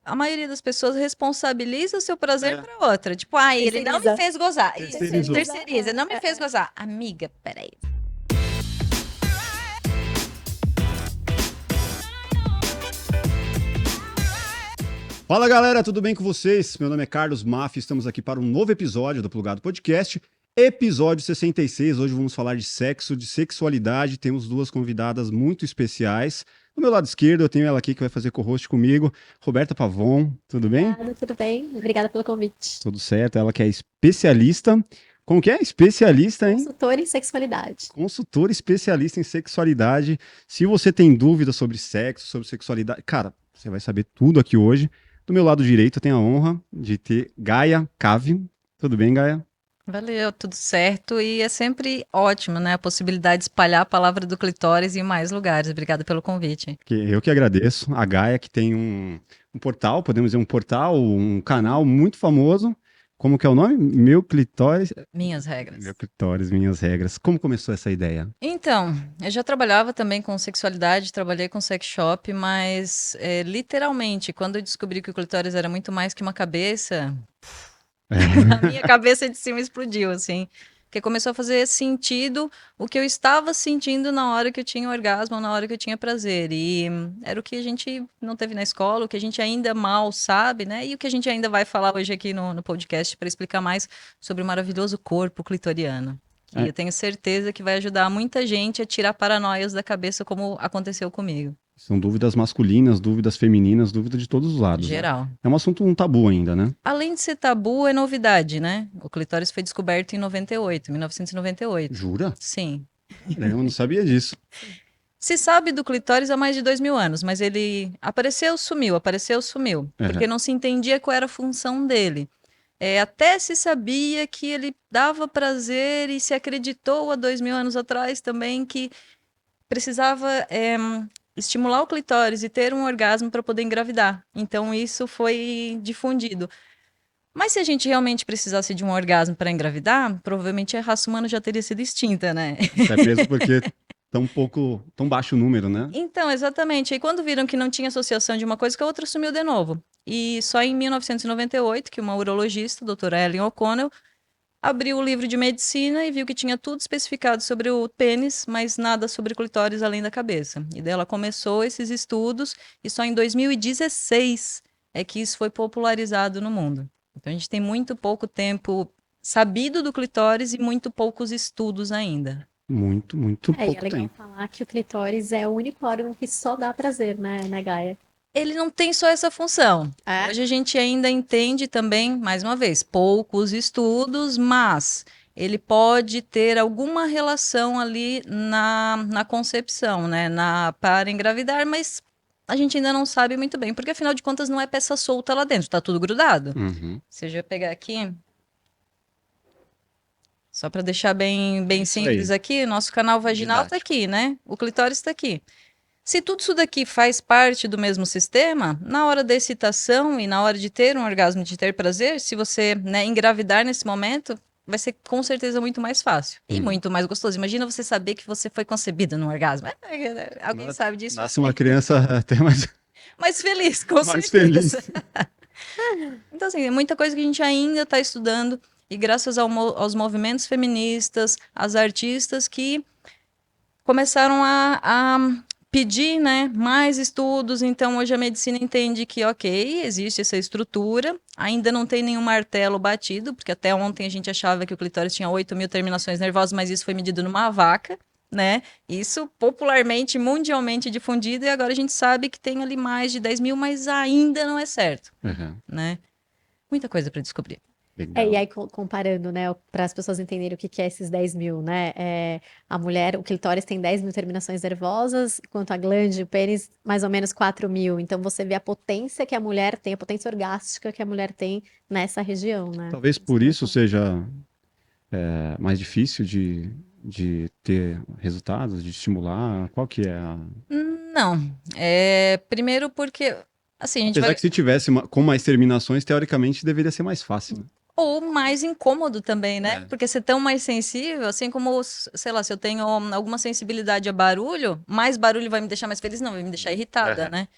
a maioria das pessoas responsabiliza o seu prazer para outra. Tipo, ele não me Terceiriza. fez gozar. Isso, Terceirizou. terceiriza, não me fez gozar. Amiga, peraí. Fala galera, tudo bem com vocês? Meu nome é Carlos Maffi, estamos aqui para um novo episódio do Plugado Podcast, episódio 66. Hoje vamos falar de sexo, de sexualidade. Temos duas convidadas muito especiais. Do meu lado esquerdo eu tenho ela aqui que vai fazer co-host comigo, Roberta Pavon. Tudo bem? Obrigada, tudo bem? Obrigada pelo convite. Tudo certo, ela que é especialista. Como que é? Especialista, hein? Consultora em sexualidade. Consultora especialista em sexualidade. Se você tem dúvidas sobre sexo, sobre sexualidade, cara, você vai saber tudo aqui hoje. Do meu lado direito, eu tenho a honra de ter Gaia Cave. Tudo bem, Gaia? Valeu, tudo certo. E é sempre ótimo, né? A possibilidade de espalhar a palavra do clitóris em mais lugares. Obrigada pelo convite. Eu que agradeço. A Gaia, que tem um portal, podemos dizer um portal, um canal muito famoso. Como que é o nome? Meu Clitóris. Minhas regras. Meu Clitóris, minhas regras. Como começou essa ideia? Então, eu já trabalhava também com sexualidade, trabalhei com sex shop, mas literalmente, quando eu descobri que o clitóris era muito mais que uma cabeça, a minha cabeça de cima explodiu, assim. Porque começou a fazer sentido o que eu estava sentindo na hora que eu tinha orgasmo, na hora que eu tinha prazer. E era o que a gente não teve na escola, o que a gente ainda mal sabe, né? E o que a gente ainda vai falar hoje aqui no podcast para explicar mais sobre o maravilhoso corpo clitoriano. Que eu tenho certeza que vai ajudar muita gente a tirar paranoias da cabeça, como aconteceu comigo. São dúvidas masculinas, dúvidas femininas, dúvidas de todos os lados. Geral. Né? É um assunto, um tabu ainda, né? Além de ser tabu, é novidade, né? O clitóris foi descoberto em 1998. Jura? Sim. Eu não sabia disso. Se sabe do clitóris há mais de 2000 anos, mas ele apareceu, sumiu, porque não se entendia qual era a função dele. Até se sabia que ele dava prazer e se acreditou há 2000 anos atrás também que precisava estimular o clitóris e ter um orgasmo para poder engravidar. Então isso foi difundido. Mas se a gente realmente precisasse de um orgasmo para engravidar, provavelmente a raça humana já teria sido extinta, né? Até mesmo porque tão baixo o número, né? Então, exatamente. E quando viram que não tinha associação de uma coisa com a outra, sumiu de novo. E só em 1998, que uma urologista, a doutora Ellen O'Connell, abriu o livro de medicina e viu que tinha tudo especificado sobre o pênis, mas nada sobre o clitóris além da cabeça. E dela começou esses estudos e só em 2016 é que isso foi popularizado no mundo. Então a gente tem muito pouco tempo sabido do clitóris e muito poucos estudos ainda. Muito E é pouco legal tempo. falar que o clitóris é o único órgão que só dá prazer, né, Gaia? Ele não tem só essa função. Hoje a gente ainda entende também, mais uma vez, poucos estudos, mas ele pode ter alguma relação ali na concepção, né? Para engravidar, mas a gente ainda não sabe muito bem, porque afinal de contas não é peça solta lá dentro, tá tudo grudado. Uhum. Se eu já pegar aqui, só para deixar bem Isso simples aí. aqui, nosso canal vaginal tá Didático. aqui, né? O clitóris está aqui. Se tudo isso daqui faz parte do mesmo sistema, na hora da excitação e na hora de ter um orgasmo, de ter prazer, se você, né, engravidar nesse momento, vai ser com certeza muito mais fácil e muito mais gostoso. Imagina você saber que você foi concebida num orgasmo. Alguém sabe disso? Nasce uma criança até Mais feliz, com mais certeza. feliz. Então, assim, é muita coisa que a gente ainda está estudando e graças aos movimentos feministas, às artistas que começaram a pedir, né, mais estudos. Então, hoje a medicina entende que, ok, existe essa estrutura, ainda não tem nenhum martelo batido, porque até ontem a gente achava que o clitóris tinha 8.000 terminações nervosas, mas isso foi medido numa vaca, né? Isso popularmente, mundialmente difundido, e agora a gente sabe que tem ali mais de 10.000, mas ainda não é certo, né? Muita coisa para descobrir. Legal. E aí comparando, né, para as pessoas entenderem o que é esses 10.000, né? A mulher, o clitóris tem 10.000 terminações nervosas, enquanto a glande, o pênis, mais ou menos 4.000. Então você vê a potência que a mulher tem, a potência orgástica que a mulher tem nessa região, né? Talvez por isso seja mais difícil de ter resultados, de estimular. Qual que é a... Não, primeiro porque, assim, a gente Apesar vai... que se tivesse com mais terminações, teoricamente deveria ser mais fácil, né? Ou mais incômodo também, né? É. Porque ser tão mais sensível, assim como, sei lá, se eu tenho alguma sensibilidade a barulho, mais barulho vai me deixar mais feliz? Não, vai me deixar irritada, né?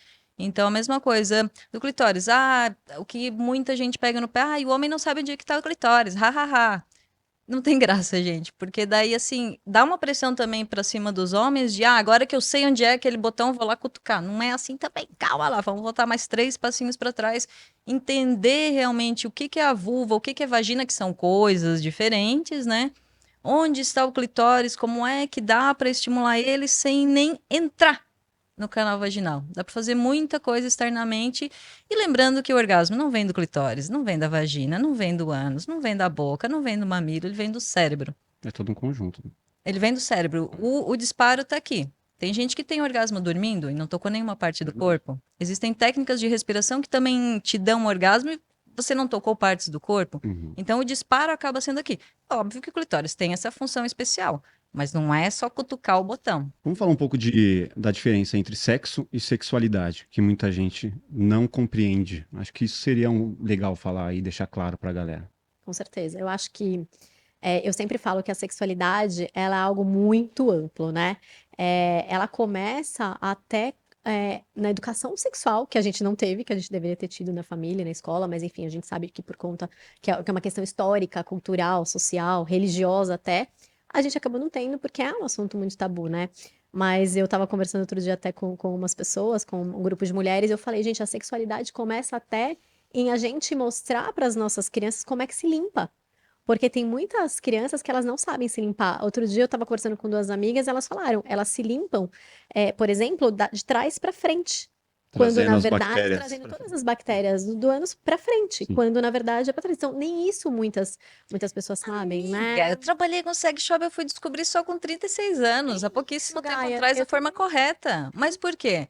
Então, a mesma coisa do clitóris. Ah, o que muita gente pega no pé, ah, e o homem não sabe onde é que tá o clitóris, hahaha. Não tem graça, gente, porque daí, assim, dá uma pressão também pra cima dos homens de, ah, agora que eu sei onde é aquele botão, vou lá cutucar. Não é assim também, calma lá, vamos voltar mais 3 passinhos pra trás, entender realmente o que que é a vulva, o que que é vagina, que são coisas diferentes, né? Onde está o clitóris, como é que dá pra estimular ele sem nem entrar no canal vaginal. Dá pra fazer muita coisa externamente. E lembrando que o orgasmo não vem do clitóris, não vem da vagina, não vem do ânus, não vem da boca, não vem do mamilo, ele vem do cérebro. É todo um conjunto. Ele vem do cérebro. O disparo tá aqui. Tem gente que tem orgasmo dormindo e não tocou nenhuma parte do corpo. Existem técnicas de respiração que também te dão um orgasmo e você não tocou partes do corpo. Uhum. Então o disparo acaba sendo aqui. Óbvio que o clitóris tem essa função especial, mas não é só cutucar o botão. Vamos falar um pouco da diferença entre sexo e sexualidade, que muita gente não compreende. Acho que isso seria legal falar e deixar claro pra galera. Com certeza. Eu acho que eu sempre falo que a sexualidade ela é algo muito amplo, né? Ela começa até na educação sexual, que a gente não teve, que a gente deveria ter tido na família, na escola, mas enfim, a gente sabe que por conta que é uma questão histórica, cultural, social, religiosa até, a gente acabou não tendo, porque é um assunto muito tabu, né? Mas eu estava conversando outro dia até com umas pessoas, com um grupo de mulheres, e eu falei, gente, a sexualidade começa até em a gente mostrar para as nossas crianças como é que se limpa. Porque tem muitas crianças que elas não sabem se limpar. Outro dia eu estava conversando com duas amigas, elas falaram, elas se limpam, por exemplo, de trás para frente. Quando, Trazendo na as verdade, bactérias trazendo pra todas frente. as bactérias do ânus para frente. Sim. Quando, na verdade, é para trás. Então, nem isso muitas pessoas sabem, Amiga, né? eu trabalhei com sex shop, eu fui descobrir só com 36 anos, há pouquíssimo tempo Gaia, atrás, eu da forma também. correta. Mas por quê?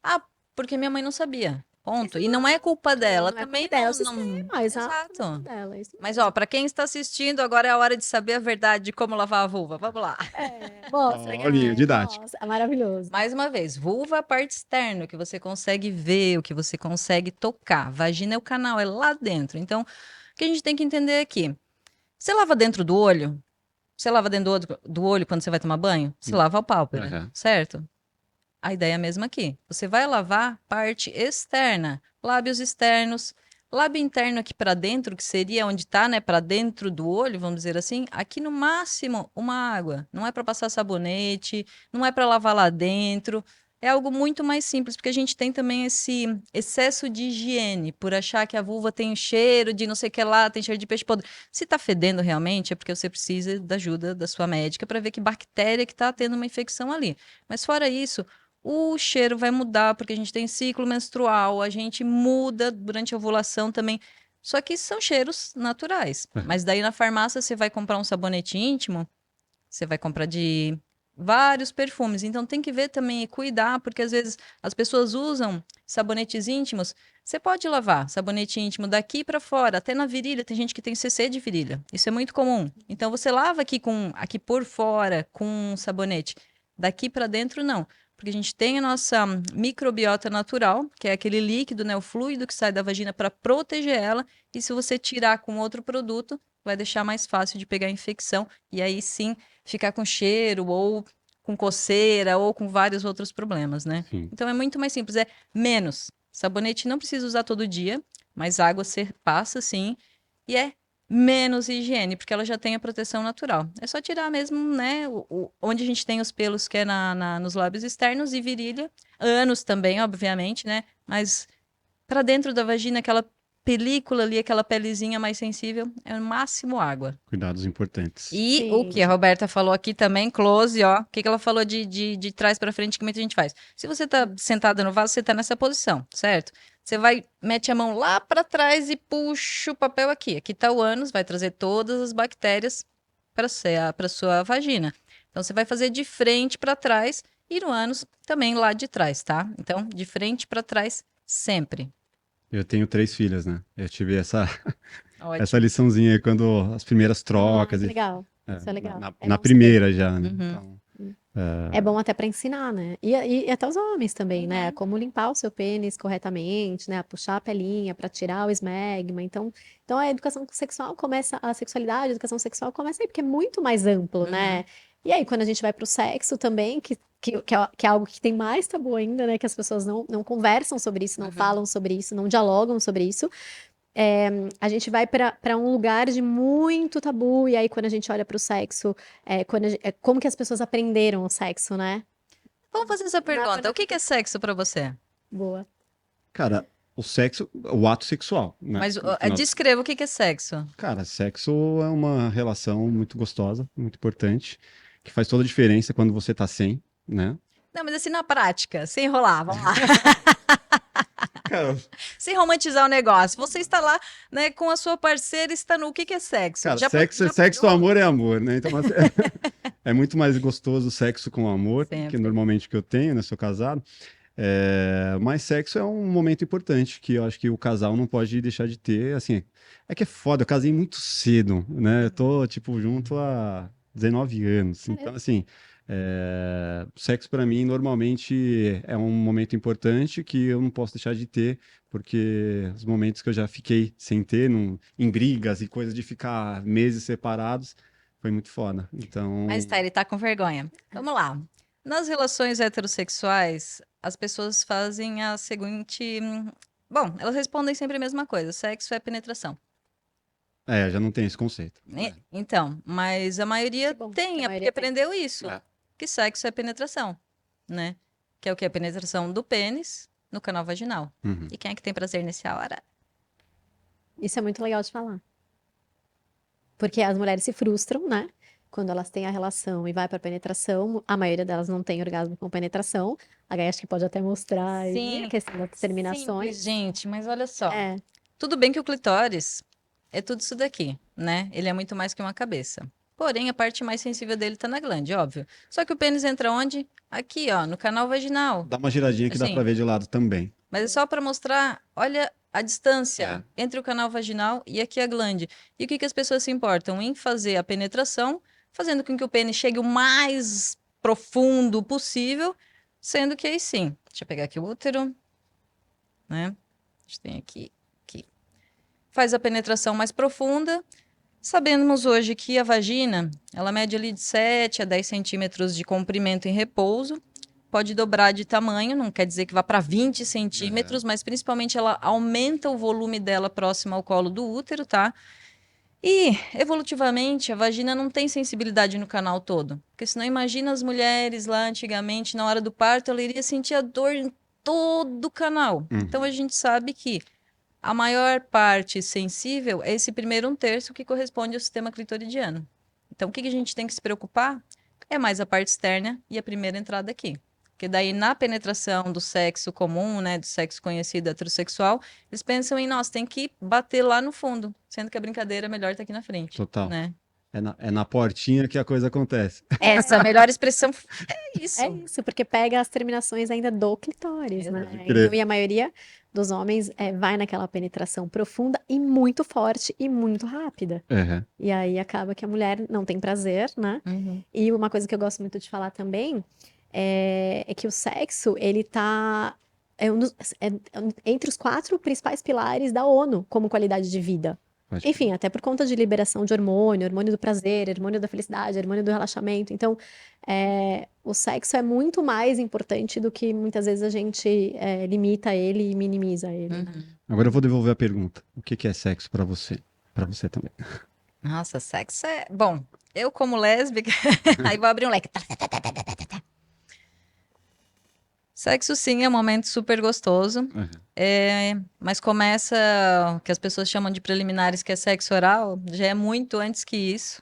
Ah, porque minha mãe não sabia. Ponto. E não é Exato. culpa dela, Não é culpa também dela, é o não... sistema, exato, não é Exato. dela, é isso Mas, ó, mesmo. para quem está assistindo, agora é a hora de saber a verdade de como lavar a vulva. Vamos lá. Mostra, Aulinha Gaia, didática. mostra. É maravilhoso. Mais uma vez, vulva é a parte externa, o que você consegue ver, o que você consegue tocar. Vagina é o canal, é lá dentro. Então, o que a gente tem que entender aqui? Você lava dentro do olho? Você lava dentro do olho quando você vai tomar banho? Você lava a pálpebra, Aham. certo? A ideia é a mesma aqui. Você vai lavar parte externa, lábios externos, lábio interno aqui para dentro, que seria onde está, né, para dentro do olho, vamos dizer assim. Aqui no máximo uma água. Não é para passar sabonete, não é para lavar lá dentro. É algo muito mais simples, porque a gente tem também esse excesso de higiene, por achar que a vulva tem cheiro de não sei o que lá, tem cheiro de peixe podre. Se tá fedendo realmente, é porque você precisa da ajuda da sua médica para ver que bactéria que tá tendo uma infecção ali. Mas fora isso, o cheiro vai mudar, porque a gente tem ciclo menstrual, a gente muda durante a ovulação também. Só que são cheiros naturais. Aham. Mas daí na farmácia você vai comprar um sabonete íntimo, você vai comprar de vários perfumes. Então tem que ver também e cuidar, porque às vezes as pessoas usam sabonetes íntimos. Você pode lavar sabonete íntimo daqui para fora, até na virilha. Tem gente que tem CC de virilha. Isso é muito comum. Então você lava aqui por fora com um sabonete. Daqui para dentro não, porque a gente tem a nossa microbiota natural, que é aquele líquido, né, o fluido que sai da vagina para proteger ela. E se você tirar com outro produto, vai deixar mais fácil de pegar infecção. E aí sim ficar com cheiro ou com coceira ou com vários outros problemas, né? Sim. Então é muito mais simples, é menos. Sabonete não precisa usar todo dia, mas água você passa sim, e é menos higiene, porque ela já tem a proteção natural. É só tirar mesmo, né, onde a gente tem os pelos, que é nos lábios externos e virilha, ânus também, obviamente, né? Mas para dentro da vagina, aquela película ali, aquela pelezinha mais sensível, é no máximo água. Cuidados importantes. E o que Sim. a Roberta falou aqui também, close, ó. O que que ela falou de trás pra frente que muita gente faz? Se você tá sentada no vaso, você tá nessa posição, certo? Você vai, mete a mão lá pra trás e puxa o papel aqui. Aqui tá o ânus, vai trazer todas as bactérias para sua vagina. Então você vai fazer de frente pra trás e no ânus também lá de trás, tá? Então, de frente pra trás sempre. Eu tenho 3 filhas, né? Eu tive essa Ótimo. liçãozinha aí quando as primeiras trocas. Que legal. É, Isso é legal. É na bom saber. primeira já, né? Uhum. Então, É bom até para ensinar, né? E até os homens também, né? Uhum. Como limpar o seu pênis corretamente, né? Puxar a pelinha para tirar o esmegma. Então a educação sexual começa, a sexualidade, a educação sexual começa aí, porque é muito mais amplo, né? Uhum. E aí, quando a gente vai pro sexo também, que que é algo que tem mais tabu ainda, né? Que as pessoas não conversam sobre isso, não falam sobre isso, não dialogam sobre isso. A gente vai para um lugar de muito tabu, e aí quando a gente olha para o sexo, como que as pessoas aprenderam o sexo, né? Vamos fazer essa pergunta. pra- O que que é sexo pra você? Boa. Cara, o sexo, o ato sexual, né? Mas No final- descreva o que que é sexo. Cara, sexo é uma relação muito gostosa, muito importante, que faz toda a diferença quando você tá sem, né? Não, mas assim, na prática, sem enrolar, vamos lá. Cara, Sem romantizar o negócio. Você está lá, né, com a sua parceira, está no... O que que é sexo? sexo é sexo, amor é amor, né? Então, assim, é muito mais gostoso o sexo com amor, que Sempre. normalmente que eu tenho, né? Sou casado. Mas sexo é um momento importante que eu acho que o casal não pode deixar de ter, assim, é que é foda, eu casei muito cedo, né? Eu tô, tipo, junto há 19 anos, então, assim, sexo pra mim normalmente é um momento importante que eu não posso deixar de ter, porque os momentos que eu já fiquei sem ter, em brigas e coisas de ficar meses separados, foi muito foda, então... Mas tá, ele tá com vergonha. Vamos lá. Nas relações heterossexuais, as pessoas fazem a seguinte. Bom, elas respondem sempre a mesma coisa: sexo é penetração. Já não tem esse conceito. Então, mas a maioria Que bom que tem, a é porque maioria tem. aprendeu isso. É. Que sexo é penetração, né? Que é o que? A penetração do pênis no canal vaginal. Uhum. E quem é que tem prazer nessa hora? Isso é muito legal de falar. Porque as mulheres se frustram, né? Quando elas têm a relação e vai para penetração, a maioria delas não tem orgasmo com penetração. A Gaia acho que pode até mostrar aí Sim, a questão das terminações. simples, gente, mas olha só. É, Tudo bem que o clitóris é tudo isso daqui, né? Ele é muito mais que uma cabeça. Porém, a parte mais sensível dele tá na glande, óbvio. Só que o pênis entra onde? Aqui, ó, no canal vaginal. Dá uma giradinha que dá Assim, pra ver de lado também. mas é só para mostrar, olha a distância entre o canal vaginal e aqui a glande. E o que que as pessoas se importam? Em fazer a penetração, fazendo com que o pênis chegue o mais profundo possível, sendo que aí sim. Deixa eu pegar aqui o útero, né? A gente tem aqui, aqui. Faz a penetração mais profunda. Sabemos hoje que a vagina, ela mede ali de 7 a 10 centímetros de comprimento em repouso. Pode dobrar de tamanho, não quer dizer que vá para 20 centímetros, mas principalmente ela aumenta o volume dela próximo ao colo do útero, tá? E, evolutivamente, a vagina não tem sensibilidade no canal todo. Porque senão imagina as mulheres lá antigamente, na hora do parto, ela iria sentir a dor em todo o canal. Uhum. Então a gente sabe que a maior parte sensível é esse primeiro 1/3 que corresponde ao sistema clitoridiano. Então o que que a gente tem que se preocupar? É mais a parte externa e a primeira entrada aqui. Porque daí na penetração do sexo comum, né, do sexo conhecido heterossexual, eles pensam em, nossa, tem que bater lá no fundo, sendo que a brincadeira é melhor tá aqui na frente, Total. né? É na portinha que a coisa acontece. Essa é a melhor expressão é isso. é isso, porque pega as terminações ainda do clitóris, né? Pode crer. Então, e a maioria dos homens vai naquela penetração profunda e muito forte e muito rápida. Uhum. E aí acaba que a mulher não tem prazer, né? Uhum. E uma coisa que eu gosto muito de falar também é que o sexo, ele tá entre os 4 principais pilares da ONU como qualidade de vida. Pode Enfim, até por conta de liberação de hormônio, hormônio do prazer, hormônio da felicidade, hormônio do relaxamento. Então, o sexo é muito mais importante do que muitas vezes a gente limita ele e minimiza ele. Uhum. Agora eu vou devolver a pergunta. O que é sexo pra você? Pra você também. Nossa, sexo é. Bom, eu como lésbica, aí vou abrir um leque. Sexo, sim, é um momento super gostoso. Uhum. Mas começa o que as pessoas chamam de preliminares, que é sexo oral, já é muito antes que isso.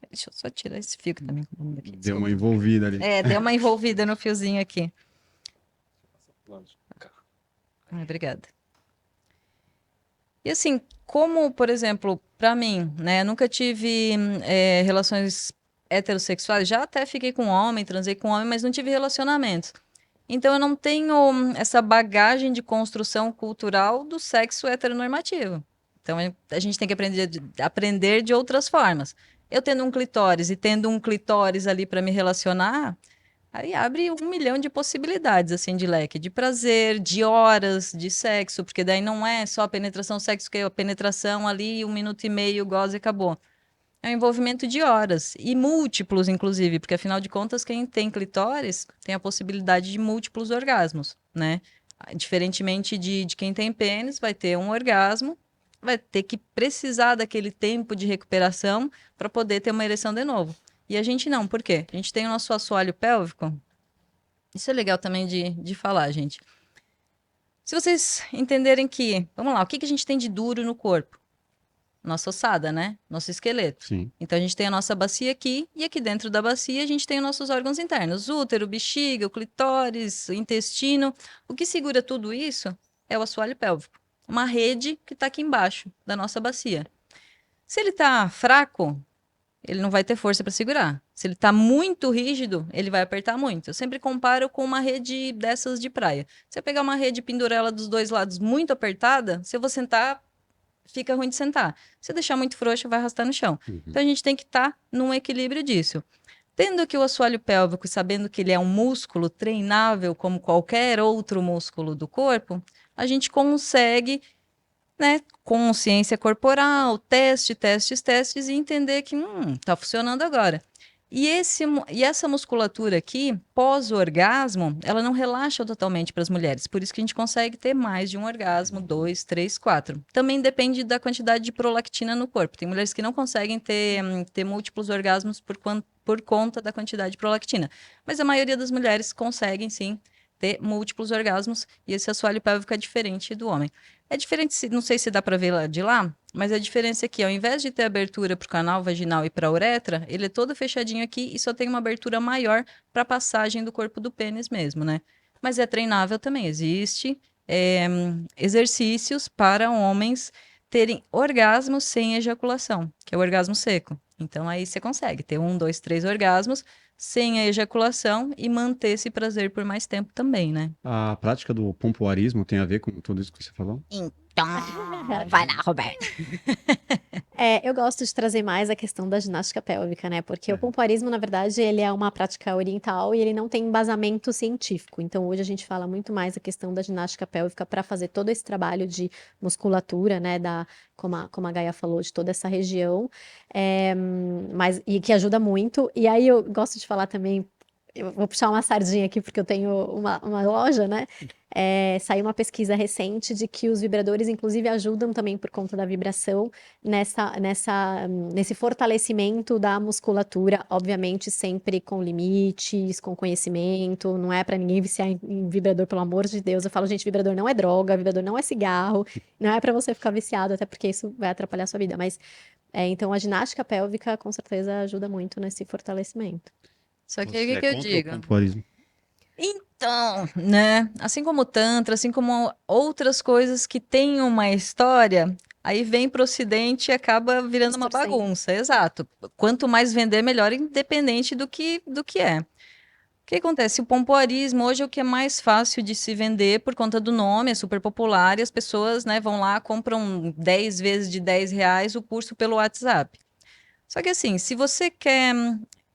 Deixa eu só tirar esse fio que tá me incomodando aqui. Deu uma envolvida ali. Deu uma envolvida no fiozinho aqui. Obrigada. E assim, como, por exemplo, para mim, né, eu nunca tive relações heterossexuais, já até fiquei com homem, transei com homem, mas não tive relacionamentos. Então eu não tenho essa bagagem de construção cultural do sexo heteronormativo. Então a gente tem que aprender de outras formas. Eu tendo um clitóris e tendo um clitóris ali para me relacionar, aí abre 1 milhão de possibilidades, assim, de leque, de prazer, de horas de sexo, porque daí não é só a penetração, sexo, que é a penetração ali, 1 minuto e meio, goza e acabou. é um envolvimento de horas, e múltiplos, inclusive, porque afinal de contas, quem tem clitóris tem a possibilidade de múltiplos orgasmos, né? Diferentemente de quem tem pênis, vai ter um orgasmo, vai ter que precisar daquele tempo de recuperação para poder ter uma ereção de novo. E a gente não, por quê? A gente tem o nosso assoalho pélvico. Isso é legal também de falar, gente. Se vocês entenderem que, vamos lá, o que a gente tem de duro no corpo? Nossa ossada, né? Nosso esqueleto. Sim. Então a gente tem a nossa bacia aqui, e aqui dentro da bacia a gente tem os nossos órgãos internos: útero, bexiga, o clitóris, o intestino. O que segura tudo isso é o assoalho pélvico, uma rede que está aqui embaixo da nossa bacia. Se ele está fraco, ele não vai ter força para segurar. Se ele está muito rígido, ele vai apertar muito. Eu sempre comparo com uma rede dessas de praia. Se eu pegar uma rede e pendurar ela dos dois lados muito apertada, se eu vou sentar, fica ruim de sentar. Se eu deixar muito frouxo, vai arrastar no chão. Então a gente tem que estar num equilíbrio disso. Tendo aqui o assoalho pélvico e sabendo que ele é um músculo treinável como qualquer outro músculo do corpo, a gente consegue, né, consciência corporal, testes, e entender que tá funcionando agora. E essa musculatura aqui, pós-orgasmo, ela não relaxa totalmente para as mulheres. Por isso que a gente consegue ter mais de um orgasmo, 2, 3, 4. Também depende da quantidade de prolactina no corpo. Tem mulheres que não conseguem ter múltiplos orgasmos por conta da quantidade de prolactina. Mas a maioria das mulheres conseguem, sim, ter múltiplos orgasmos. E esse assoalho pélvico é diferente do homem. É diferente, não sei se dá para ver lá de lá, mas a diferença é que ao invés de ter abertura para o canal vaginal e para a uretra, ele é todo fechadinho aqui e só tem uma abertura maior para a passagem do corpo do pênis mesmo, né? Mas é treinável também, existe exercícios para homens terem orgasmo sem ejaculação, que é o orgasmo seco. Então aí você consegue ter 1, 2, 3 orgasmos sem a ejaculação e manter esse prazer por mais tempo também, né? A prática do pompoarismo tem a ver com tudo isso que você falou? Então, vai lá, Roberto. Eu gosto de trazer mais a questão da ginástica pélvica, né? Porque o pompoarismo, na verdade, ele é uma prática oriental e ele não tem embasamento científico. Então, hoje a gente fala muito mais a questão da ginástica pélvica para fazer todo esse trabalho de musculatura, né? Como a Gaia falou, de toda essa região, e que ajuda muito. E aí eu gosto de falar também. Eu vou puxar uma sardinha aqui, porque eu tenho uma loja, né? Saiu uma pesquisa recente de que os vibradores, inclusive, ajudam também por conta da vibração nesse fortalecimento da musculatura, obviamente sempre com limites, com conhecimento, não é para ninguém viciar em vibrador, pelo amor de Deus. Eu falo, gente, vibrador não é droga, vibrador não é cigarro, não é para você ficar viciado, até porque isso vai atrapalhar a sua vida, mas então a ginástica pélvica com certeza ajuda muito nesse fortalecimento. Só que Você aí o é que eu contra o digo? pompoarismo? Então, né? Assim como o Tantra, assim como outras coisas que têm uma história, aí vem para o Ocidente e acaba virando uma Distorcendo. bagunça. Exato. Quanto mais vender, melhor, independente do que é. O que acontece? O pompoarismo hoje é o que é mais fácil de se vender por conta do nome, é super popular, e as pessoas, né, vão lá, compram 10 vezes de R$ 10 o curso pelo WhatsApp. Só que assim, se você quer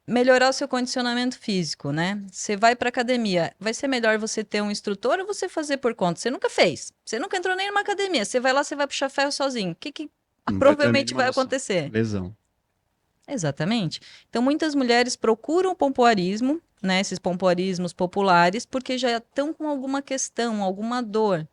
melhorar o seu condicionamento físico, né? Você vai para academia, vai ser melhor você ter um instrutor ou você fazer por conta? Você nunca fez, você nunca entrou nem numa academia, você vai lá, você vai puxar ferro sozinho. O que Não vai ter a provavelmente mínima vai noção. acontecer? Lesão. Exatamente. Então, muitas mulheres procuram pompoarismo, né? Esses pompoarismos populares, porque já estão com alguma questão, alguma dor.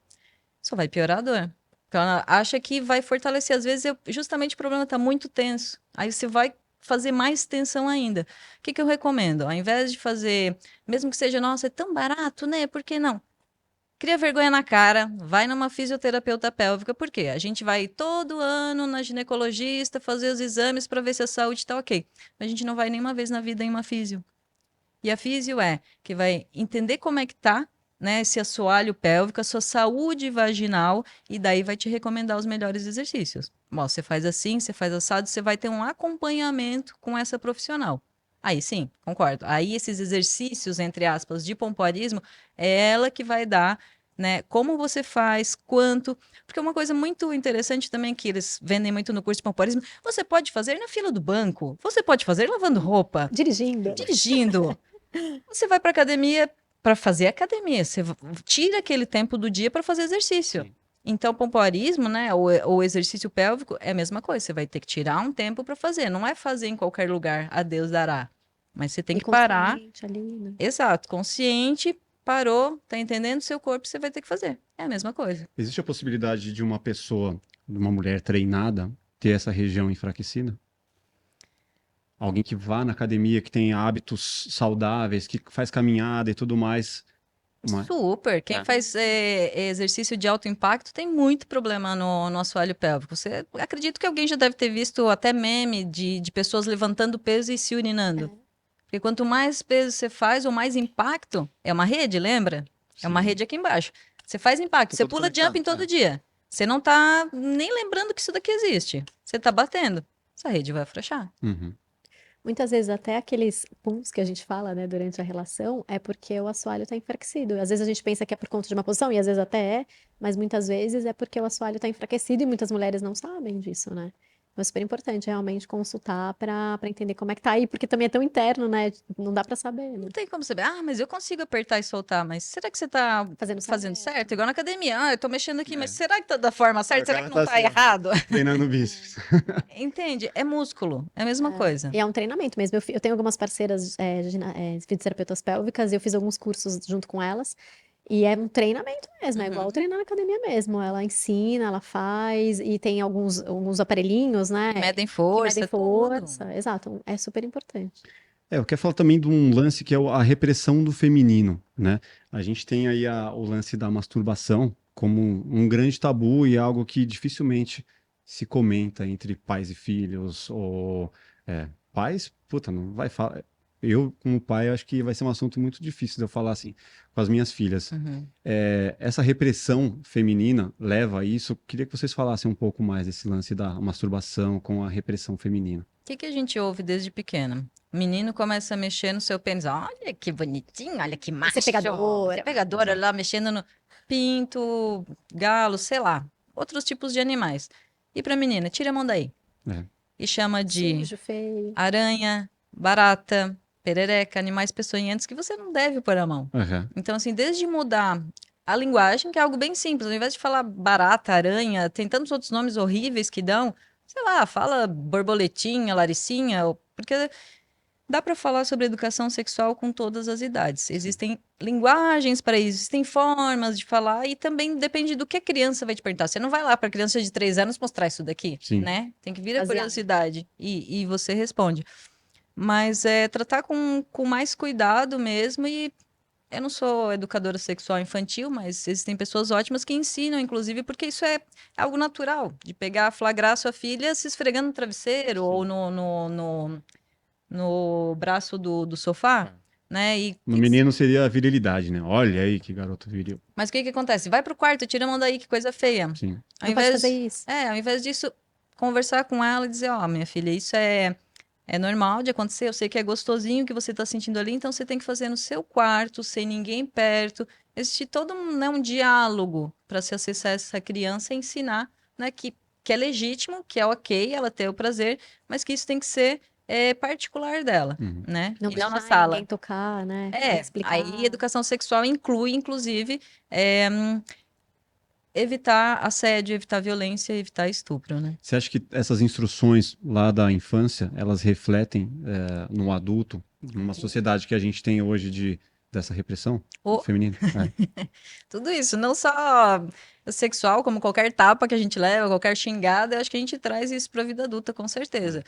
Só vai piorar a dor. Porque ela acha que vai fortalecer. Às vezes, justamente o problema está muito tenso. Aí você vai fazer mais tensão ainda. O que eu recomendo? Ao invés de fazer, mesmo que seja, nossa, é tão barato, né? Por que não? Cria vergonha na cara, vai numa fisioterapeuta pélvica, por quê? A gente vai todo ano na ginecologista fazer os exames para ver se a saúde está ok. Mas a gente não vai nenhuma vez na vida em uma físio. E a físio é que vai entender como é que tá, né, esse assoalho pélvico, a sua saúde vaginal, e daí vai te recomendar os melhores exercícios. Bom, você faz assim, você faz assado, você vai ter um acompanhamento com essa profissional. Aí sim, concordo. Aí esses exercícios, entre aspas, de pompoarismo, é ela que vai dar, né, como você faz, quanto. Porque uma coisa muito interessante também que eles vendem muito no curso de pompoarismo, você pode fazer na fila do banco, você pode fazer lavando roupa, Dirigindo. dirigindo. Você vai para academia para fazer academia, você tira aquele tempo do dia para fazer exercício. Sim. Então, pompoarismo, né, ou exercício pélvico é a mesma coisa. Você vai ter que tirar um tempo para fazer. Não é fazer em qualquer lugar, a Deus dará. Mas você tem E que parar. consciente ali, né? Exato, consciente, parou, tá entendendo seu corpo, você vai ter que fazer. É a mesma coisa. Existe a possibilidade de uma pessoa, de uma mulher treinada, ter essa região enfraquecida? Alguém que vá na academia, que tem hábitos saudáveis, que faz caminhada e tudo mais. Super. Quem É. faz exercício de alto impacto tem muito problema no assoalho pélvico. Você acredito que alguém já deve ter visto até meme de pessoas levantando peso e se urinando. Porque quanto mais peso você faz, ou mais impacto, é uma rede, lembra? É uma Sim. rede aqui embaixo. Você faz impacto, Tá você tudo pula conectado, jumping todo é. dia. Você não tá nem lembrando que isso daqui existe. Você tá batendo. Essa rede vai afrouxar. Uhum. Muitas vezes até aqueles puns que a gente fala, né, durante a relação, é porque o assoalho está enfraquecido. Às vezes a gente pensa que é por conta de uma posição, e às vezes até é, mas muitas vezes é porque o assoalho está enfraquecido e muitas mulheres não sabem disso, né? Então é super importante realmente consultar para entender como é que tá aí, porque também é tão interno, né? Não dá para saber, né? Não tem como saber. Ah, mas eu consigo apertar e soltar. Mas será que você tá Fazendo fazendo certo. certo? Igual na academia. Ah, eu tô mexendo aqui, mas É. será que tá da forma certa? Será que não tá errado? Treinando bíceps. Entende? É músculo. É a mesma coisa. E é um treinamento mesmo. Eu tenho algumas parceiras fisioterapeutas pélvicas e eu fiz alguns cursos junto com elas. E é um treinamento mesmo, é igual treinar na academia mesmo. Ela ensina, ela faz, e tem alguns aparelhinhos, né? Medem Que força, medem tudo. força. Exato, é super importante. Eu quero falar também de um lance que é a repressão do feminino, né? A gente tem aí o lance da masturbação como um grande tabu e algo que dificilmente se comenta entre pais e filhos, ou pais, puta, não vai falar. Eu, como pai, acho que vai ser um assunto muito difícil de eu falar assim com as minhas filhas. Uhum. Essa repressão feminina leva a isso. Queria que vocês falassem um pouco mais desse lance da masturbação com a repressão feminina. O que a gente ouve desde pequena? O menino começa a mexer no seu pênis. Olha que bonitinho, olha que macho. Ser pegadora. Ser pegadora lá, mexendo no pinto, galo, sei lá. Outros tipos de animais. E pra menina, tira a mão daí. É. E chama de Sujo, feio. aranha, barata, perereca, animais peçonhentos que você não deve pôr a mão. Uhum. Então, assim, desde mudar a linguagem, que é algo bem simples, ao invés de falar barata, aranha, tem tantos outros nomes horríveis que dão, sei lá, fala borboletinha, laricinha, porque dá para falar sobre educação sexual com todas as idades. Existem linguagens para isso, existem formas de falar e também depende do que a criança vai te perguntar. Você não vai lá para a criança de 3 anos mostrar isso daqui, Sim. né? Tem que vir a Baseado. curiosidade e você responde. Mas é tratar com mais cuidado mesmo e eu não sou educadora sexual infantil, mas existem pessoas ótimas que ensinam, inclusive, porque isso é algo natural, de pegar, flagrar sua filha se esfregando no travesseiro ou no braço do sofá, né? No menino seria a virilidade, né? Olha aí que garoto viril. Mas o que que acontece? Vai pro quarto, tira a mão daí, que coisa feia. Sim. Ao Não pode invés, fazer isso. ao invés disso, conversar com ela e dizer, ó, minha filha, isso é normal de acontecer, eu sei que é gostosinho o que você está sentindo ali, então você tem que fazer no seu quarto, sem ninguém perto. Existe todo um diálogo para se acessar essa criança e ensinar, né, que é legítimo, que é ok ela ter o prazer, mas que isso tem que ser particular dela, Uhum. né? Não E não na deixar sala. ninguém tocar, né? Tem que explicar. Aí educação sexual inclui, inclusive, evitar assédio, evitar violência, evitar estupro, né? Você acha que essas instruções lá da infância, elas refletem no adulto, numa sociedade que a gente tem hoje dessa repressão O- feminina? Tudo isso, não só sexual, como qualquer tapa que a gente leva, qualquer xingada, eu acho que a gente traz isso para a vida adulta, com certeza.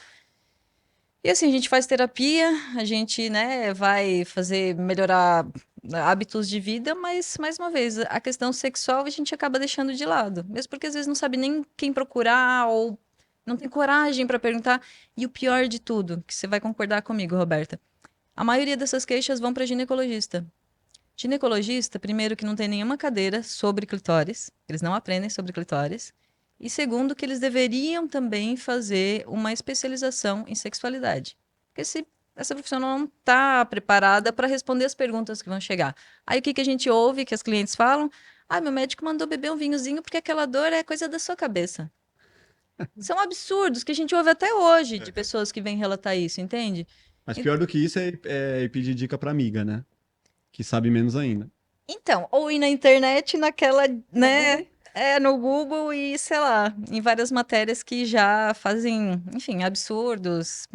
E assim, a gente faz terapia, a gente, né, vai fazer melhorar hábitos de vida, mas, mais uma vez, a questão sexual a gente acaba deixando de lado, mesmo porque às vezes não sabe nem quem procurar ou não tem coragem para perguntar. E o pior de tudo, que você vai concordar comigo, Roberta, a maioria dessas queixas vão para ginecologista. Ginecologista, primeiro, que não tem nenhuma cadeira sobre clitóris, eles não aprendem sobre clitóris. E segundo, que eles deveriam também fazer uma especialização em sexualidade. Porque essa profissional não está preparada para responder as perguntas que vão chegar. Aí o que a gente ouve, que as clientes falam? Ah, meu médico mandou beber um vinhozinho porque aquela dor é coisa da sua cabeça. São absurdos que a gente ouve até hoje de pessoas que vêm relatar isso, entende? Mas pior do que isso é pedir dica pra amiga, né? Que sabe menos ainda. Então, ou ir na internet naquela, né? no Google e, sei lá, em várias matérias que já fazem, enfim, absurdos.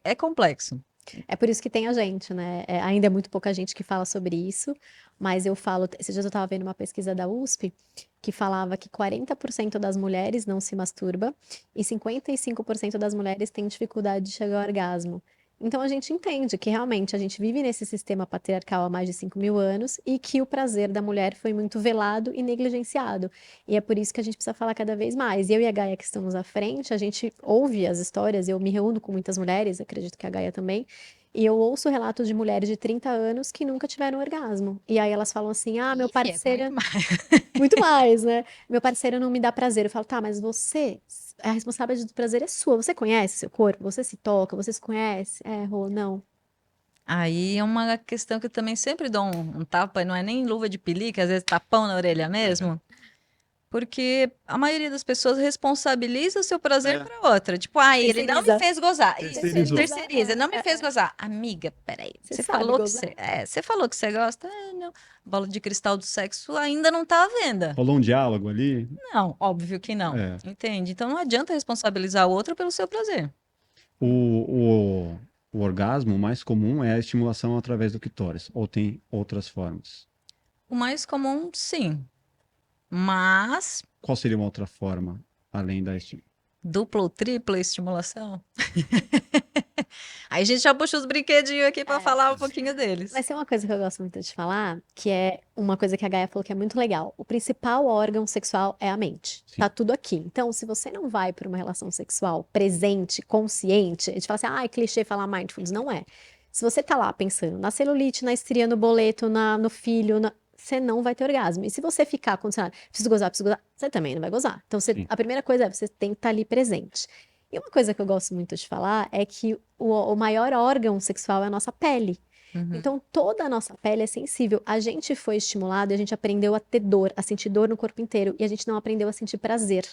É complexo. É por isso que tem a gente, né? Ainda é muito pouca gente que fala sobre isso, mas eu falo. Esses dias eu estava vendo uma pesquisa da USP que falava que 40% das mulheres não se masturba e 55% das mulheres têm dificuldade de chegar ao orgasmo. Então a gente entende que realmente a gente vive nesse sistema patriarcal há mais de 5.000 anos e que o prazer da mulher foi muito velado e negligenciado. E é por isso que a gente precisa falar cada vez mais. Eu e a Gaia que estamos à frente, a gente ouve as histórias, eu me reúno com muitas mulheres, acredito que a Gaia também, e eu ouço relatos de mulheres de 30 anos que nunca tiveram orgasmo. E aí elas falam assim: ah, meu Ih, fia, parceiro. muito mais. Muito mais, né? Meu parceiro não me dá prazer. Eu falo, tá, mas você. A responsabilidade do prazer é sua. Você conhece seu corpo? Você se toca? Você se conhece? É, Rô, não. Aí é uma questão que eu também sempre dou um tapa, não é nem luva de pelica, às vezes tapão na orelha mesmo. Porque a maioria das pessoas responsabiliza o seu prazer É. para outra. Tipo, ele não me Terceiriza. fez gozar. Isso, Terceirizou. terceiriza, não me fez gozar. Amiga, peraí. Você Você sabe falou que gozar. você falou que você gosta? Não. Bola de cristal do sexo ainda não tá à venda. Rolou um diálogo ali. Não, óbvio que não. É. Entende? Então não adianta responsabilizar o outro pelo seu prazer. O orgasmo mais comum é a estimulação através do clitóris, ou tem outras formas? O mais comum, sim. Mas Qual seria uma outra forma, além da estimulação? dupla ou tripla estimulação? Aí a gente já puxa os brinquedinhos aqui para falar um pouquinho deles. Mas tem uma coisa que eu gosto muito de falar, que é uma coisa que a Gaia falou que é muito legal. O principal órgão sexual é a mente. Sim. Tá tudo aqui. Então, se você não vai para uma relação sexual presente, consciente, a gente fala assim, é clichê falar mindfulness. Não é. Se você tá lá pensando na celulite, na estria, no boleto, no filho, você não vai ter orgasmo. E se você ficar condicionado, preciso gozar, você também não vai gozar. Então, Sim. a primeira coisa é você tem que estar ali presente. E uma coisa que eu gosto muito de falar é que o maior órgão sexual é a nossa pele. Uhum. Então, toda a nossa pele é sensível. A gente foi estimulado e a gente aprendeu a ter dor, a sentir dor no corpo inteiro. E a gente não aprendeu a sentir prazer.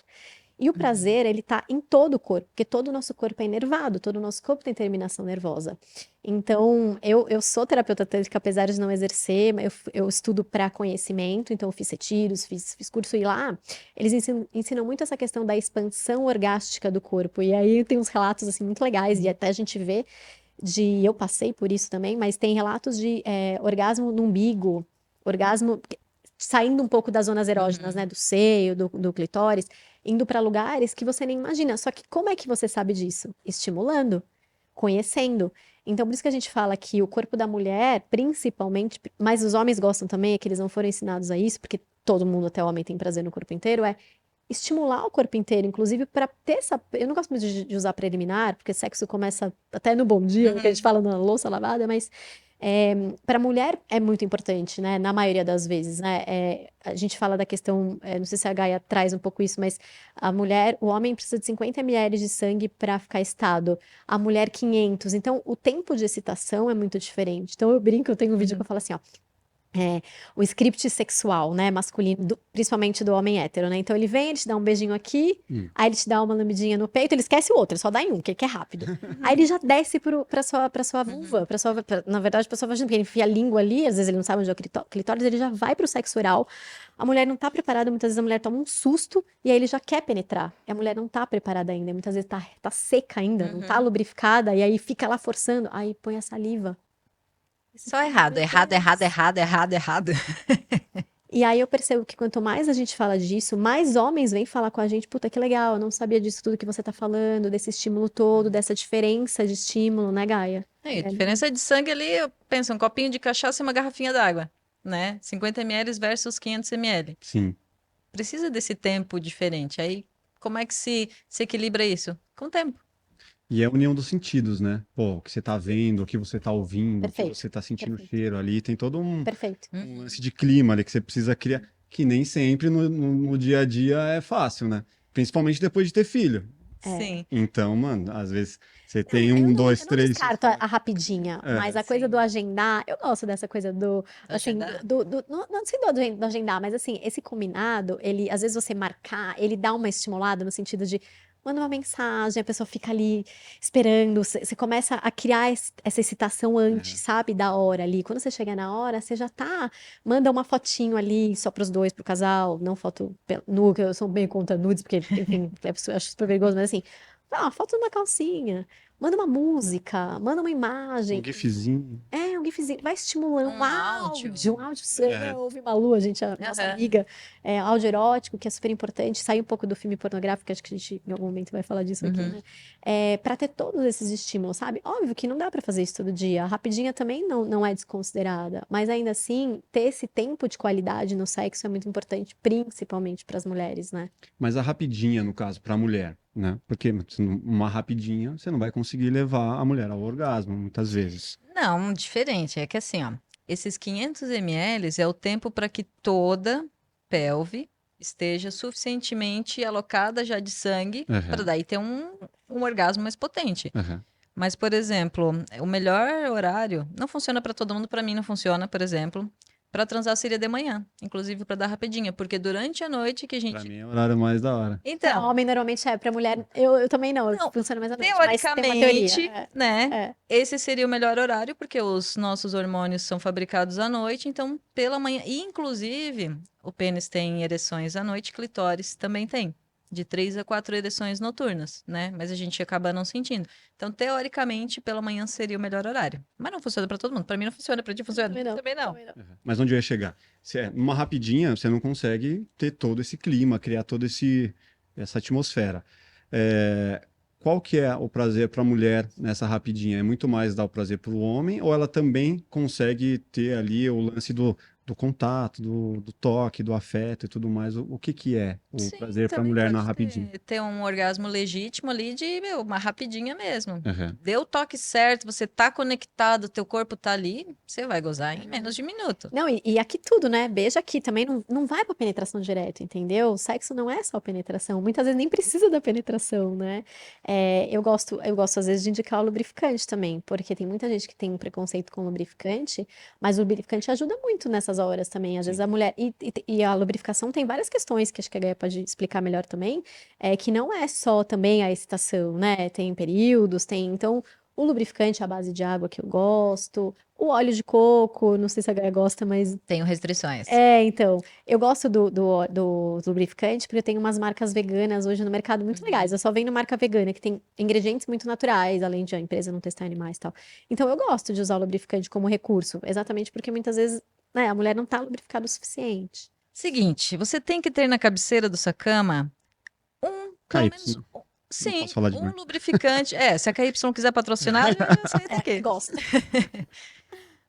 E o prazer, ele tá em todo o corpo, porque todo o nosso corpo é inervado, todo o nosso corpo tem terminação nervosa. Então, eu sou terapeuta tântrica, apesar de não exercer, mas eu estudo para conhecimento, então eu fiz retiros, fiz curso, e lá eles ensinam muito essa questão da expansão orgástica do corpo. E aí tem uns relatos, assim, muito legais, e até a gente vê eu passei por isso também, mas tem relatos de orgasmo no umbigo, orgasmo saindo um pouco das zonas erógenas, né, do seio, do clitóris, indo para lugares que você nem imagina. Só que como é que você sabe disso? Estimulando, conhecendo. Então, por isso que a gente fala que o corpo da mulher, principalmente, mas os homens gostam também, é que eles não foram ensinados a isso, porque todo mundo, até homem, tem prazer no corpo inteiro, é estimular o corpo inteiro, inclusive para ter essa. Eu não gosto muito de usar preliminar, porque sexo começa até no bom dia, que a gente fala na louça lavada, mas para a mulher é muito importante, né? Na maioria das vezes, né? A gente fala da questão, não sei se a Gaia traz um pouco isso, mas a mulher, o homem precisa de 50 ml de sangue para ficar estado, a mulher 500. Então, o tempo de excitação é muito diferente. Então, eu brinco, eu tenho um vídeo que eu falo assim, ó. O script sexual, né, masculino, principalmente do homem hétero, né? Então ele vem, ele te dá um beijinho aqui, aí ele te dá uma lambidinha no peito, ele esquece o outro, ele só dá em um, que ele quer rápido. Aí ele já desce pra sua vulva, na verdade, pra sua vagina, porque ele enfia a língua ali, às vezes ele não sabe onde é o clitóris, ele já vai pro sexo oral. A mulher não tá preparada, muitas vezes a mulher toma um susto e aí ele já quer penetrar. E a mulher não tá preparada ainda, muitas vezes tá seca ainda, não tá lubrificada, e aí fica lá forçando, aí põe a saliva. Só errado. E aí eu percebo que quanto mais a gente fala disso, mais homens vêm falar com a gente, puta, que legal, eu não sabia disso tudo que você tá falando, desse estímulo todo, dessa diferença de estímulo, né, Gaia? A diferença de sangue ali, eu penso, um copinho de cachaça e uma garrafinha d'água, né? 50 ml versus 500 ml. Sim. Precisa desse tempo diferente. Aí, como é que se equilibra isso? Com o tempo. E é a união dos sentidos, né? Pô, o que você tá vendo, o que você tá ouvindo, o que Perfeito, você tá sentindo o perfeito. cheiro ali, tem todo Perfeito. um lance de clima ali que você precisa criar, que nem sempre no dia a dia é fácil, né? Principalmente depois de ter filho. Sim. Então, mano, às vezes você tem Eu um, não- dois, eu não três. descarto a rapidinha, mas a coisa Sim. do agendar, eu gosto dessa coisa do, assim, Agendar? não sei do agendar, mas assim, esse combinado, ele, às vezes você marcar, ele dá uma estimulada no sentido de, manda uma mensagem, a pessoa fica ali esperando, você começa a criar essa excitação antes, sabe, da hora ali. Quando você chega na hora, você já manda uma fotinho ali, só pros dois, pro casal, não foto nu, que eu sou meio contra nudes, porque, enfim, eu acho super perigoso, mas assim, uma foto numa calcinha, manda uma música, manda uma imagem. Um gifzinho. Um gifzinho, vai estimulando Um áudio. um áudio, ouve Malu, a gente, a nossa amiga, áudio erótico, que é super importante, sai um pouco do filme pornográfico, que acho que a gente em algum momento vai falar disso aqui, né? Pra ter todos esses estímulos, sabe? Óbvio que não dá pra fazer isso todo dia, a rapidinha também não é desconsiderada, mas ainda assim, ter esse tempo de qualidade no sexo é muito importante, principalmente pras mulheres, né? Mas a rapidinha, no caso, pra mulher, né? Porque uma rapidinha, você não vai conseguir levar a mulher ao orgasmo, muitas vezes. Não, diferente. É que assim, ó, esses 500 ml é o tempo para que toda pelve esteja suficientemente alocada já de sangue para daí ter um orgasmo mais potente. Mas, por exemplo, o melhor horário não funciona para todo mundo, para mim não funciona, por exemplo. Para transar seria de manhã, inclusive para dar rapidinha, porque durante a noite que a Pra gente. mim é o horário mais da hora. Pra Então, homem normalmente pra mulher, eu também não, Não, funciona mais à noite, mas tem uma teoricamente, teoria. né? Esse seria o melhor horário, porque os nossos hormônios são fabricados à noite, então pela manhã. E, inclusive, o pênis tem ereções à noite, clitóris também tem. De 3 a 4 ereções noturnas, né? Mas a gente acaba não sentindo. Então, teoricamente, pela manhã seria o melhor horário. Mas não funciona para todo mundo. Para mim não funciona, para ti funciona. Também não. Mas onde eu ia chegar? Numa rapidinha, você não consegue ter todo esse clima, criar toda essa atmosfera. Qual que é o prazer para a mulher nessa rapidinha? É muito mais dar o prazer para o homem ou ela também consegue ter ali o lance do contato, do toque, do afeto e tudo mais? O que é o Sim, prazer para a também mulher na pode rapidinha? ter um orgasmo legítimo ali de, uma rapidinha mesmo. Uhum. Deu o toque certo, você tá conectado, teu corpo tá ali, você vai gozar em menos de um minuto. Não, e aqui tudo, né? Beijo aqui também não vai pra penetração direto, entendeu? O sexo não é só penetração, muitas vezes nem precisa da penetração, né? Eu gosto às vezes de indicar o lubrificante também, porque tem muita gente que tem um preconceito com lubrificante, mas o lubrificante ajuda muito nessas horas também. Às vezes a mulher. E a lubrificação tem várias questões que acho que a Gaia pode explicar melhor também, que não é só também a excitação, né? Tem períodos, tem. Então, o lubrificante à base de água que eu gosto, o óleo de coco, não sei se a Gaia gosta, mas. Tenho restrições. Então, eu gosto do lubrificante porque tem umas marcas veganas hoje no mercado muito legais. Eu só vendo marca vegana que tem ingredientes muito naturais, além de a empresa não testar animais e tal. Então, eu gosto de usar o lubrificante como recurso, exatamente porque muitas vezes, né, a mulher não tá lubrificada o suficiente. Seguinte, você tem que ter na cabeceira da sua cama pelo menos, sim, posso falar de marca. lubrificante. Se a KY quiser patrocinar, eu aceito aqui. Gosto.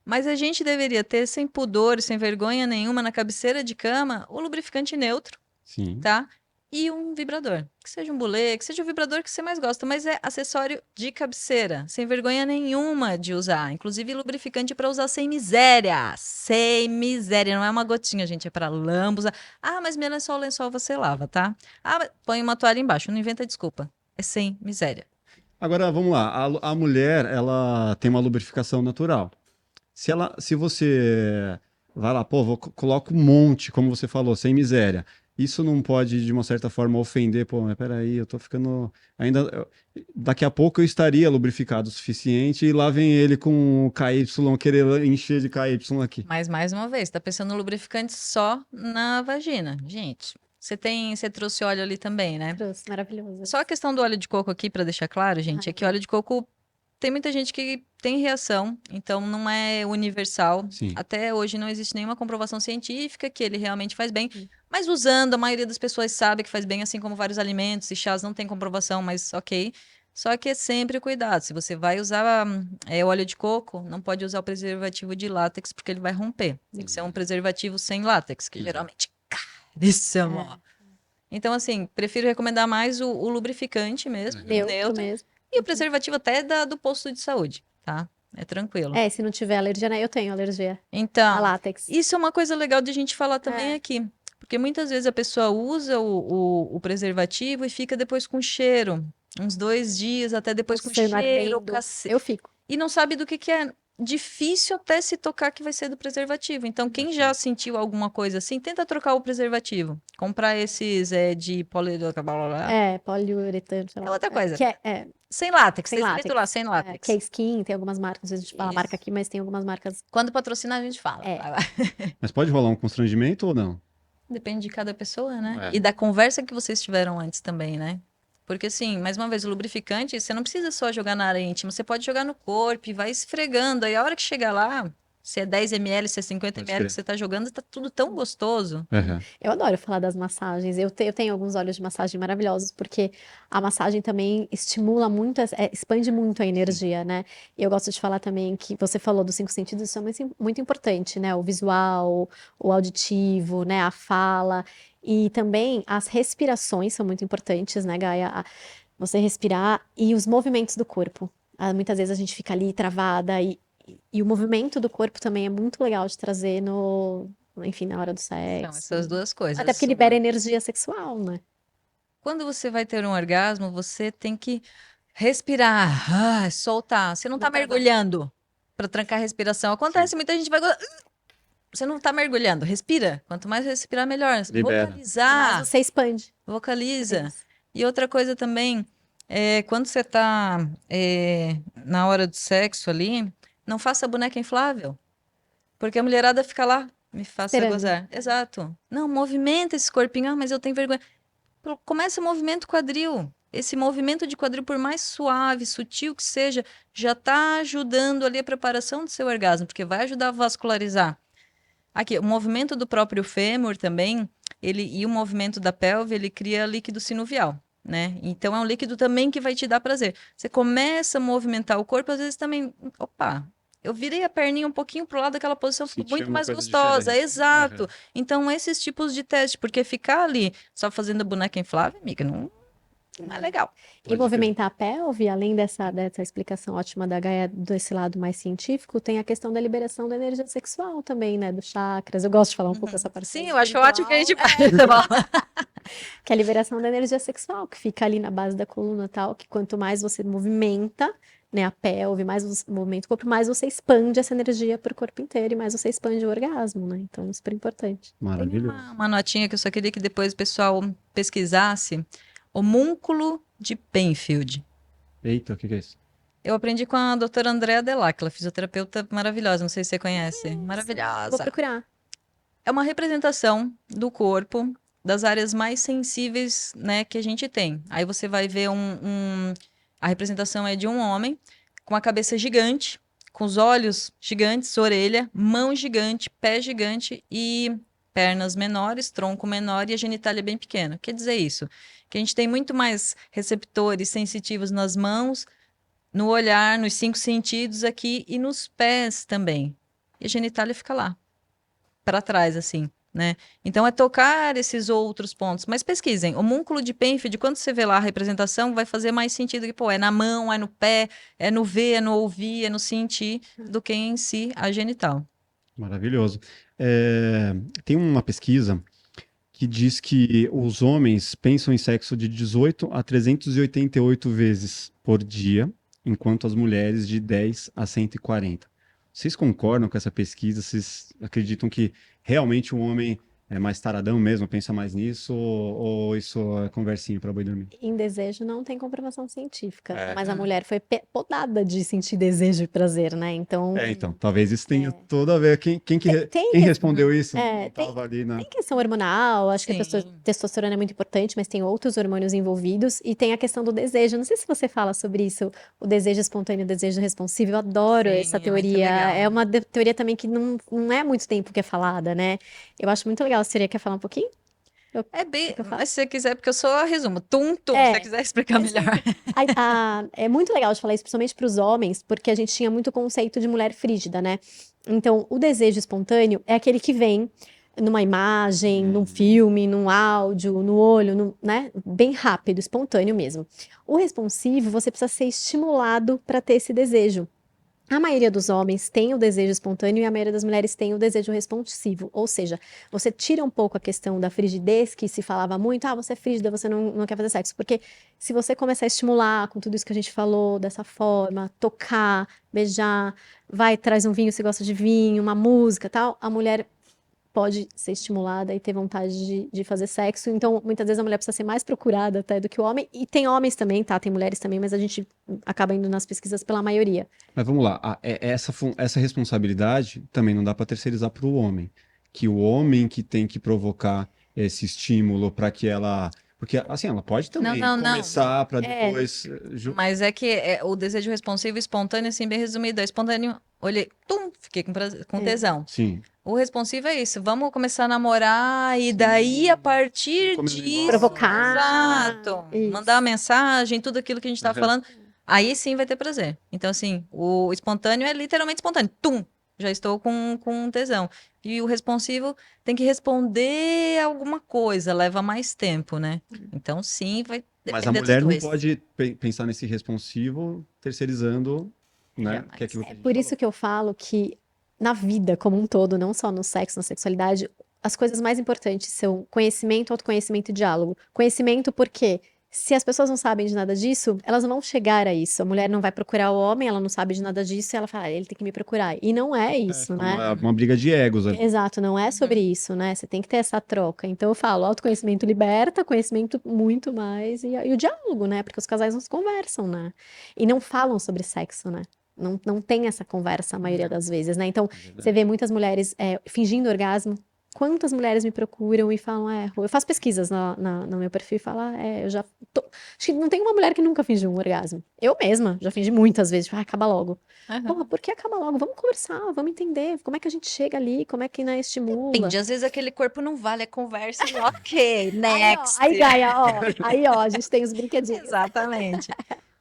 Mas a gente deveria ter, sem pudor, sem vergonha nenhuma, na cabeceira de cama, o lubrificante neutro, Sim. tá? E um vibrador. Que seja um bulê, que seja o vibrador que você mais gosta, mas é acessório de cabeceira, sem vergonha nenhuma de usar. Inclusive lubrificante para usar sem miséria. Sem miséria, não é uma gotinha, gente, é para lambuzar. Ah, mas meu lençol você lava, tá? Ah, mas põe uma toalha embaixo, não inventa desculpa. É sem miséria. Agora, vamos lá. A mulher, ela tem uma lubrificação natural. Se você vai lá, coloca um monte, como você falou, sem miséria. Isso não pode, de uma certa forma, ofender. Pô, mas peraí, eu tô ficando. Daqui a pouco eu estaria lubrificado o suficiente e lá vem ele com o KY, querer encher de KY aqui. Mas, mais uma vez, tá pensando no lubrificante só na vagina. Gente, você trouxe óleo ali também, né? Trouxe, maravilhoso. Só a questão do óleo de coco aqui, para deixar claro, gente, é que óleo de coco tem muita gente que tem reação, então não é universal. Sim. Até hoje não existe nenhuma comprovação científica que ele realmente faz bem. Mas usando, a maioria das pessoas sabe que faz bem, assim como vários alimentos e chás não tem comprovação, mas ok. Só que é sempre cuidado. Se você vai usar óleo de coco, não pode usar o preservativo de látex, porque ele vai romper. Tem que ser um preservativo sem látex, que geralmente é caríssimo. Então, assim, prefiro recomendar mais o lubrificante mesmo, neutro mesmo. e o preservativo até do posto de saúde, tá? É tranquilo. Se não tiver alergia, né? Eu tenho alergia a Então, látex. isso é uma coisa legal de a gente falar também aqui. Porque muitas vezes a pessoa usa o preservativo e fica depois com cheiro. Uns 2 dias, até depois com cheiro. Eu fico. E não sabe do que é. difícil até se tocar que vai ser do preservativo. Então, quem já sentiu alguma coisa assim, tenta trocar o preservativo. Comprar esses de Poliuretano, sei é lá. outra coisa. Sem látex, Sem tá escrito lá, látex. sem látex. Que é skin, tem algumas marcas, a gente fala a marca Isso. aqui, mas tem algumas marcas. Quando patrocinar, a gente fala. Vai lá. Mas pode rolar um constrangimento ou não? Depende de cada pessoa, né? É. E da conversa que vocês tiveram antes também, né? Porque, assim, mais uma vez, o lubrificante, você não precisa só jogar na área íntima, você pode jogar no corpo e vai esfregando. Aí a hora que chegar lá, se é 10 ml, se é 50 Pode ml crer. que você tá jogando, tá tudo tão gostoso. Aham. Eu adoro falar das massagens. Eu tenho alguns óleos de massagem maravilhosos, porque a massagem também estimula muito, expande muito a energia, né? E eu gosto de falar também que você falou dos 5 sentidos, isso é muito importante, né? O visual, o auditivo, né? A fala. E também as respirações são muito importantes, né, Gaia? Você respirar e os movimentos do corpo. Muitas vezes a gente fica ali travada e o movimento do corpo também é muito legal de trazer enfim, na hora do São sexo. essas duas coisas. Até porque libera energia sexual, né? Quando você vai ter um orgasmo, você tem que respirar, soltar. Você não tá mergulhando para trancar a respiração. Acontece, muita gente vai. Você não tá mergulhando, respira. Quanto mais respirar, melhor. Libera. Vocalizar. Mas você expande. Vocaliza. Isso. E outra coisa também, quando você tá na hora do sexo ali, não faça boneca inflável. Porque a mulherada fica lá, me faça Esperando. gozar. Exato. Não, movimenta esse corpinho. Ah, mas eu tenho vergonha. Começa o movimento quadril. Esse movimento de quadril, por mais suave, sutil que seja, já está ajudando ali a preparação do seu orgasmo, porque vai ajudar a vascularizar. Aqui, o movimento do próprio fêmur também, e o movimento da pelve, ele cria líquido sinovial, né? Então é um líquido também que vai te dar prazer. Você começa a movimentar o corpo, às vezes também, opa, eu virei a perninha um pouquinho pro lado daquela posição, ficou Sentir muito uma mais coisa gostosa. diferente. Exato. Aham. Então, esses tipos de teste, porque ficar ali só fazendo boneca inflável, amiga, não é legal. E Pode movimentar a pelve, além dessa explicação ótima da Gaia, desse lado mais científico, tem a questão da liberação da energia sexual também, né? Dos chakras. Eu gosto de falar um pouco dessa parte Sim, mais eu acho ótimo que a gente espiritual. faz. Que é a liberação da energia sexual, que fica ali na base da coluna e tal, que quanto mais você movimenta, né, a pelve, mais você movimenta o corpo, mais você expande essa energia para o corpo inteiro e mais você expande o orgasmo, né? Então, é super importante. Tem Maravilhoso. uma notinha que eu só queria que depois o pessoal pesquisasse. Homúnculo de Penfield. Eita, o que é isso? Eu aprendi com a doutora Andrea Dell'Aquila, fisioterapeuta maravilhosa, não sei se você conhece. Vou Maravilhosa. procurar. É uma representação do corpo, das áreas mais sensíveis, né, que a gente tem. Aí você vai ver a representação é de um homem com a cabeça gigante, com os olhos gigantes, orelha, mão gigante, pé gigante e pernas menores, tronco menor e a genitália bem pequena. Quer dizer isso? Que a gente tem muito mais receptores sensitivos nas mãos, no olhar, nos 5 sentidos aqui e nos pés também. E a genitália fica lá, para trás, assim, né? Então é tocar esses outros pontos. Mas pesquisem, homúnculo de Penfield, quando você vê lá a representação, vai fazer mais sentido que, pô, é na mão, é no pé, é no ver, é no ouvir, é no sentir, do que em si a genital. Maravilhoso. Tem uma pesquisa que diz que os homens pensam em sexo de 18 a 388 vezes por dia, enquanto as mulheres de 10 a 140. Vocês concordam com essa pesquisa? Vocês acreditam que realmente o homem é mais taradão mesmo, pensa mais nisso, ou isso é conversinha para boi dormir? Em desejo não tem comprovação científica, É. mas a mulher foi podada de sentir desejo e prazer, né? Então, Então, talvez isso tenha tudo a ver. Quem tem respondeu isso é, tem, estava ali na... tem questão hormonal, acho que a Sim. testosterona é muito importante, mas tem outros hormônios envolvidos e tem a questão do desejo. Não sei se você fala sobre isso, o desejo espontâneo, o desejo responsivo. Eu adoro Sim, essa é muito teoria. legal. É uma teoria também que não é muito tempo que é falada, né? Eu acho muito legal. A teoria quer falar um pouquinho? É bem, que eu falo? mas se você quiser, porque eu só resumo. Se você quiser explicar melhor. É muito legal de falar isso, principalmente para os homens, porque a gente tinha muito conceito de mulher frígida, né? Então, o desejo espontâneo é aquele que vem numa imagem, num filme, num áudio, no olho, né? Bem rápido, espontâneo mesmo. O responsivo, você precisa ser estimulado para ter esse desejo. A maioria dos homens tem o desejo espontâneo e a maioria das mulheres tem o desejo responsivo. Ou seja, você tira um pouco a questão da frigidez, que se falava muito, você é frígida, você não quer fazer sexo. Porque se você começar a estimular com tudo isso que a gente falou, dessa forma, tocar, beijar, vai, traz um vinho se gosta de vinho, uma música, tal, a mulher pode ser estimulada e ter vontade de fazer sexo. Então, muitas vezes a mulher precisa ser mais procurada até do que o homem. E tem homens também, tá? Tem mulheres também, mas a gente acaba indo nas pesquisas pela maioria. Mas vamos lá, essa responsabilidade também não dá para terceirizar para o homem, que o homem que tem que provocar esse estímulo para que ela, porque assim, ela pode também não. começar para É. depois Mas é que o desejo responsivo e espontâneo, assim, bem resumido. É espontâneo, olhei, fiquei com tesão. sim, O responsivo é isso, vamos começar a namorar e daí a partir Comer um disso, negócio. Provocar. exato, Isso. mandar uma mensagem, tudo aquilo que a gente tá Uhum. falando, aí sim vai ter prazer. Então assim, o espontâneo é literalmente espontâneo, já estou com tesão. E o responsivo tem que responder alguma coisa, leva mais tempo, né? Então sim, vai mas a depender mulher dos não dois. pode pensar nesse responsivo terceirizando, né? Jamais. Que é aquilo que a É gente por falou. isso que eu falo que na vida como um todo, não só no sexo, na sexualidade, as coisas mais importantes são conhecimento, autoconhecimento e diálogo. Conhecimento porque se as pessoas não sabem de nada disso, elas não vão chegar a isso. A mulher não vai procurar o homem, ela não sabe de nada disso, e ela fala, ele tem que me procurar. E não é isso, Fica né? uma briga de egos ali. Exato, não é sobre isso, né? Você tem que ter essa troca. Então eu falo, autoconhecimento liberta, conhecimento muito mais, e o diálogo, né? Porque os casais não se conversam, né? E não falam sobre sexo, né? Não tem essa conversa a maioria das vezes, né? Então, você vê muitas mulheres fingindo orgasmo. Quantas mulheres me procuram e falam, eu faço pesquisas no meu perfil e falo, eu já acho que não tem uma mulher que nunca fingiu um orgasmo. Eu mesma já fingi muitas vezes, tipo, acaba logo. Aham. Porra, por que acaba logo? Vamos conversar, vamos entender como é que a gente chega ali, como é que, né, estimula. Depende, às vezes aquele corpo não vale a conversa e ok, Aí, ó, next. aí, Gaia, ó, a gente tem os brinquedinhos. Exatamente.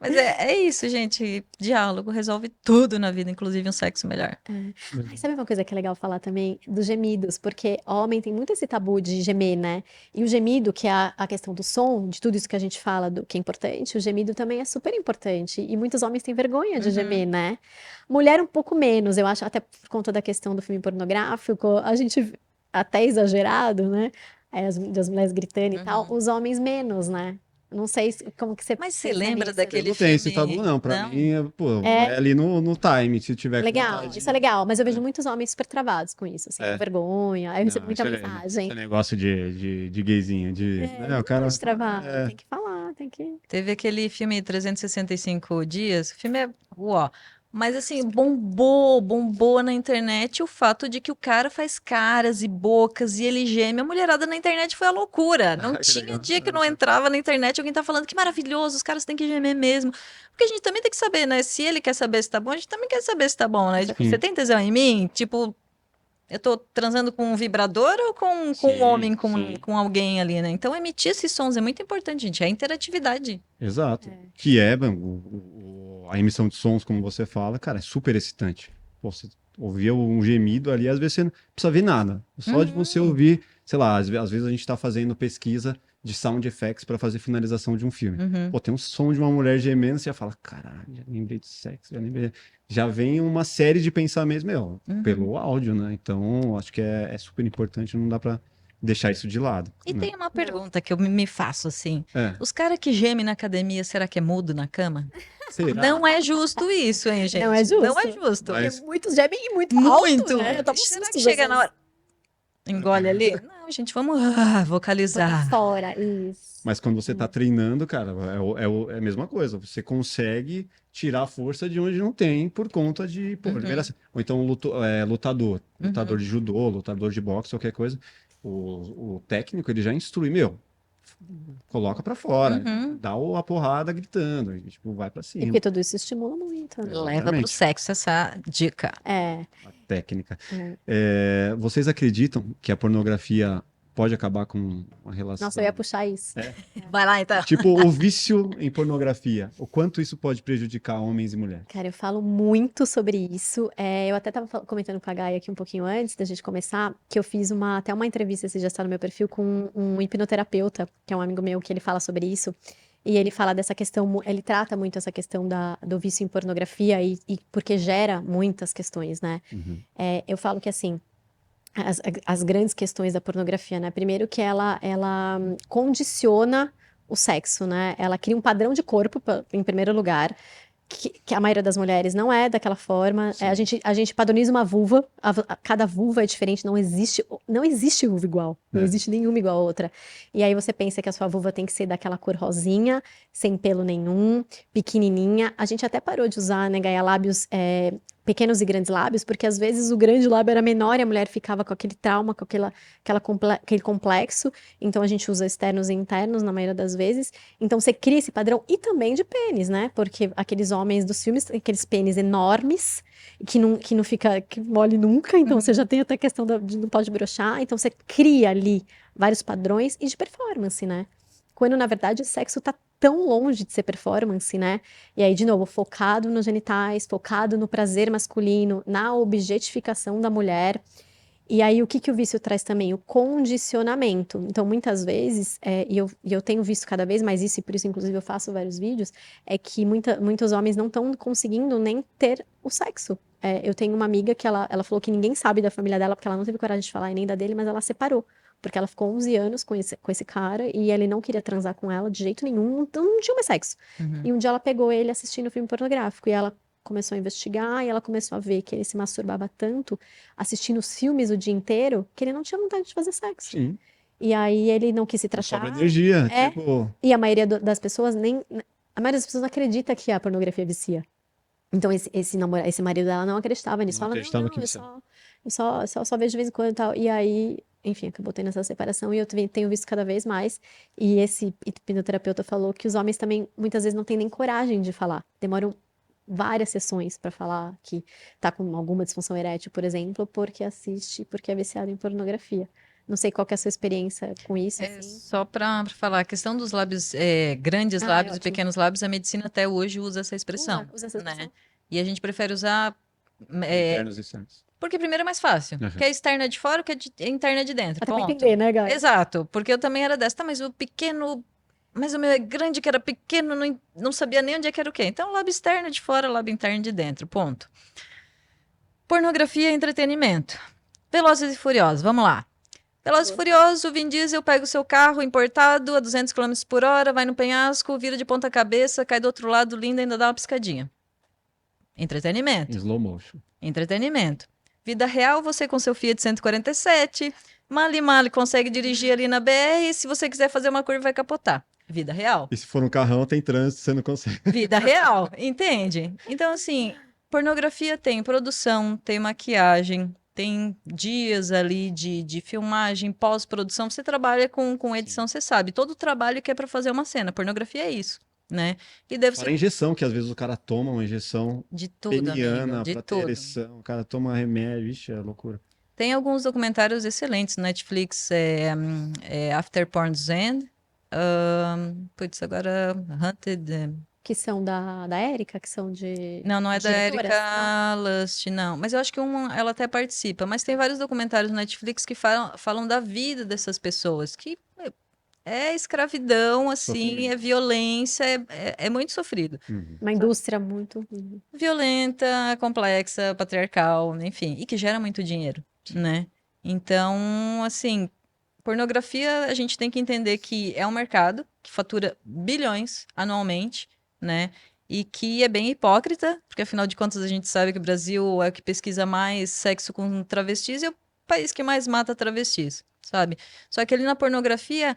Mas é isso, gente. Diálogo resolve tudo na vida, inclusive um sexo melhor. Ai, sabe uma coisa que é legal falar também? Dos gemidos, porque homem tem muito esse tabu de gemer, né? E o gemido, que é a questão do som, de tudo isso que a gente fala do que é importante, o gemido também é super importante. E muitos homens têm vergonha de gemer, né? Mulher um pouco menos, eu acho, até por conta da questão do filme pornográfico, a gente até exagerado, né? Das mulheres gritando e tal, os homens menos, né? Não sei como que você Mas você pensa lembra nisso. daquele Eu não tenho esse filme? tabu, não. Pra Não? mim, é ali no time, se tiver com Legal, vontade. isso é legal, mas eu vejo muitos homens super travados com isso, assim, É. com vergonha. Aí eu recebo Não, muita isso mensagem. é negócio de gayzinho, né, Não o cara... pode travar, É. tem que falar, tem que. Teve aquele filme 365 Dias. O filme é uó. Mas assim, bombou na internet o fato de que o cara faz caras e bocas e ele geme. A mulherada na internet foi a loucura. Não Que tinha legal. dia que não entrava na internet alguém tá falando que maravilhoso, os caras têm que gemer mesmo. Porque a gente também tem que saber, né? Se ele quer saber se tá bom, a gente também quer saber se tá bom, né? Tipo, Sim. você tem tesão em mim? Tipo, eu tô transando com um vibrador ou com Sim, um homem, sim. com alguém ali, né? Então emitir esses sons é muito importante, gente. É a interatividade. Exato. Que é, a emissão de sons, como você fala, cara, é super excitante. Pô, você ouvir um gemido ali, às vezes você não precisa ver nada. Só de você ouvir, sei lá, às vezes a gente tá fazendo pesquisa de sound effects para fazer finalização de um filme. Pô, tem um som de uma mulher gemendo, você já fala, caralho, já lembrei de sexo, já lembrei. Já vem uma série de pensamentos, pelo áudio, né? Então, acho que é super importante, não dá pra deixar isso de lado. E né? tem uma pergunta que eu me faço assim: É. os caras que gemem na academia, será que é mudo na cama? Será? Não é justo isso, hein, gente? Não é justo. Não é justo. Mas- Porque muitos gemem e muito alto, Muito. né? Eu tomo Será susto que às chega na vezes. hora? Engole ali? Não, gente, vamos Botar vocalizar. fora, isso. Mas quando você tá treinando, cara, é a mesma coisa. Você consegue tirar a força de onde não tem por conta de. Pô, ou então lutador de judô, lutador de boxe, qualquer coisa. O técnico, ele já instrui, coloca pra fora, dá a porrada gritando, e, tipo, vai pra E cima. porque tudo isso estimula muito, né? Leva pro Exatamente. sexo essa dica. A técnica. Vocês acreditam que a pornografia pode acabar com uma relação? Nossa, eu ia puxar isso. Vai lá, então. Tipo, o vício em pornografia. O quanto isso pode prejudicar homens e mulheres? Cara, eu falo muito sobre isso. Eu até estava comentando com a Gaia aqui um pouquinho antes da gente começar, que eu fiz até uma entrevista, se já está no meu perfil, com um hipnoterapeuta, que é um amigo meu, que ele fala sobre isso. e ele fala dessa questão, ele trata muito essa questão do vício em pornografia e porque gera muitas questões, né? Uhum. Eu falo que assim, as grandes questões da pornografia, né? Primeiro que ela condiciona o sexo, né? Ela cria um padrão de corpo, em primeiro lugar, que a maioria das mulheres não é daquela forma. Sim. A gente padroniza uma vulva, cada vulva é diferente, não existe vulva igual, não existe nenhuma igual a outra. E aí você pensa que a sua vulva tem que ser daquela cor rosinha, sem pelo nenhum, pequenininha. A gente até parou de usar, né, Gaia, lábios pequenos e grandes lábios, porque às vezes o grande lábio era menor e a mulher ficava com aquele trauma, com aquele complexo. Então a gente usa externos e internos na maioria das vezes. Então você cria esse padrão e também de pênis, né? Porque aqueles homens dos filmes têm aqueles pênis enormes que não fica que mole nunca. Então você já tem até a questão de não pode broxar. Então você cria ali vários padrões e de performance, né? Quando na verdade o sexo tá tão longe de ser performance, né? E aí, de novo, focado nos genitais, focado no prazer masculino, na objetificação da mulher. E aí, o que o vício traz também? O condicionamento. Então, muitas vezes, e eu tenho visto cada vez mais isso, e por isso, inclusive, eu faço vários vídeos, é que muitos homens não estão conseguindo nem ter o sexo. Eu tenho uma amiga que ela falou que ninguém sabe da família dela, porque ela não teve coragem de falar e nem da dele, mas ela separou. Porque ela ficou 11 anos com esse cara e ele não queria transar com ela de jeito nenhum, então não tinha mais sexo. E um dia ela pegou ele assistindo filme pornográfico e ela começou a investigar e ela começou a ver que ele se masturbava tanto assistindo os filmes o dia inteiro que ele não tinha vontade de fazer sexo. Sim. E aí ele não quis se Sobra tratar. energia, É. tipo... E a maioria das pessoas a maioria das pessoas não acredita que a pornografia vicia. Então esse marido dela não acreditava nisso. Não Fala, acreditava não, que vicia. eu só vejo de vez em quando e tal. E aí, enfim, acabou tendo essa separação e eu tenho visto cada vez mais. E esse hipnoterapeuta falou que os homens também muitas vezes não têm nem coragem de falar. Demoram várias sessões para falar que tá com alguma disfunção erétil, por exemplo, porque é viciado em pornografia. Não sei qual que é a sua experiência com isso, assim. Só para falar, a questão dos lábios, grandes lábios e ótimo. pequenos lábios, a medicina até hoje usa essa expressão, Usa essa expressão. né? E a gente prefere usar, Internos e externos. porque primeiro é mais fácil, Uhum. que é externa de fora, que é interna de dentro, Até pra ponto. entender, né, Gaia? Exato, porque eu também era dessa, tá, mas o pequeno, mas o meu é grande, que era pequeno, não sabia nem onde é que era o quê. Então, lábio externo de fora, lábio interno de dentro, ponto. Pornografia e entretenimento. Velozes e Furiosos, vamos lá. Velozes e Furiosos, o Vin Diesel pega o seu carro importado a 200 km por hora, vai no penhasco, vira de ponta cabeça, cai do outro lado, linda, ainda dá uma piscadinha. Entretenimento. Em slow motion. Entretenimento. Vida real, você com seu Fiat 147, male consegue dirigir ali na BR, se você quiser fazer uma curva vai capotar. Vida real. E se for um carrão, tem trânsito, você não consegue. Vida real, entende? Então, assim, pornografia tem produção, tem maquiagem, tem dias ali de filmagem, pós-produção. Você trabalha com edição, você sabe. Todo o trabalho que é para fazer uma cena. Pornografia é isso, né? E deve Fora ser a injeção, que às vezes o cara toma uma injeção de tudo, peniana amigo, de pra ter tudo. ereção. O cara toma remédio, ixi, é loucura. Tem alguns documentários excelentes no Netflix, After Porn's End. Putz, agora Hunted. Que são da Érica, que são de Não é da diretoras? Erika Lust, não. Mas eu acho que ela até participa. Mas tem vários documentários no Netflix que falam da vida dessas pessoas, que é escravidão, assim, Sofrimento. é violência, é muito sofrido. Uhum. Uma indústria muito... Violenta, complexa, patriarcal, enfim, e que gera muito dinheiro, né? Então, assim, pornografia a gente tem que entender que é um mercado que fatura bilhões anualmente, né? E que é bem hipócrita, porque afinal de contas a gente sabe que o Brasil é o que pesquisa mais sexo com travestis e é o país que mais mata travestis, sabe? Só que ali na pornografia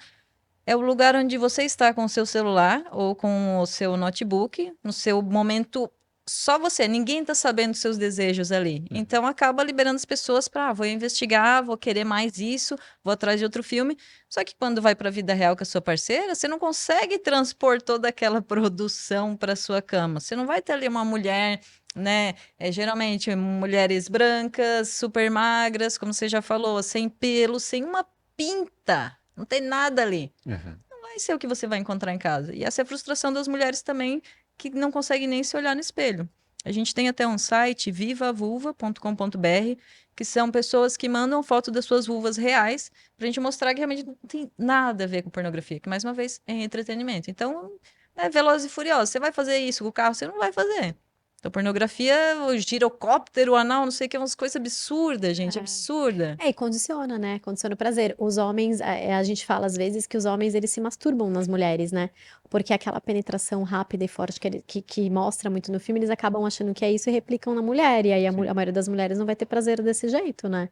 é o lugar onde você está com o seu celular ou com o seu notebook, no seu momento, só você, ninguém está sabendo dos seus desejos ali. Então acaba liberando as pessoas para, vou investigar, vou querer mais isso, vou atrás de outro filme. Só que quando vai para a vida real com a sua parceira, você não consegue transpor toda aquela produção para sua cama. Você não vai ter ali uma mulher, né? Geralmente mulheres brancas, super magras, como você já falou, sem pelo, sem uma pinta. Não tem nada ali. Uhum. Não vai ser o que você vai encontrar em casa. E essa é a frustração das mulheres também, que não conseguem nem se olhar no espelho. A gente tem até um site, vivavulva.com.br, que são pessoas que mandam foto das suas vulvas reais, pra gente mostrar que realmente não tem nada a ver com pornografia, que mais uma vez é entretenimento. Então, É Velozes e Furiosos. Você vai fazer isso com o carro? Você não vai fazer. Então, pornografia, o girocóptero, o anal, não sei o que, umas coisas absurdas, gente, absurda. E condiciona, né? Condiciona o prazer. Os homens, a gente fala às vezes que os homens, eles se masturbam nas mulheres, né? Porque aquela penetração rápida e forte que mostra muito no filme, eles acabam achando que é isso e replicam na mulher. E aí a maioria das mulheres não vai ter prazer desse jeito, né?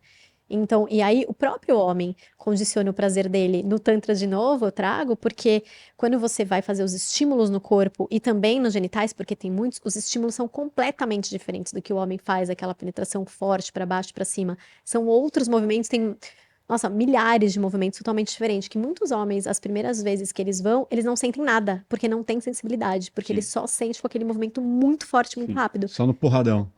Então, e aí o próprio homem condiciona o prazer dele. No Tantra, de novo, eu trago, porque quando você vai fazer os estímulos no corpo e também nos genitais, porque tem muitos, os estímulos são completamente diferentes do que o homem faz, aquela penetração forte para baixo, para cima. São outros movimentos, tem, nossa, milhares de movimentos totalmente diferentes, que muitos homens, as primeiras vezes que eles vão, eles não sentem nada, porque não tem sensibilidade, porque eles só sentem com aquele movimento muito forte, muito rápido. Só no porradão.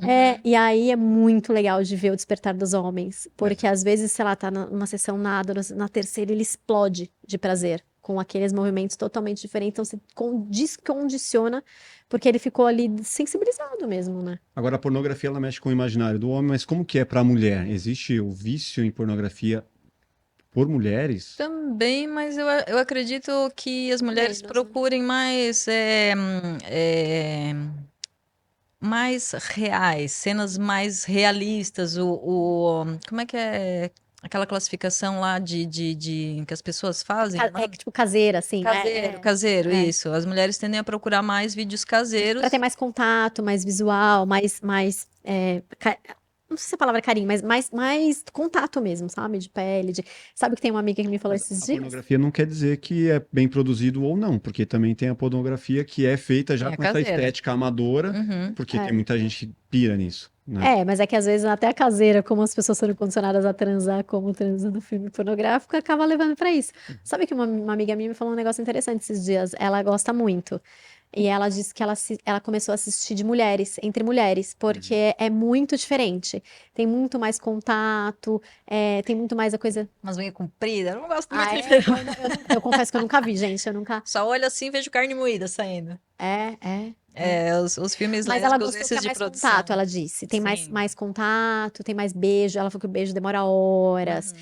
E aí é muito legal de ver o despertar dos homens, porque às vezes, sei lá, tá numa sessão nada, na terceira ele explode de prazer, com aqueles movimentos totalmente diferentes, então você descondiciona, porque ele ficou ali sensibilizado mesmo, né? Agora, a pornografia, ela mexe com o imaginário do homem, mas como que é pra mulher? Existe o vício em pornografia por mulheres? Também, mas eu acredito que as mulheres Menos, né? procurem mais reais, cenas mais realistas. Como é que é aquela classificação lá que as pessoas fazem? Tipo caseira, assim, né? Caseiro, isso. As mulheres tendem a procurar mais vídeos caseiros. Pra ter mais contato, mais visual, não sei se a palavra é carinho, mas mais contato mesmo, sabe? De pele, Sabe que tem uma amiga que me falou Mas esses a dias? pornografia não quer dizer que é bem produzido ou não, porque também tem a pornografia que é feita já Tem a com essa caseira. estética amadora, porque tem muita gente que pira nisso, né? Mas é que às vezes até a caseira, como as pessoas são condicionadas a transar como transa no filme pornográfico, acaba levando pra isso. Sabe que uma amiga minha me falou um negócio interessante esses dias. Ela gosta muito. E ela disse que ela começou a assistir de mulheres, entre mulheres, porque é muito diferente. Tem muito mais contato, tem muito mais a coisa. Umas unhas compridas. Eu não gosto muito de Eu, ver. eu confesso que eu nunca vi, gente. Eu nunca. Só olho assim e vejo carne moída saindo. É. Os filmes Mas ela lésbicos, gostou que esses é de mais produção. contato, ela disse. Tem Sim. mais contato, tem mais beijo. Ela falou que o beijo demora horas.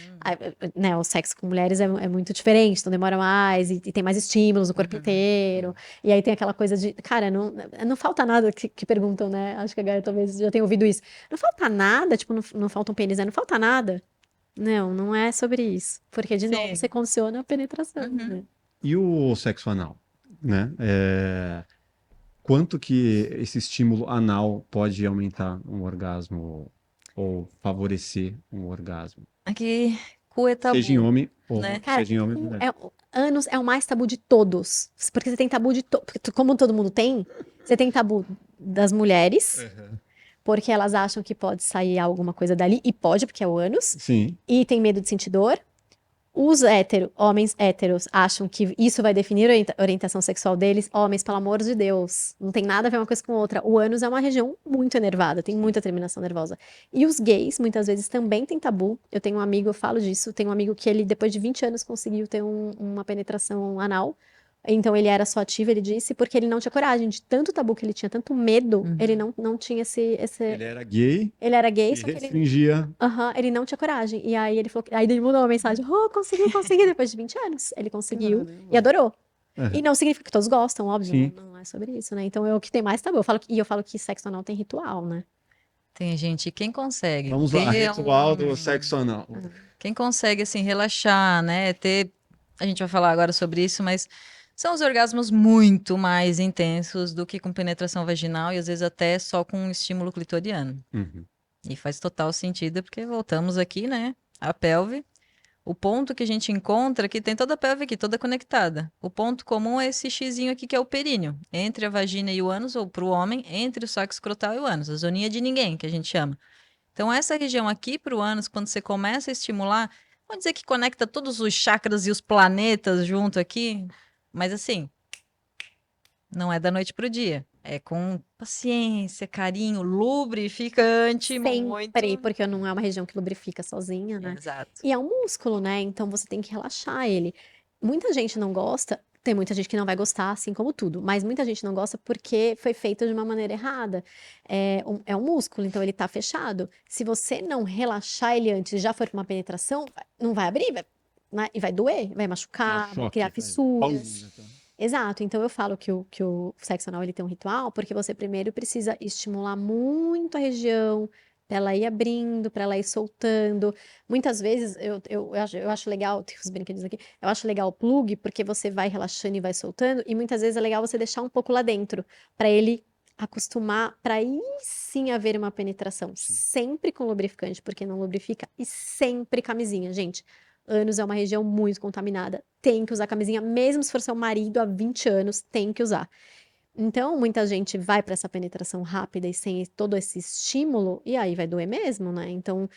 Né, o sexo com mulheres é muito diferente, então demora mais. E tem mais estímulos no corpo inteiro. E aí tem aquela coisa de... Cara, não falta nada que perguntam, né? Acho que a Gaia talvez já tenha ouvido isso. Não falta nada, tipo, não falta um pênis, né? Não falta nada. Não é sobre isso. Porque, de novo, Sim. você condiciona a penetração, né? E o sexo anal, né? Quanto que esse estímulo anal pode aumentar um orgasmo ou favorecer um orgasmo? Aqui, cu é tabu. Seja em homem ou né? seja em homem ou mulher. Ânus é o mais tabu de todos. Porque você tem tabu de como todo mundo tem, você tem tabu das mulheres, porque elas acham que pode sair alguma coisa dali, e pode, porque é o ânus, Sim. e tem medo de sentir dor. Os homens héteros acham que isso vai definir a orientação sexual deles. Homens, pelo amor de Deus, não tem nada a ver uma coisa com outra. O ânus é uma região muito enervada, tem muita terminação nervosa. E os gays, muitas vezes, também têm tabu. Eu tenho um amigo, eu falo disso, tenho um amigo que ele, depois de 20 anos, conseguiu ter uma penetração anal. Então ele era só ativo, ele disse, porque ele não tinha coragem, de tanto tabu que ele tinha, tanto medo, ele não tinha esse... Ele era gay Ele era gay, e só que ele... restringia. ele não tinha coragem. E aí ele falou aí ele mandou uma mensagem: consegui, depois de 20 anos. Ele conseguiu e adorou. E não significa que todos gostam, óbvio, Sim. não é sobre isso, né? Então é o que tem mais tabu. Eu falo que sexo anal tem ritual, né? Tem gente, quem consegue Vamos lá, ter ritual do sexo anal. Quem consegue, assim, relaxar, né? A gente vai falar agora sobre isso, mas são os orgasmos muito mais intensos do que com penetração vaginal e às vezes até só com um estímulo clitoriano. Uhum. E faz total sentido, porque voltamos aqui, né? A pelve. O ponto que a gente encontra aqui, tem toda a pelve aqui, toda conectada. O ponto comum é esse xizinho aqui, que é o períneo. Entre a vagina e o ânus, ou para o homem, entre o saco escrotal e o ânus. A zoninha de ninguém, que a gente chama. Então, essa região aqui para o ânus, quando você começa a estimular, vamos dizer que conecta todos os chakras e os planetas junto aqui. Mas assim, não é da noite pro dia. É com paciência, carinho, lubrificante, muito. Sempre, porque não é uma região que lubrifica sozinha, né? Exato. E é um músculo, né? Então você tem que relaxar ele. Muita gente não gosta, tem muita gente que não vai gostar, assim como tudo, mas muita gente não gosta porque foi feito de uma maneira errada. É um músculo, então ele tá fechado. Se você não relaxar ele antes e já for pra uma penetração, não vai abrir, né? E vai doer, vai machucar, vai criar fissuras. Exato, então eu falo que o sexo anal ele tem um ritual, porque você primeiro precisa estimular muito a região, pra ela ir abrindo, pra ela ir soltando. Muitas vezes eu acho legal, tem uns brinquedos aqui, eu acho legal o plug, porque você vai relaxando e vai soltando, e muitas vezes é legal você deixar um pouco lá dentro, pra ele acostumar, pra aí sim haver uma penetração, sempre com lubrificante, porque não lubrifica, e sempre camisinha, gente. Ânus é uma região muito contaminada. Tem que usar camisinha, mesmo se for seu marido há 20 anos, tem que usar. Então, muita gente vai para essa penetração rápida e sem todo esse estímulo, e aí vai doer mesmo, né? Então,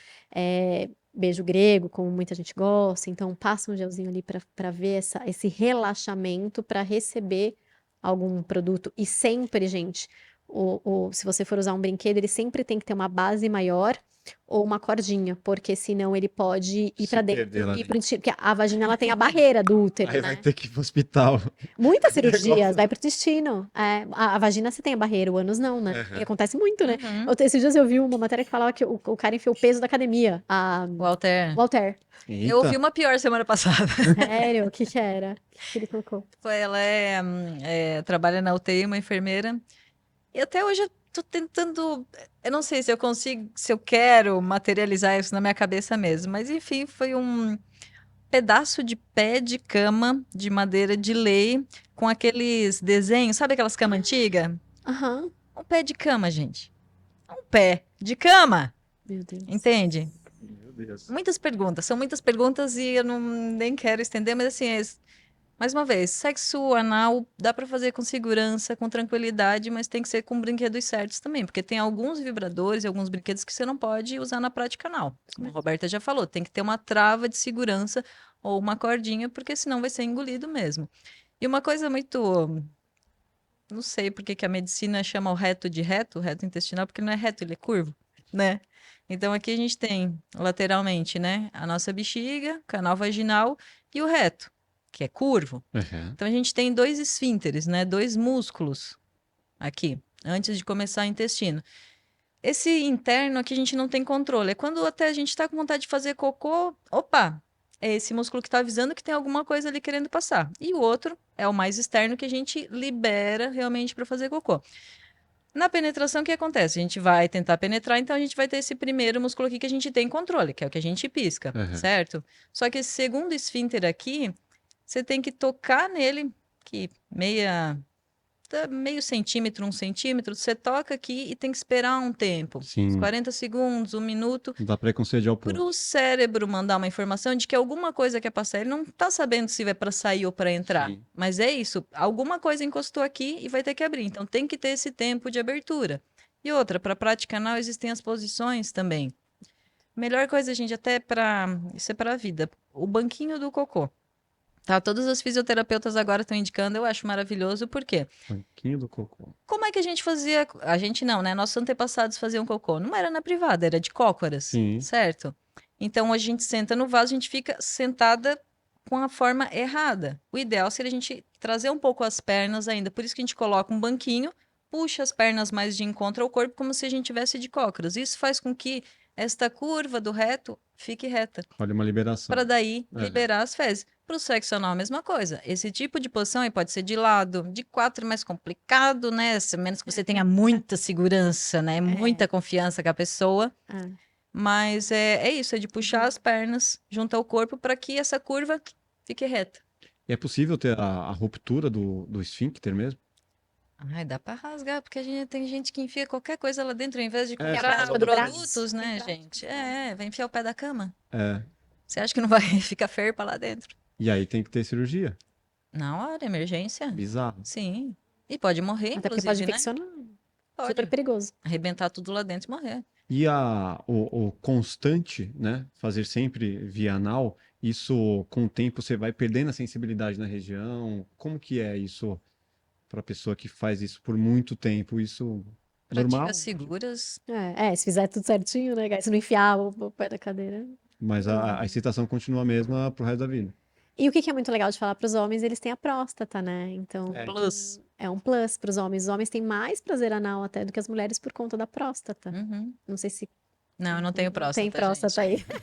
beijo grego, como muita gente gosta, então passa um gelzinho ali para ver esse relaxamento, para receber algum produto. E sempre, gente, se você for usar um brinquedo, ele sempre tem que ter uma base maior ou uma cordinha, porque senão ele pode ir Se para perder dentro lá e ir dentro. pro intestino, porque a vagina ela tem a barreira do útero, Aí vai né? ter que ir pro hospital. Muitas cirurgias, Negócio. vai pro intestino. A vagina você tem a barreira, o ânus não, né? E Aham. acontece muito, né? Uhum. Esses dias eu vi uma matéria que falava que o cara enfiou o peso da academia, Walter, o halter. eu ouvi Eita. uma pior semana passada. Sério? O que que era? O que ele colocou? Ela trabalha na UTI, uma enfermeira. E até hoje eu tô tentando. Eu não sei se eu consigo, se eu quero materializar isso na minha cabeça mesmo. Mas enfim, foi um pedaço de pé de cama de madeira de lei com aqueles desenhos, sabe aquelas camas antigas? Aham. Um pé de cama, gente. Um pé de cama, Meu Deus. entende? Meu Deus. Muitas perguntas, são muitas perguntas e eu não nem quero estender, mas assim, mais uma vez, sexo anal dá pra fazer com segurança, com tranquilidade, mas tem que ser com brinquedos certos também, porque tem alguns vibradores e alguns brinquedos que você não pode usar na prática anal. Como a Roberta já falou, tem que ter uma trava de segurança ou uma cordinha, porque senão vai ser engolido mesmo. E uma coisa muito, não sei por que que a medicina chama o reto intestinal, porque não é reto, ele é curvo, né? Então aqui a gente tem lateralmente, né, a nossa bexiga, canal vaginal e o reto, que é curvo. Aham. Então a gente tem dois esfínteres, né? Dois músculos aqui, antes de começar o intestino. Esse interno aqui a gente não tem controle. É quando até a gente está com vontade de fazer cocô, opa, é esse músculo que está avisando que tem alguma coisa ali querendo passar. E o outro é o mais externo que a gente libera realmente para fazer cocô. Na penetração, o que acontece? A gente vai tentar penetrar, então a gente vai ter esse primeiro músculo aqui que a gente tem controle, que é o que a gente pisca, Aham. certo? Só que esse segundo esfíncter aqui, você tem que tocar nele, que meio centímetro, 1 centímetro, você toca aqui e tem que esperar um tempo, uns Sim. 40 segundos, 1 minuto, Não dá pra ir com sede ao para ponto. o cérebro mandar uma informação de que alguma coisa quer passar. Ele não está sabendo se vai para sair ou para entrar. Sim. Mas é isso, alguma coisa encostou aqui e vai ter que abrir. Então tem que ter esse tempo de abertura. E outra, para prática anal existem as posições também. Melhor coisa, gente, até para isso é para a vida. O banquinho do cocô. Tá, todas as fisioterapeutas agora estão indicando, eu acho maravilhoso, por quê? Banquinho do cocô. Como é que a gente fazia? A gente não, né? Nossos antepassados faziam cocô. Não era na privada, era de cócoras, Sim. certo? Então a gente senta no vaso, a gente fica sentada com a forma errada. O ideal seria a gente trazer um pouco as pernas ainda. Por isso que a gente coloca um banquinho, puxa as pernas mais de encontro ao corpo, como se a gente tivesse de cócoras. Isso faz com que esta curva do reto fique reta Olha uma liberação. para daí Aham. liberar as fezes. Para o sexo anal, a mesma coisa. Esse tipo de posição aí pode ser de lado, de quatro é mais complicado, né? A menos que você tenha muita segurança, né? Muita confiança com a pessoa. Ah. Mas é isso, é de puxar as pernas junto ao corpo para que essa curva fique reta. E é possível ter a ruptura do esfíncter mesmo? Ai, dá para rasgar, porque tem gente que enfia qualquer coisa lá dentro, ao invés de É, comprar prática do braço. produtos, né, Tem prática. gente? Vai enfiar o pé da cama. É. Você acha que não vai ficar ferpa lá dentro? E aí tem que ter cirurgia. Na hora, emergência. Bizarro. Sim. E pode morrer, Até porque pode inclusive, né? infeccionar. Pode. Super perigoso. Arrebentar tudo lá dentro e morrer. E o constante, né? Fazer sempre via anal, isso com o tempo você vai perdendo a sensibilidade na região. Como que é isso para a pessoa que faz isso por muito tempo? Isso normal? Práticas seguras. Se fizer tudo certinho, né, guys? Se não enfiar o pé da cadeira. Mas a excitação continua a mesma pro resto da vida. E o que que é muito legal de falar para os homens, eles têm a próstata, né? Então, Plus. é um plus para os homens. Os homens têm mais prazer anal até do que as mulheres por conta da próstata. Uhum. Não sei se Não, eu não tenho próstata, tem próstata gente. aí.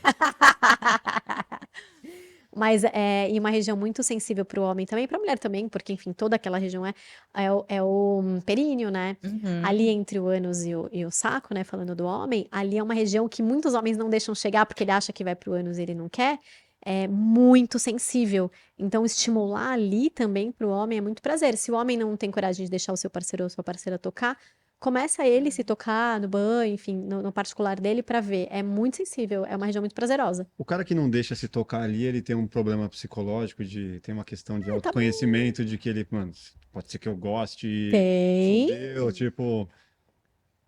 Mas e uma região muito sensível para o homem também, para a mulher também, porque, enfim, toda aquela região é o períneo, né? Ali Uhum. entre o ânus e o saco, né? Falando do homem, ali é uma região que muitos homens não deixam chegar porque ele acha que vai pro ânus e ele não quer. É muito sensível. Então, estimular ali também pro homem é muito prazer. Se o homem não tem coragem de deixar o seu parceiro ou sua parceira tocar, começa ele se tocar no banho, enfim, no particular dele pra ver. É muito sensível, é uma região muito prazerosa. O cara que não deixa se tocar ali, ele tem um problema psicológico, tem uma questão de Tá bem. autoconhecimento, de que ele, mano, pode ser que eu goste e Tem. fudeu, tipo,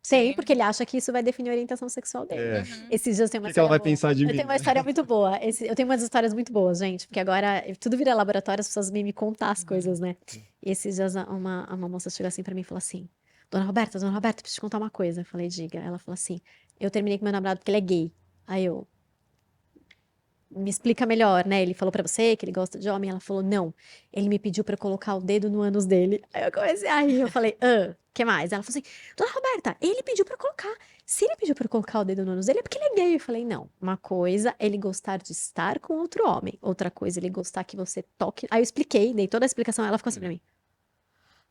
Tem, Sim. porque ele acha que isso vai definir a orientação sexual dele. é, Uhum. Esses dias tem o uma que que ela história vai boa. pensar de Eu mim, tenho uma né? história muito boa. Eu tenho umas histórias muito boas, gente, porque agora tudo vira laboratório, as pessoas vêm me contar as coisas, né? E esses dias uma moça chegou assim pra mim e falou assim: Dona Roberta, preciso te contar uma coisa. Eu falei, diga. Ela falou assim: eu terminei com meu namorado porque ele é gay. Aí eu, me explica melhor, né? Ele falou pra você que ele gosta de homem? Ela falou, não. Ele me pediu pra eu colocar o dedo no ânus dele. Aí eu comecei a rir, eu falei, que mais? Ela falou assim, Dona Roberta, ele pediu pra eu colocar. Se ele pediu pra eu colocar o dedo no ânus dele, é porque ele é gay. Eu falei, não. Uma coisa é ele gostar de estar com outro homem. Outra coisa é ele gostar que você toque. Aí eu expliquei, dei toda a explicação, ela ficou assim pra mim.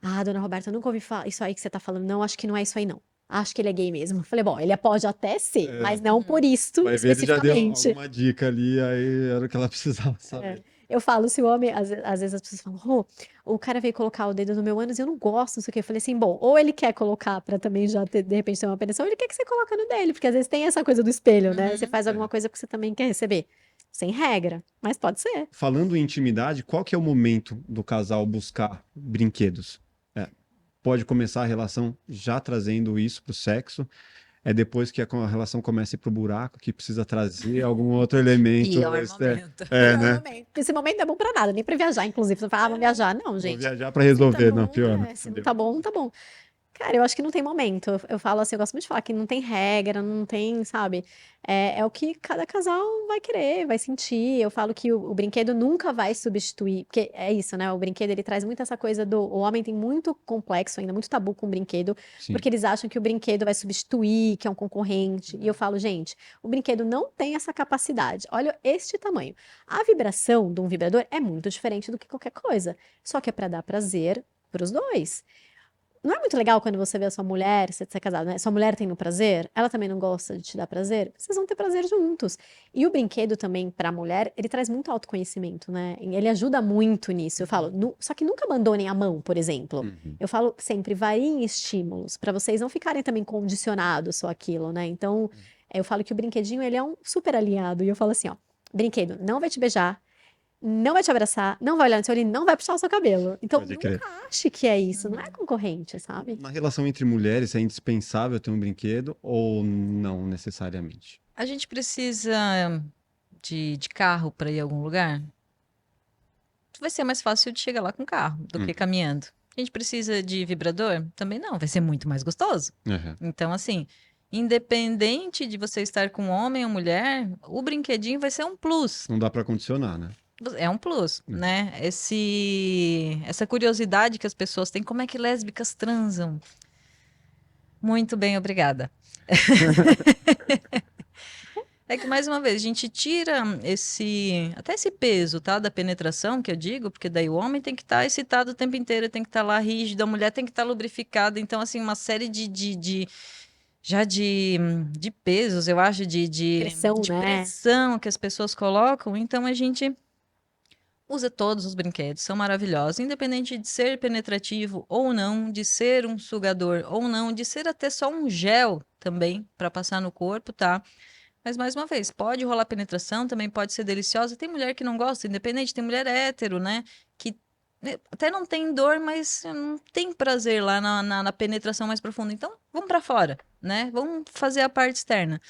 Ah, Dona Roberta, eu nunca ouvi falar isso aí que você tá falando. Não, acho que não é isso aí, não. Acho que ele é gay mesmo. Eu falei, bom, ele pode até ser, É, mas não por isto vai ver, ele já deu especificamente. alguma dica ali, aí era o que ela precisava É. saber. Eu falo, se o homem, às vezes as pessoas falam, o cara veio colocar o dedo no meu ânus e eu não gosto, não sei o quê. Eu falei assim, bom, ou ele quer colocar pra também já ter, de repente ter uma penetração, ou ele quer que você coloque no dele, porque às vezes tem essa coisa do espelho, né? Você Uhum. faz alguma coisa porque você também quer receber. Sem regra, mas pode ser. Falando em intimidade, qual que é o momento do casal buscar brinquedos? É, pode começar a relação já trazendo isso pro sexo, é depois que a relação começa a ir pro buraco, que precisa trazer algum outro elemento Pior extra. momento. É, Pior né? momento. Esse momento não é bom pra nada, nem pra viajar, inclusive. Você fala, vamos viajar. Não, Vou gente. viajar para Se tá resolver, não, bom, pior, não. se não Fudeu. tá bom, não tá bom. Cara, eu acho que não tem momento. Eu falo assim, eu gosto muito de falar que não tem regra, não tem, sabe? É o que cada casal vai querer, vai sentir. Eu falo que o brinquedo nunca vai substituir, porque é isso, né? O brinquedo ele traz muito essa coisa do. O homem tem muito complexo ainda, muito tabu com o brinquedo, Sim. porque eles acham que o brinquedo vai substituir, que é um concorrente. E eu falo, gente, o brinquedo não tem essa capacidade. Olha este tamanho. A vibração de um vibrador é muito diferente do que qualquer coisa. Só que é para dar prazer para os dois. Não é muito legal quando você vê a sua mulher, você é casado, né? Sua mulher tendo prazer, ela também não gosta de te dar prazer, vocês vão ter prazer juntos. E o brinquedo também, pra mulher, ele traz muito autoconhecimento, né? E ele ajuda muito nisso. Eu falo, só que nunca abandonem a mão, por exemplo. Uhum. Eu falo sempre, variem estímulos, pra vocês não ficarem também condicionados só aquilo, né? Então, eu falo que o brinquedinho, ele é um super aliado. E eu falo assim, ó, brinquedo não vai te beijar, não vai te abraçar, não vai olhar no seu olho e não vai puxar o seu cabelo. Então, Pode nunca crer. ache que é isso, não é concorrente, sabe? Na relação entre mulheres, é indispensável ter um brinquedo ou não necessariamente? A gente precisa de carro para ir a algum lugar? Vai ser mais fácil de chegar lá com carro do que Uhum. caminhando. A gente precisa de vibrador? Também não, vai ser muito mais gostoso. Uhum. Então, assim, independente de você estar com homem ou mulher, o brinquedinho vai ser um plus. Não dá para condicionar, né? É um plus, né? Essa curiosidade que as pessoas têm, como é que lésbicas transam? Muito bem, obrigada. É que, mais uma vez, a gente tira até esse peso, tá? Da penetração, que eu digo, porque daí o homem tem que estar excitado o tempo inteiro, tem que estar lá rígido, a mulher tem que estar lubrificada. Então, assim, uma série de pesos, eu acho, Pressão, de né? pressão que as pessoas colocam. Então, a gente usa todos os brinquedos, são maravilhosos, independente de ser penetrativo ou não, de ser um sugador ou não, de ser até só um gel também para passar no corpo, tá? Mas mais uma vez, pode rolar penetração, também pode ser deliciosa. Tem mulher que não gosta, independente, tem mulher hétero, né? Que até não tem dor, mas não tem prazer lá na penetração mais profunda. Então, vamos para fora, né? Vamos fazer a parte externa.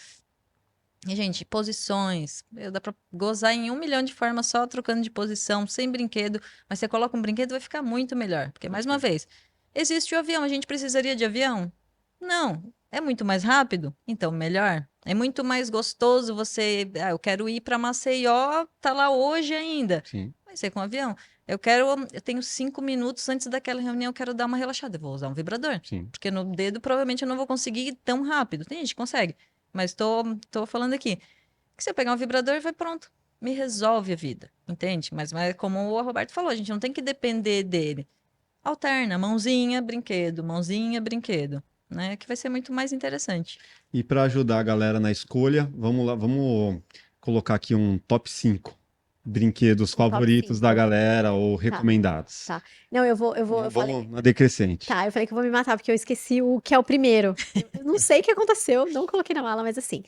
E, gente, posições. Dá pra gozar em 1 milhão de formas só trocando de posição, sem brinquedo. Mas você coloca um brinquedo, vai ficar muito melhor. Porque, mais uma vez, existe o avião. A gente precisaria de avião? Não. É muito mais rápido? Então, melhor. É muito mais gostoso você. Ah, eu quero ir para Maceió, tá lá hoje ainda. Sim. Vai ser com avião. Eu tenho 5 minutos antes daquela reunião, eu quero dar uma relaxada. Eu vou usar um vibrador. Sim. Porque no dedo provavelmente eu não vou conseguir ir tão rápido. Tem gente que consegue. Mas tô falando aqui. Que você pegar um vibrador, vai pronto. me resolve a vida, entende? Mas como o Roberto falou, a gente não tem que depender dele. Alterna, mãozinha, brinquedo, né? Que vai ser muito mais interessante. E para ajudar a galera na escolha, vamos lá, vamos colocar aqui um top 5 brinquedos Um top favoritos da 5. galera ou recomendados. Tá. Não, eu falei, Vamos na decrescente. tá, eu falei que eu vou me matar porque eu esqueci o que é o primeiro. Eu não sei o que aconteceu, não coloquei na mala, mas assim,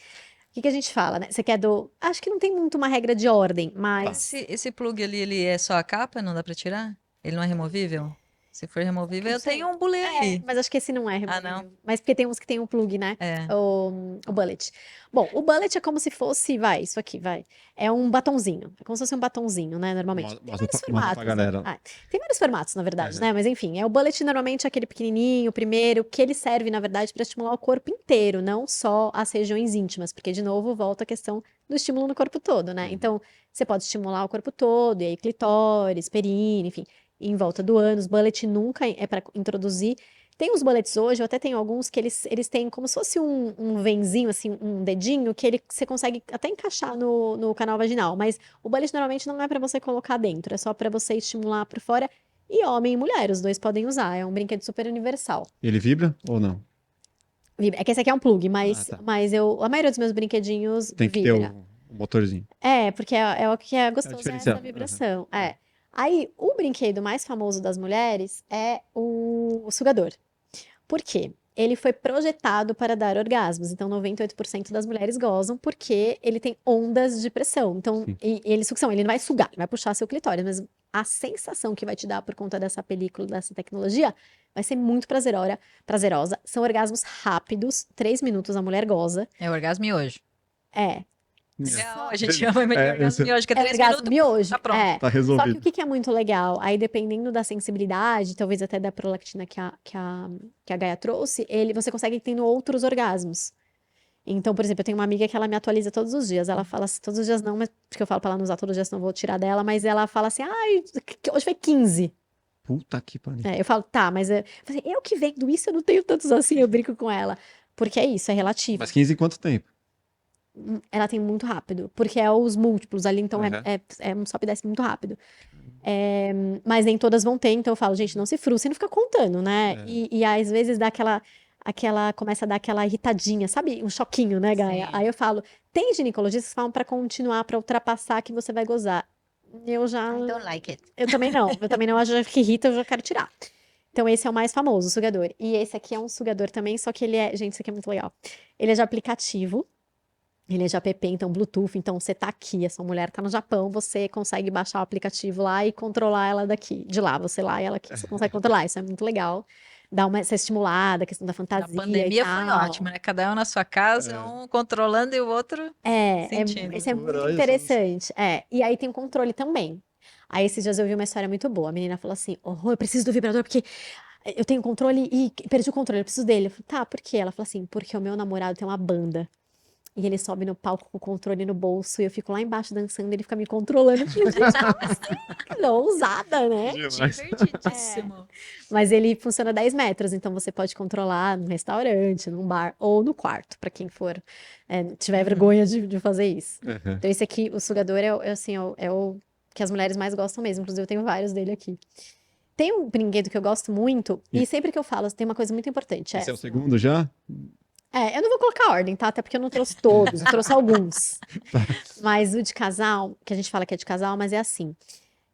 o que que a gente fala, né? Você quer acho que não tem muito uma regra de ordem, mas Esse plug ali, ele é só a capa? Não dá pra tirar? Ele não é removível? Se for removível, não eu sei. tenho um bulê aí. Mas acho que esse não é Ah, removível. não? Mas porque tem uns que tem um plug, né? É. O bullet. Bom, o bullet é como se fosse, isso aqui, é um batonzinho. É como se fosse um batonzinho, né, normalmente. Tem vários Mostra pra formatos. galera. Tem vários formatos, na verdade, Uhum. né? Mas enfim, o bullet normalmente é aquele pequenininho, o primeiro, que ele serve, na verdade, para estimular o corpo inteiro, não só as regiões íntimas, porque, de novo, volta a questão do estímulo no corpo todo, né? Uhum. Então, você pode estimular o corpo todo, e aí clitóris, períneo, enfim, em volta do ânus. Bullet nunca é para introduzir. Tem uns bullets hoje, eu até tenho alguns que eles têm como se fosse um venzinho, assim, um dedinho, que você consegue até encaixar no canal vaginal. Mas o bullet normalmente não é para você colocar dentro, é só para você estimular por fora. E homem e mulher, os dois podem usar. É um brinquedo super universal. Ele vibra ou não? É que esse aqui é um plug, mas, Ah, tá. mas a maioria dos meus brinquedinhos Tem que ter vibra. o motorzinho. Porque é o que é gostoso, é diferencial. essa vibração. Aí, o brinquedo mais famoso das mulheres é o sugador. Por quê? Ele foi projetado para dar orgasmos. Então, 98% das mulheres gozam porque ele tem ondas de pressão. Então, Sim. e ele sucção, ele não vai sugar, ele vai puxar seu clitóris, mas a sensação que vai te dar por conta dessa película, dessa tecnologia, vai ser muito prazerosa. São orgasmos rápidos, 3 minutos a mulher goza. É orgasmo miojo. É. Legal, a gente ama de orgasmo miojo, que é 3 orgasmo minutos, miojo. tá pronto. Tá Só que resolvido. o que que é muito legal? Aí, dependendo da sensibilidade, talvez até da prolactina que a Gaia trouxe, você consegue tendo outros orgasmos. Então, por exemplo, eu tenho uma amiga que ela me atualiza todos os dias. Ela fala assim, todos os dias não, mas porque eu falo pra ela não usar todos os dias, senão eu vou tirar dela, mas ela fala assim, ai, hoje foi 15. Puta que pariu. Eu falo, tá, mas eu que vendo isso, eu não tenho tantos assim, eu brinco com ela. Porque é isso, é relativo. Mas 15 em quanto tempo? Ela tem muito rápido, porque é os múltiplos ali, então Uhum. é um sobe e desce muito rápido. Mas nem todas vão ter, então eu falo, gente, não se frustre, não fica contando, né? É. E às vezes dá começa a dar aquela irritadinha, sabe? Um choquinho, né, Gaia? Sim. Aí eu falo, tem ginecologistas que falam pra continuar, pra ultrapassar que você vai gozar. Eu já, I don't like it. eu também não, acho que irrita, eu já quero tirar. Então esse é o mais famoso, o sugador. E esse aqui é um sugador também, só que gente, isso aqui é muito legal. Ele é de aplicativo. Ele é de app, então Bluetooth, então você tá aqui, essa mulher tá no Japão, você consegue baixar o aplicativo lá e controlar ela de lá, você lá e ela aqui, você consegue controlar, isso é muito legal. Dá essa estimulada, a questão da Na fantasia pandemia e foi tal. ótimo, né? Cada um na sua casa, um controlando e o outro sentindo. Isso é Loucura, muito olha interessante. E aí tem o controle também. Aí esses dias eu vi uma história muito boa, a menina falou assim, eu preciso do vibrador porque eu tenho controle e perdi o controle, eu preciso dele. Eu falei, tá, por quê? Ela falou assim, porque o meu namorado tem uma banda. E ele sobe no palco com o controle no bolso e eu fico lá embaixo dançando e ele fica me controlando. Eu falei, gente, como assim? Não, ousada, né? Divertidíssimo. Mas ele funciona 10 metros, então você pode controlar num restaurante, num bar ou no quarto, pra quem for tiver vergonha de fazer isso. Uhum. Então esse aqui, o sugador, é o que as mulheres mais gostam mesmo. Inclusive eu tenho vários dele aqui. Tem um brinquedo que eu gosto muito, e sempre que eu falo, tem uma coisa muito importante. Esse é o segundo já? Eu não vou colocar ordem, tá? Até porque eu não trouxe todos, eu trouxe alguns. Mas o de casal, que a gente fala que é de casal, mas é assim.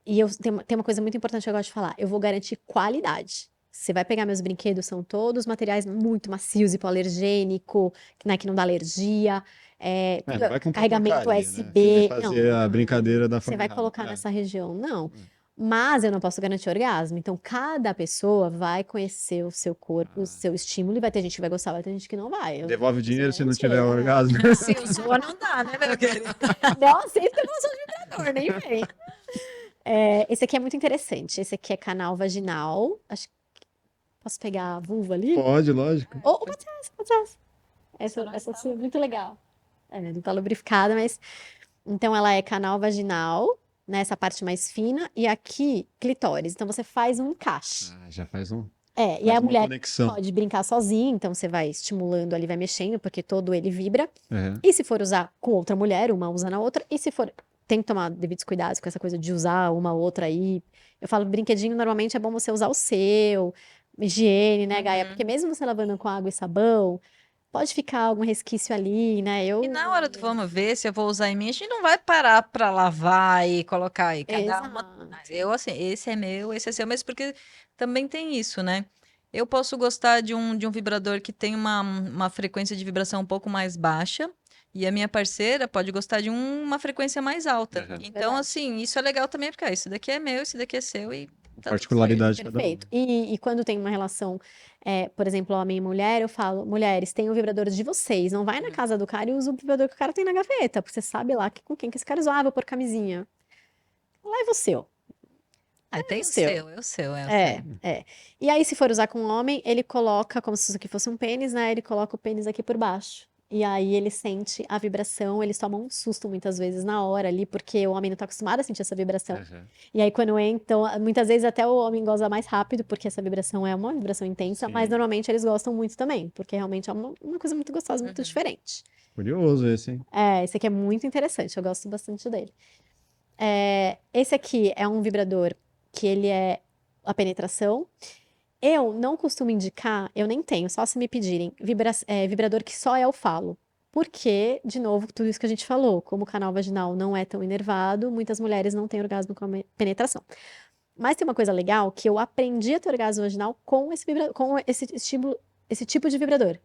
E tem uma coisa muito importante que eu gosto de falar. Eu vou garantir qualidade. Você vai pegar meus brinquedos, são todos materiais muito macios, hipoalergênico, né, que não dá alergia. Não vai comprar Carregamento porcaria, USB. Né? Você vai fazer Não, a brincadeira da você vai família. colocar nessa região. Não. Mas eu não posso garantir orgasmo. Então, cada pessoa vai conhecer o seu corpo, o seu estímulo, e vai ter gente que vai gostar, vai ter gente que não vai. Devolve o dinheiro se não Mentira, tiver orgasmo. Se usou, não dá, né, meu querido? Não aceito devolução de vibrador, nem vem. Esse aqui é muito interessante. Esse aqui é canal vaginal. Acho que posso pegar a vulva ali? Pode, lógico. Pode ser essa. Essa aqui é muito legal. Não tá lubrificada, mas... Então, ela é canal vaginal, né? Essa parte mais fina. E aqui, clitóris. Então, você faz um encaixe. Já faz um. E a uma mulher conexão. pode brincar sozinha. Então, você vai estimulando ali, vai mexendo, porque todo ele vibra. É. E se for usar com outra mulher, uma usa na outra. E se for tem que tomar devidos cuidados com essa coisa de usar uma ou outra aí. Eu falo, brinquedinho, normalmente é bom você usar o seu, higiene, né, Gaia? Uhum. Porque mesmo você lavando com água e sabão, pode ficar algum resquício ali, né? E na hora do vamos ver se eu vou usar em mim, a gente não vai parar pra lavar e colocar aí. Cada uma. Exato. Eu, assim, esse é meu, esse é seu, mas porque também tem isso, né? Eu posso gostar de um vibrador que tem uma frequência de vibração um pouco mais baixa, e a minha parceira pode gostar de uma frequência mais alta. Uhum. Então, Verdade. assim, isso é legal também, porque esse daqui é meu, esse daqui é seu, e tá tudo certo. Particularidade de cada um. Perfeito. E quando tem uma relação, por exemplo, homem e mulher, eu falo, mulheres, tem o vibrador de vocês. Não vai na casa do cara e usa o vibrador que o cara tem na gaveta, porque você sabe lá com quem que esse cara usava, vou pôr camisinha. Leva o seu. Ah, tem o seu. seu, é o seu, é o É, seu. é. E aí, se for usar com um homem, ele coloca, como se isso aqui fosse um pênis, né? Ele coloca o pênis aqui por baixo. E aí ele sente a vibração, eles tomam um susto muitas vezes na hora ali, porque o homem não tá acostumado a sentir essa vibração. Uhum. E aí, quando entra, então, muitas vezes até o homem goza mais rápido, porque essa vibração é uma vibração intensa, mas Sim. normalmente eles gostam muito também, porque realmente é uma coisa muito gostosa, muito Uhum. diferente. Curioso esse, hein? Esse aqui é muito interessante, eu gosto bastante dele. Esse aqui é um vibrador que ele é a penetração. Eu não costumo indicar, eu nem tenho, só se me pedirem, vibrador que só é o falo. Porque, de novo, tudo isso que a gente falou, como o canal vaginal não é tão inervado, muitas mulheres não têm orgasmo com a penetração. Mas tem uma coisa legal que eu aprendi a ter orgasmo vaginal com esse tipo de vibrador.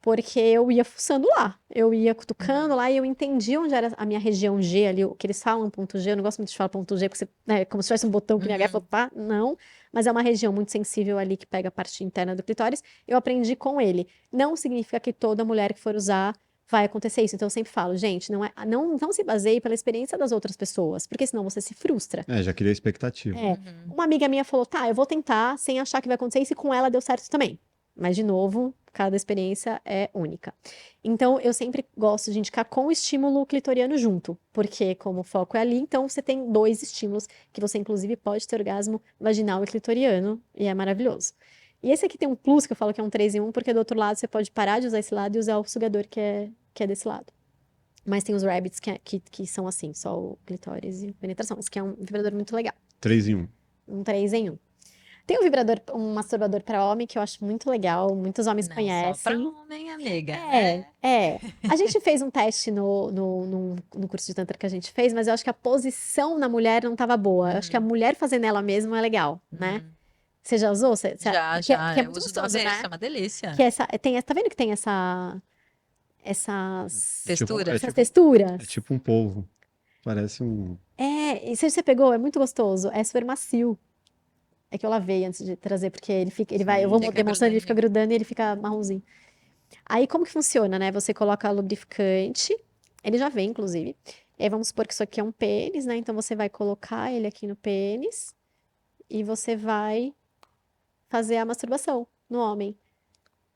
Porque eu ia fuçando lá, eu ia cutucando lá e eu entendi onde era a minha região G ali, o que eles falam ponto G, eu não gosto muito de falar ponto G, porque você, né, como se tivesse um botão que nem a Gaia falou, pá, não, mas é uma região muito sensível ali que pega a parte interna do clitóris, eu aprendi com ele. Não significa que toda mulher que for usar vai acontecer isso, então eu sempre falo, gente, não se baseie pela experiência das outras pessoas, porque senão você se frustra. Já queria expectativa. Uhum. Uma amiga minha falou, tá, eu vou tentar sem achar que vai acontecer isso e com ela deu certo também. Mas, de novo, cada experiência é única. Então, eu sempre gosto de indicar com o estímulo clitoriano junto, porque como o foco é ali, então você tem 2 estímulos que você, inclusive, pode ter orgasmo vaginal e clitoriano, e é maravilhoso. E esse aqui tem um plus, que eu falo que é um 3 em 1, porque do outro lado você pode parar de usar esse lado e usar o sugador que é desse lado. Mas tem os rabbits que são assim, só o clitóris e a penetração. Esse aqui é um vibrador muito legal. 3 em 1. Um 3 em 1. Tem um masturbador para homem que eu acho muito legal, muitos homens Não, conhecem. só pra homem, amiga, né? A gente fez um teste no curso de Tantra que a gente fez, mas eu acho que a posição na mulher não estava boa. Eu acho que a mulher fazendo ela mesma é legal, né? Uhum. Você já usou? Já, Porque é eu muito uso gostoso, 2 vezes, né? é uma delícia. Que tá vendo que tem essas Textura. essas texturas? É tipo um polvo. Parece um. E se você pegou, é muito gostoso. É super macio. É que eu lavei antes de trazer, porque eu vou Fica demonstrando, ele fica grudando. grudando e ele fica marronzinho. Aí, como que funciona, né? Você coloca lubrificante, ele já vem, inclusive. E aí, vamos supor que isso aqui é um pênis, né? Então, você vai colocar ele aqui no pênis e você vai fazer a masturbação no homem.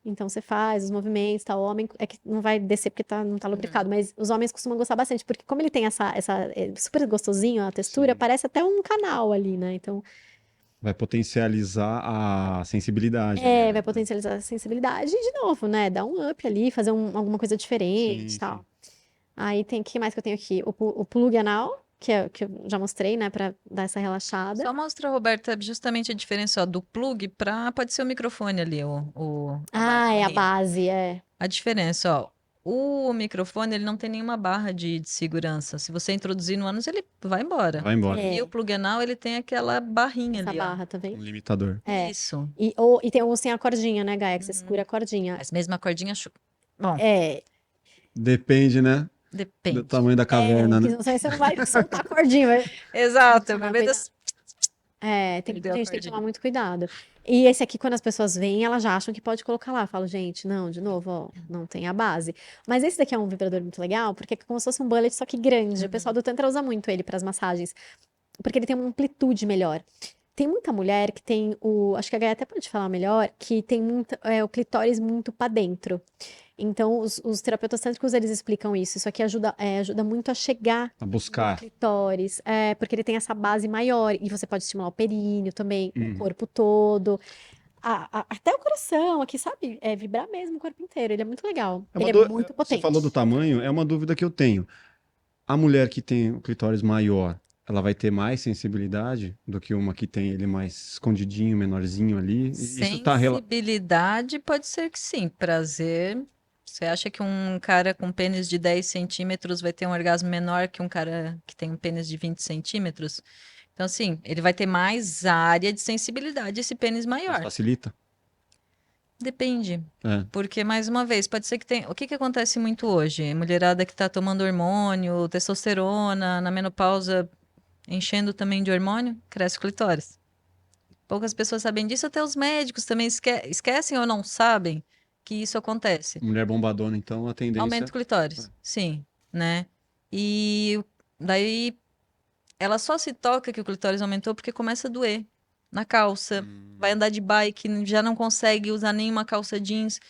Então, você faz os movimentos, tá? O homem é que não vai descer porque não tá lubricado, mas os homens costumam gostar bastante, porque como ele tem é super gostosinho a textura, Sim. parece até um canal ali, né? Então, Vai potencializar a sensibilidade. Né? vai potencializar a sensibilidade e, de novo, né? Dar um up ali, fazer alguma coisa diferente Sim, e tal. sim. Aí tem, o que mais que eu tenho aqui? O plug anal, que eu já mostrei, né? Pra dar essa relaxada. Só mostra, Roberta, justamente a diferença ó, do plug para. Pode ser o microfone ali, É a barrinha. base, A diferença, ó. O microfone, ele não tem nenhuma barra de segurança. Se você introduzir no ânus, ele vai embora. Vai embora. E o plug anal, ele tem aquela barrinha Essa ali, ó. barra, tá Um vendo? limitador. Isso. E tem uns sem a cordinha, né, Gaia? Que você segura a cordinha. Mas mesmo a cordinha... Bom, Depende, né? Do depende. tamanho da caverna, Porque né? senão você não vai soltar a cordinha. Exato, Tomar meu medo é gente, Perdeu a tem que cordinha. tomar muito cuidado. E esse aqui, quando as pessoas veem, elas já acham que pode colocar lá. Eu falo, gente, não, de novo, ó, não tem a base. Mas esse daqui é um vibrador muito legal, porque é como se fosse um bullet, só que grande. O pessoal do Tantra usa muito ele para as massagens, porque ele tem uma amplitude melhor. Tem muita mulher que tem acho que a Gaia até pode falar melhor, que tem o clitóris muito para dentro. Então, os terapeutas tântricos, eles explicam isso. Isso aqui ajuda muito a chegar A no buscar. clitóris, porque ele tem essa base maior, e você pode estimular o períneo também, o Uhum. corpo todo, até o coração aqui, sabe? Vibrar mesmo o corpo inteiro, ele é muito legal. Ele é muito Você potente. falou do tamanho, é uma dúvida que eu tenho. A mulher que tem o clitóris maior, ela vai ter mais sensibilidade do que uma que tem ele mais escondidinho, menorzinho ali? Isso tá Sensibilidade pode ser que sim. Prazer. Você acha que um cara com pênis de 10 centímetros vai ter um orgasmo menor que um cara que tem um pênis de 20 centímetros? Então, assim, ele vai ter mais área de sensibilidade, esse pênis maior. facilita? Depende. É. Porque, mais uma vez, pode ser que tenha. O que que acontece muito hoje? Mulherada que tá tomando hormônio, testosterona, na menopausa, enchendo também de hormônio, cresce o clitóris. Poucas pessoas sabem disso, até os médicos também esquecem ou não sabem que isso acontece. Mulher bombadona, então, a tendência... Aumenta o clitóris, sim, né? E daí ela só se toca que o clitóris aumentou porque começa a doer na calça. Vai andar de bike, já não consegue usar nenhuma calça jeans.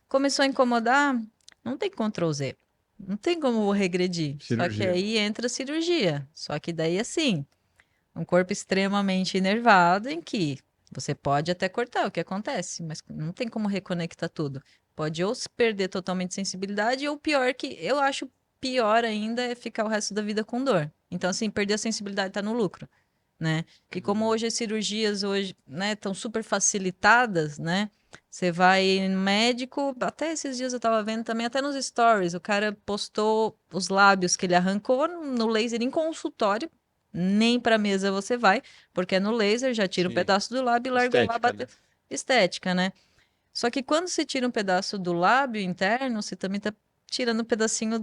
Começou a incomodar, não tem Ctrl Z. Não tem como regredir. Só que Cirurgia. aí entra a cirurgia. Só que daí, assim, um corpo extremamente enervado em que você pode até cortar o que acontece, mas não tem como reconectar tudo. Pode ou se perder totalmente sensibilidade, ou pior que eu acho pior ainda é ficar o resto da vida com dor. Então, assim, perder a sensibilidade tá no lucro, né? E como hoje as cirurgias hoje, né, estão super facilitadas, né? Você vai no médico, até esses dias eu tava vendo também, até nos stories, o cara postou os lábios que ele arrancou no laser em consultório, nem pra mesa você vai, porque é no laser, já tira um Sim. pedaço do lábio e largou lá Estética, bater. Estética, né? Só que quando você tira um pedaço do lábio interno, você também tá tirando um pedacinho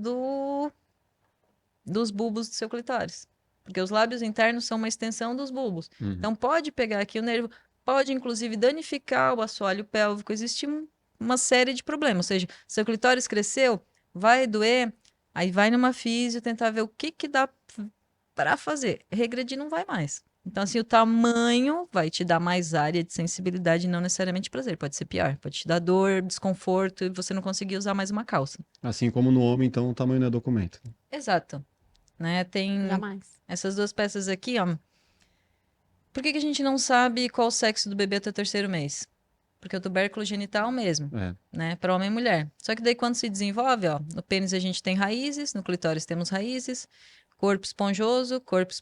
dos bulbos do seu clitóris. Porque os lábios internos são uma extensão dos bulbos. Uhum. Então pode pegar aqui o nervo, pode inclusive danificar o assoalho pélvico. Existe uma série de problemas. Ou seja, seu clitóris cresceu, vai doer, aí vai numa físio tentar ver o que que dá para fazer. Regredir não vai mais. Então, assim, o tamanho vai te dar mais área de sensibilidade, não necessariamente prazer. Pode ser pior. Pode te dar dor, desconforto e você não conseguir usar mais uma calça. Assim como no homem, então, o tamanho não é documento. Exato. Né? Tem Jamais. essas duas peças aqui, ó. Por que que a gente não sabe qual o sexo do bebê até o 3º mês? Porque é o tubérculo genital mesmo, É. né? Para homem e mulher. Só que daí quando se desenvolve, ó, no pênis a gente tem raízes, no clitóris temos raízes, corpo esponjoso, corpo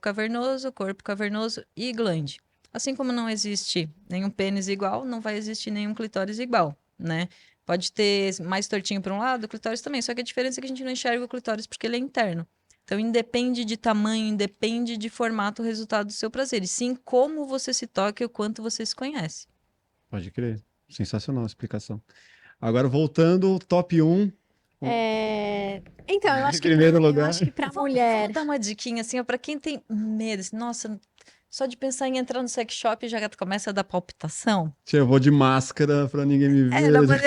cavernoso e glande. Assim como não existe nenhum pênis igual, não vai existir nenhum clitóris igual, né? Pode ter mais tortinho para um lado, o clitóris também. Só que a diferença é que a gente não enxerga o clitóris porque ele é interno. Então, independe de tamanho, independe de formato o resultado do seu prazer. E sim como você se toca e o quanto você se conhece. Pode crer. Sensacional a explicação. Agora, voltando, top 1. Então, eu acho Em primeiro eu lugar. acho que pra Vamos mulher. dar uma diquinha assim, ó, pra quem tem medo, assim, nossa, só de pensar em entrar no sex shop já começa a dar palpitação. Tia, eu vou de máscara pra ninguém me ver. Não, mas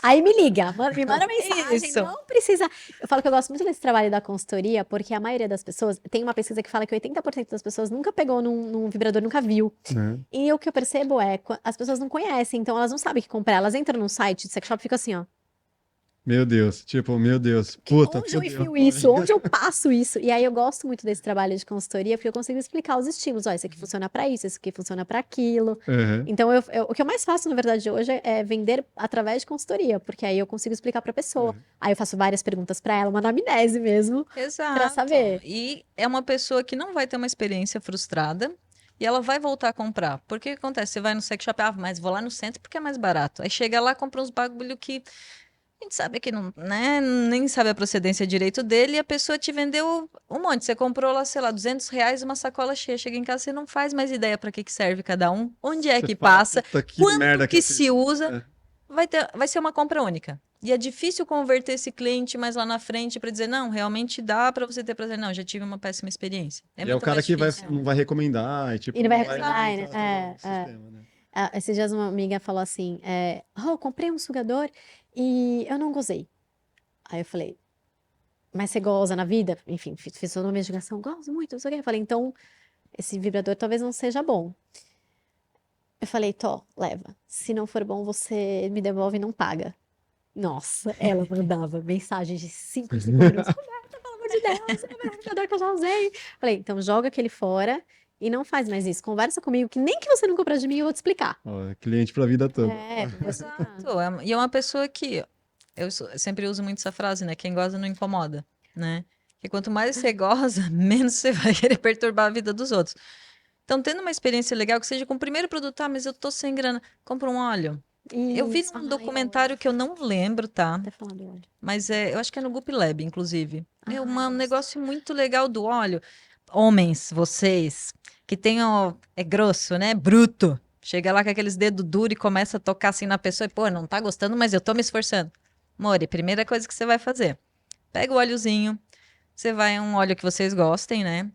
Aí me liga, me manda mensagem, Isso. não precisa. Eu falo que eu gosto muito desse trabalho da consultoria, porque a maioria das pessoas, tem uma pesquisa que fala que 80% das pessoas nunca pegou num vibrador, nunca viu. Né? E o que eu percebo é, as pessoas não conhecem, então elas não sabem o que comprar. Elas entram num site de sex shop e ficam assim, ó. Meu Deus, tipo, meu Deus. Puta, Onde eu fudeu. enfio isso? Onde eu passo isso? E aí eu gosto muito desse trabalho de consultoria, porque eu consigo explicar os estímulos. Ó, esse aqui funciona pra isso, esse aqui funciona pra aquilo. Uhum. Então, o que eu mais faço, na verdade, hoje é vender através de consultoria, porque aí eu consigo explicar pra pessoa. Aí eu faço várias perguntas pra ela, uma anamnese mesmo, Exato. pra saber. E é uma pessoa que não vai ter uma experiência frustrada e ela vai voltar a comprar. Porque o que acontece? Você vai no sex shop, mas vou lá no centro porque é mais barato. Aí chega lá, compra uns bagulho que a gente sabe que não, né? Nem sabe a procedência direito dele e a pessoa te vendeu um monte. Você comprou lá, sei lá, R$ 200, uma sacola cheia. Chega em casa, você não faz mais ideia para que serve cada um, onde é Você que fala, passa, puta, que quanto merda que eu se fiz. usa. É. Vai ser uma compra única. E é difícil converter esse cliente mais lá na frente para dizer, não, realmente dá para você ter prazer. Não, já tive uma péssima experiência. E é o muito cara mais que difícil. não vai recomendar. E, tipo, E não vai recomendar, recomendar, né? sistema, né? Esses dias uma amiga falou assim, comprei um sugador e eu não gozei. Aí eu falei, mas você goza na vida? Enfim, fiz toda uma investigação, gozo muito, não sei o quê. Eu falei, então, esse vibrador talvez não seja bom. Eu falei, leva. Se não for bom, você me devolve e não paga. Nossa, ela mandava mensagens de 5 segundos. Roberta, pelo amor de Deus, é o melhor vibrador que eu já usei. Falei, então joga aquele fora e não faz mais isso. Conversa comigo, que nem que você não comprou de mim, eu vou te explicar. Ó, cliente pra vida toda. Exato. E é uma pessoa que... Eu sempre uso muito essa frase, né? Quem goza não incomoda. né? Porque quanto mais você goza, menos você vai querer perturbar a vida dos outros. Então, tendo uma experiência legal, que seja com o primeiro produto, mas eu tô sem grana, compra um óleo. Eu vi Isso. num Ai, documentário óleo. que eu não lembro, tá? Até falar do óleo. Mas eu acho que é no Goop Lab, inclusive. É Ai, um gosto. negócio muito legal do óleo. Homens, vocês, que tem é grosso, né? Bruto. Chega lá com aqueles dedos duros e começa a tocar assim na pessoa e, pô, não tá gostando, mas eu tô me esforçando. More, primeira coisa que você vai fazer. Pega o óleozinho, você vai um óleo que vocês gostem, né?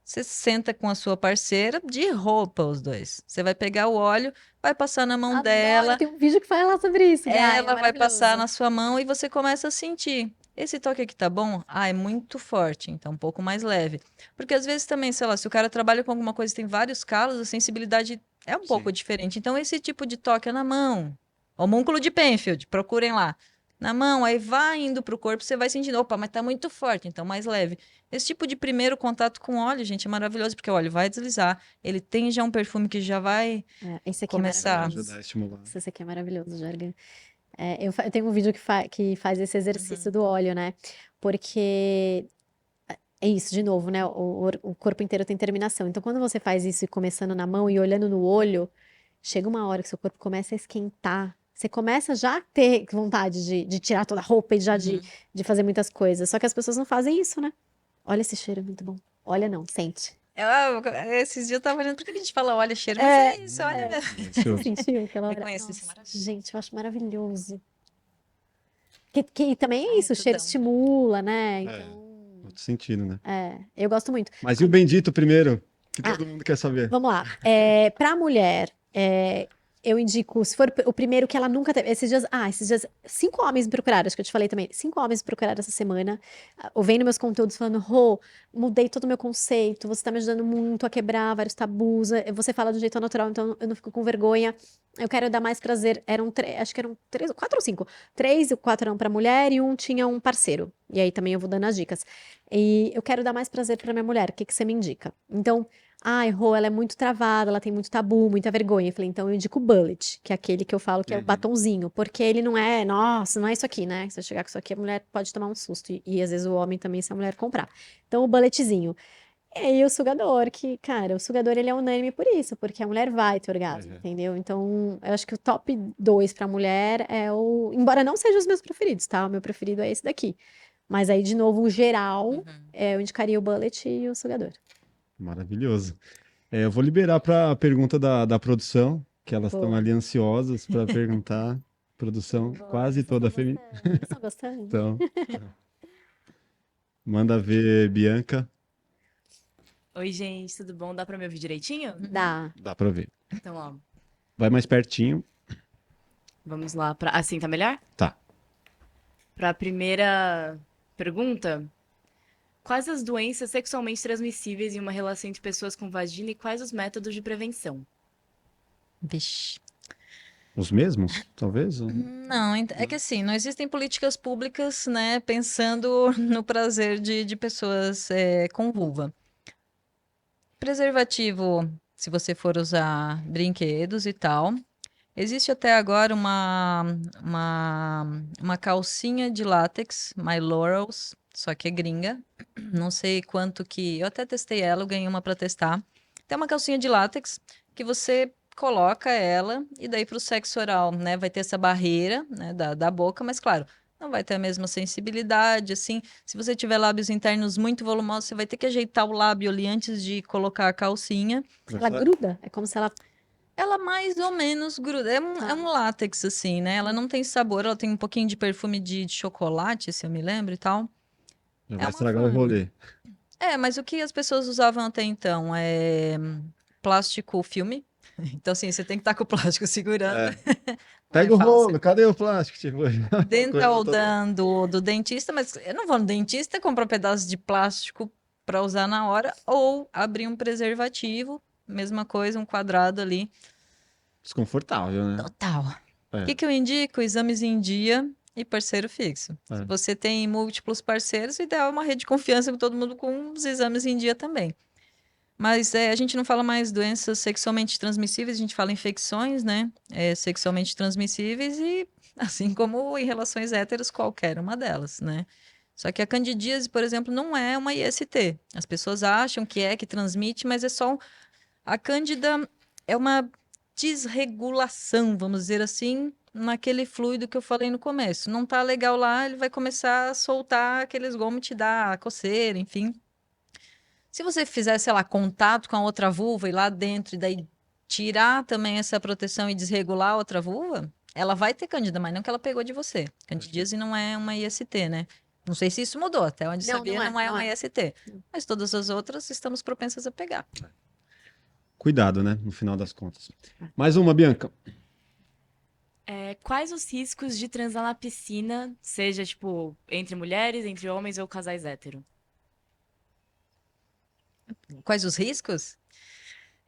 Você senta com a sua parceira, de roupa os dois. Você vai pegar o óleo, vai passar na mão Adoro. dela, Tem um vídeo que fala sobre isso, Gaia. É ela vai passar maravilhoso. na sua mão e você começa a sentir. Esse toque aqui tá bom? Ah, é muito forte, então um pouco mais leve. Porque às vezes também, sei lá, se o cara trabalha com alguma coisa e tem vários calos, a sensibilidade é um pouco Sim. diferente. Então esse tipo de toque é na mão. Homúnculo de Penfield, procurem lá. Na mão, aí vai indo pro corpo, você vai sentindo, opa, mas tá muito forte, então mais leve. Esse tipo de primeiro contato com óleo, gente, é maravilhoso, porque o óleo vai deslizar, ele tem já um perfume que já vai Esse aqui é Vai começar. maravilhoso. ajudar a estimular. Esse aqui é maravilhoso, Jargan. Eu tenho um vídeo que faz esse exercício Uhum. do óleo, né? Porque é isso, de novo, né? O corpo inteiro tem terminação. Então, quando você faz isso e começando na mão e olhando no olho, chega uma hora que seu corpo começa a esquentar. Você começa já a ter vontade de tirar toda a roupa e já Uhum. de fazer muitas coisas. Só que as pessoas não fazem isso, né? Olha esse cheiro, é muito bom. Olha, não, sente. Esses dias eu tava olhando, por que a gente fala olha cheiro? Mas é isso, olha mesmo. Você Delicioso. sentiu aquela hora? Reconheço esse Nossa, maravilhoso. gente, eu acho maravilhoso. Que também é Ai, isso, o cheiro tudão. estimula, né? É, Então, outro sentido, né? eu gosto muito. Mas e o bendito primeiro? Que Ah, todo mundo quer saber. vamos lá. Para a mulher, eu indico, se for o primeiro que ela nunca teve. Esses dias, 5 homens me procuraram, acho que eu te falei também. 5 homens me procuraram essa semana, vendo meus conteúdos, falando: Rô, mudei todo o meu conceito, você tá me ajudando muito a quebrar vários tabus, você fala de um jeito natural, então eu não fico com vergonha. Eu quero dar mais prazer. Acho que eram 4 ou 5. 3 ou 4 eram pra mulher e um tinha um parceiro. E aí também eu vou dando as dicas. E eu quero dar mais prazer pra minha mulher, o que que você me indica? Então. Ai, Rô, ela é muito travada, ela tem muito tabu, muita vergonha. Eu falei, então eu indico o Bullet, que é aquele que eu falo que é o Uhum. batonzinho, porque ele não é, nossa, não é isso aqui, né? Se eu chegar com isso aqui, a mulher pode tomar um susto. E às vezes o homem também, se a mulher comprar. Então o Bulletzinho. E aí o sugador, que, cara, o sugador ele é unânime por isso, porque a mulher vai ter orgasmo, Uhum. entendeu? Então eu acho que o top 2 pra mulher é o. Embora não sejam os meus preferidos, tá? O meu preferido é esse daqui. Mas aí, de novo, o geral, Uhum. eu indicaria o Bullet e o sugador. Maravilhoso. Eu vou liberar para a pergunta da produção, que elas estão Boa. ali ansiosas para perguntar. Produção quase toda feminina. Estão gostando? Então, manda ver, Bianca. Oi, gente, tudo bom? Dá pra me ouvir direitinho? Dá. Dá para ver. Então, ó, Vai mais pertinho. vamos lá pra. Assim, tá melhor? Tá. Pra primeira pergunta: quais as doenças sexualmente transmissíveis em uma relação entre pessoas com vagina e quais os métodos de prevenção? Vixe. Os mesmos, talvez? Não, é que assim, não existem políticas públicas, né, pensando no prazer de pessoas com vulva. Preservativo, se você for usar brinquedos e tal. Existe até agora uma calcinha de látex, My Laurels, só que é gringa. Não sei quanto que. Eu até testei ela, eu ganhei uma para testar. Tem uma calcinha de látex que você coloca ela e daí para o sexo oral, né? Vai ter essa barreira, né, da boca, mas claro, não vai ter a mesma sensibilidade, assim. Se você tiver lábios internos muito volumosos, você vai ter que ajeitar o lábio ali antes de colocar a calcinha. Ela gruda? É como se ela. Ela mais ou menos gruda. É Tá. um látex, assim, né? Ela não tem sabor, ela tem um pouquinho de perfume de chocolate, se eu me lembro e tal. Já É vai uma estragar o forma. rolê. Mas o que as pessoas usavam até então é plástico filme. Então, assim, você tem que estar com o plástico segurando. É. Não é Pega o fácil. rolo, cadê o plástico? Tipo, aquela coisa Dental toda. do dentista, mas eu não vou no dentista comprar um pedaço de plástico para usar na hora ou abrir um preservativo, mesma coisa, um quadrado ali. Desconfortável, né? Total. O É. que eu indico? Exames em dia e parceiro fixo. É. Se você tem múltiplos parceiros, o ideal é uma rede de confiança com todo mundo com os exames em dia também. Mas a gente não fala mais doenças sexualmente transmissíveis, a gente fala infecções, né? Sexualmente transmissíveis e, assim como em relações héteros, qualquer uma delas, né? Só que a candidíase, por exemplo, não é uma IST. As pessoas acham que transmite, mas é só. A cândida é uma desregulação, vamos dizer assim, naquele fluido que eu falei no começo. Não tá legal lá, ele vai começar a soltar aqueles gomos, te dar coceira, enfim. Se você fizer, sei lá, contato com a outra vulva e lá dentro, e daí tirar também essa proteção e desregular a outra vulva, ela vai ter cândida, mas não que ela pegou de você. Candidíase não é uma IST, né? Não sei se isso mudou, até onde Não, sabia, não é, não é não uma é. IST. Mas todas as outras estamos propensas a pegar. Cuidado, né? No final das contas. Mais uma, Bianca. Quais os riscos de transar na piscina, seja, tipo, entre mulheres, entre homens ou casais hétero? Quais os riscos?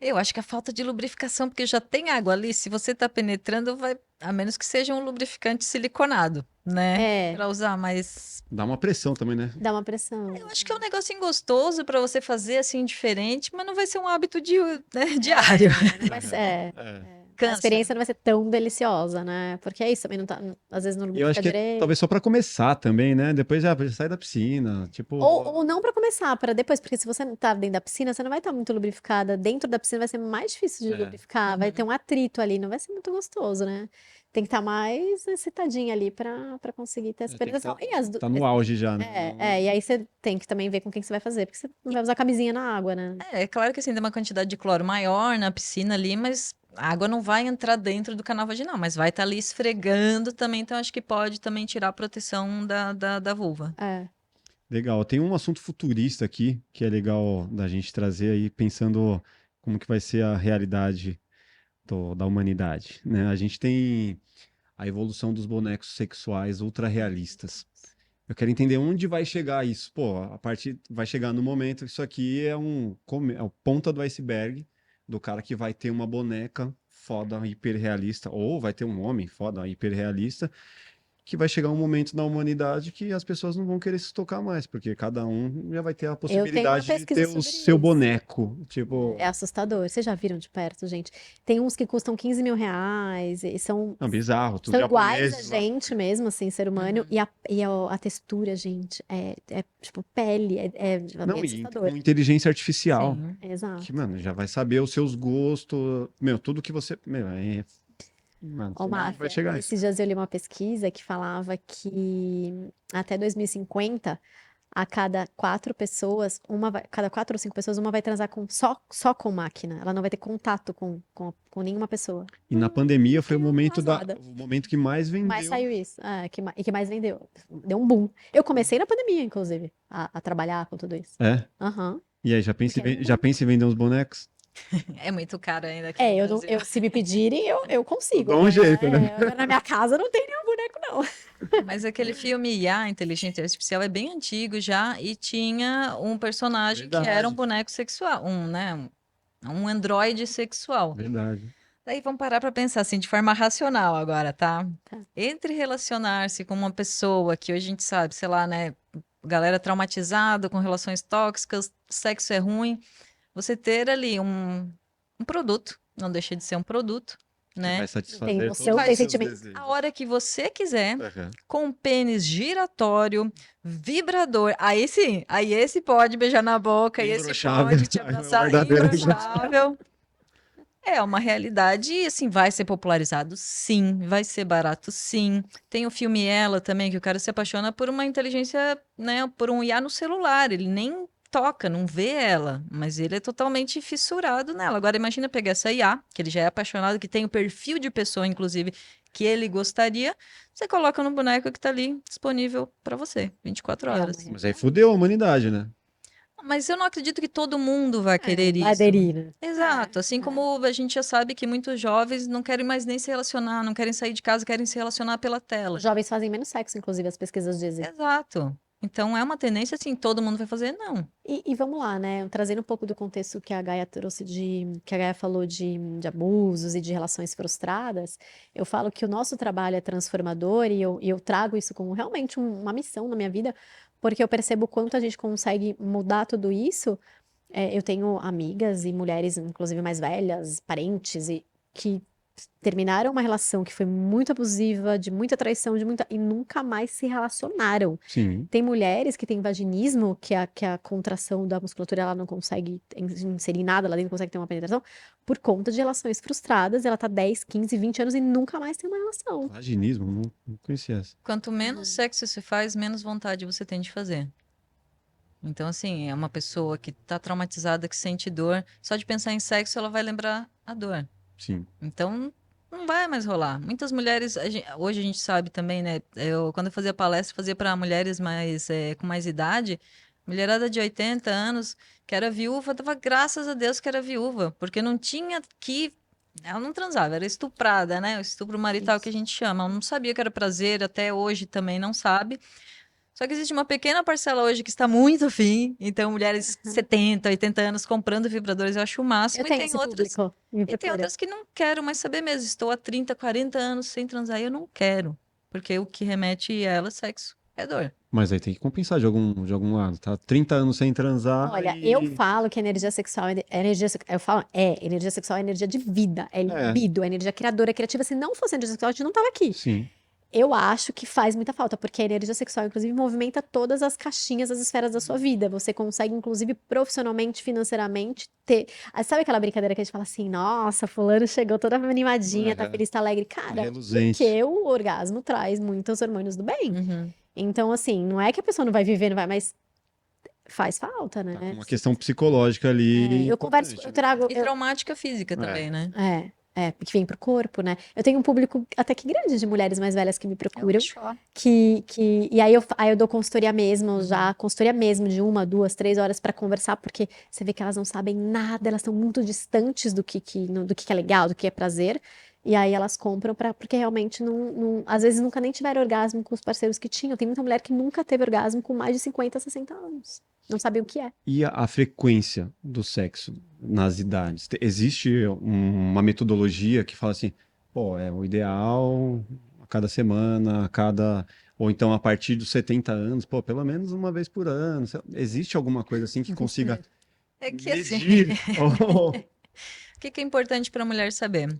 Eu acho que a falta de lubrificação, porque já tem água ali, se você está penetrando, vai, a menos que seja um lubrificante siliconado, né? É, Para usar, mas Dá uma pressão também, né? dá uma pressão. eu acho que é um negocinho gostoso para você fazer assim diferente, mas não vai ser um hábito né, diário. Não vai ser, a Cansa. experiência não vai ser tão deliciosa, né? Porque é isso, também não tá, às vezes não E eu acho lubrifica que é direito. talvez só pra começar também, né? Depois já sai da piscina, tipo... Ou não para começar, para depois, porque se você não tá dentro da piscina, você não vai estar muito lubrificada. Dentro da piscina vai ser mais difícil de É. lubrificar, vai ter um atrito ali, não vai ser muito gostoso, né? Tem que estar mais excitadinha ali para conseguir ter essa tem que penetração. E as Tá no auge já, né? e aí você tem que também ver com quem que você vai fazer, porque você não vai usar camisinha na água, né? É claro que assim, tem uma quantidade de cloro maior na piscina ali, mas a água não vai entrar dentro do canal vaginal, mas vai estar ali esfregando também, então acho que pode também tirar a proteção da vulva. É. Legal. Tem um assunto futurista aqui que é legal da gente trazer aí, pensando como que vai ser a realidade da humanidade, né? A gente tem a evolução dos bonecos sexuais ultra realistas. Eu quero entender onde vai chegar isso. Pô, a partir vai chegar no momento que isso aqui é é a ponta do iceberg do cara que vai ter uma boneca foda, hiperrealista, ou vai ter um homem foda, hiperrealista, que vai chegar um momento na humanidade que as pessoas não vão querer se tocar mais, porque cada um já vai ter a Eu tenho uma possibilidade de pesquisa ter o sobre seu isso. boneco. Tipo, É assustador. Vocês já viram de perto, gente? Tem uns que custam 15 mil reais e são, não, bizarro, tudo são iguais a japonês. Lá. gente mesmo, assim, ser humano. Uhum. E a textura, gente, é tipo pele, é Não, bem e assustador. com inteligência artificial. Sim. Exato. Que, mano, já vai saber os seus gostos. Meu, tudo que você. Meu, mano, Ó, sei lá onde vai Máfia, chegar isso. esses dias eu li uma pesquisa que falava que até 2050, a cada 4 pessoas, cada 4 ou 5 pessoas, uma vai transar só com máquina. Ela não vai ter contato com nenhuma pessoa. E na pandemia foi o momento, arrasada. o momento que mais vendeu. Mas saiu isso. E que mais vendeu. Deu um boom. Eu comecei na pandemia, inclusive, a trabalhar com tudo isso. É. Aham. E aí, já pensa, Porque já pensa em vender uns bonecos? É muito caro ainda aqui no Eu não, Brasil. se me pedirem, eu consigo. Dá um mas, jeito, né? Na minha casa não tem nenhum boneco, não. Mas aquele filme IA, Inteligência Artificial, é bem antigo já e tinha um personagem que era Verdade. um boneco sexual, um androide sexual. Verdade. Daí vamos parar para pensar assim, de forma racional agora, tá? Tá. Entre relacionar-se com uma pessoa que hoje a gente sabe, sei lá, né, galera traumatizada, com relações tóxicas, sexo é ruim, você ter ali um produto, não deixa de ser um produto, Que né? vai Tem satisfazer emoção, todos tem os seus sentimento. desejos. A hora que você quiser, Aham. com um pênis giratório, vibrador. Aí sim, aí esse pode beijar na boca, aí esse Imbrochável. pode te abraçar, Verdadeiro imbrochável. É uma realidade e assim, vai ser popularizado sim, vai ser barato sim. Tem o filme Ela também, que o cara se apaixona por uma inteligência, né, por um IA no celular, ele nem toca, não vê ela, mas ele é totalmente fissurado nela. Agora imagina pegar essa IA, que ele já é apaixonado, que tem o perfil de pessoa, inclusive, que ele gostaria, você coloca no boneco que tá ali disponível para você, 24 horas. Mas aí fudeu a humanidade, né? Mas eu não acredito que todo mundo vai querer Vai isso. aderir, né? Exato, assim como a gente já sabe que muitos jovens não querem mais nem se relacionar, não querem sair de casa, querem se relacionar pela tela. Os jovens fazem menos sexo, inclusive, as pesquisas dizem. Exato. Então é uma tendência assim, todo mundo vai fazer? Não. E vamos lá, né? Trazendo um pouco do contexto que a Gaia trouxe que a Gaia falou de abusos e de relações frustradas, eu falo que o nosso trabalho é transformador e eu trago isso como realmente uma missão na minha vida, porque eu percebo o quanto a gente consegue mudar tudo isso. Eu tenho amigas e mulheres, inclusive mais velhas, parentes, que terminaram uma relação que foi muito abusiva, de muita traição, e nunca mais se relacionaram. Sim. Tem mulheres que têm vaginismo, que a contração da musculatura ela não consegue inserir nada lá dentro, não consegue ter uma penetração, por conta de relações frustradas. Ela tá 10, 15, 20 anos e nunca mais tem uma relação. Vaginismo, não conhecia essa. Quanto menos sexo se faz, menos vontade você tem de fazer. Então, assim, é uma pessoa que tá traumatizada, que sente dor, só de pensar em sexo, ela vai lembrar a dor. Sim. Então, não vai mais rolar. Muitas mulheres, hoje a gente sabe também, né? Quando eu fazia palestra, fazia para mulheres com mais idade, mulherada de 80 anos, que era viúva, dava graças a Deus que era viúva, porque não tinha que. Ela não transava, era estuprada, né? O estupro marital que a gente chama. Ela não sabia que era prazer, até hoje também não sabe. Só que existe uma pequena parcela hoje que está muito afim. Então, mulheres 70, 80 anos comprando vibradores, eu acho o máximo. Eu E tenho tem esse outras. público me E tem procura. outras que não quero mais saber mesmo. Estou há 30, 40 anos sem transar e eu não quero. Porque o que remete a ela é sexo, é dor. Mas aí tem que compensar de algum lado, tá? 30 anos sem transar Olha, e... eu falo que energia sexual eu falo, energia sexual é energia de vida, é libido, é energia criadora, criativa. Se não fosse energia sexual, a gente não tava aqui. Sim. Eu acho que faz muita falta, porque a energia sexual, inclusive, movimenta todas as caixinhas, as esferas da sua vida. Você consegue, inclusive, profissionalmente, financeiramente, ter. Sabe aquela brincadeira que a gente fala assim, nossa, fulano chegou toda animadinha, tá feliz, tá alegre. Cara, Reluzente. porque o orgasmo traz muitos hormônios do bem. Uhum. Então, assim, não é que a pessoa não vai viver, não vai, mas faz falta, Tá com né? uma questão psicológica ali. Eu converso, importante, eu né? trago. E traumática física também, né? Porque vem pro corpo, né? Eu tenho um público até que grande de mulheres mais velhas que me procuram. Ó. E aí eu dou consultoria mesmo, já consultoria mesmo de 1, 2, 3 horas pra conversar, porque você vê que elas não sabem nada, elas estão muito distantes do que é legal, do que é prazer. E aí elas compram porque realmente às vezes nunca nem tiveram orgasmo com os parceiros que tinham. Tem muita mulher que nunca teve orgasmo com mais de 50, 60 anos. Não sabe o que é. E a frequência do sexo nas idades? Existe uma metodologia que fala assim, pô, é o ideal a cada semana, ou então a partir dos 70 anos, pô, pelo menos uma vez por ano. Existe alguma coisa assim que consiga É que assim, medir? Oh, o que é importante para a mulher saber?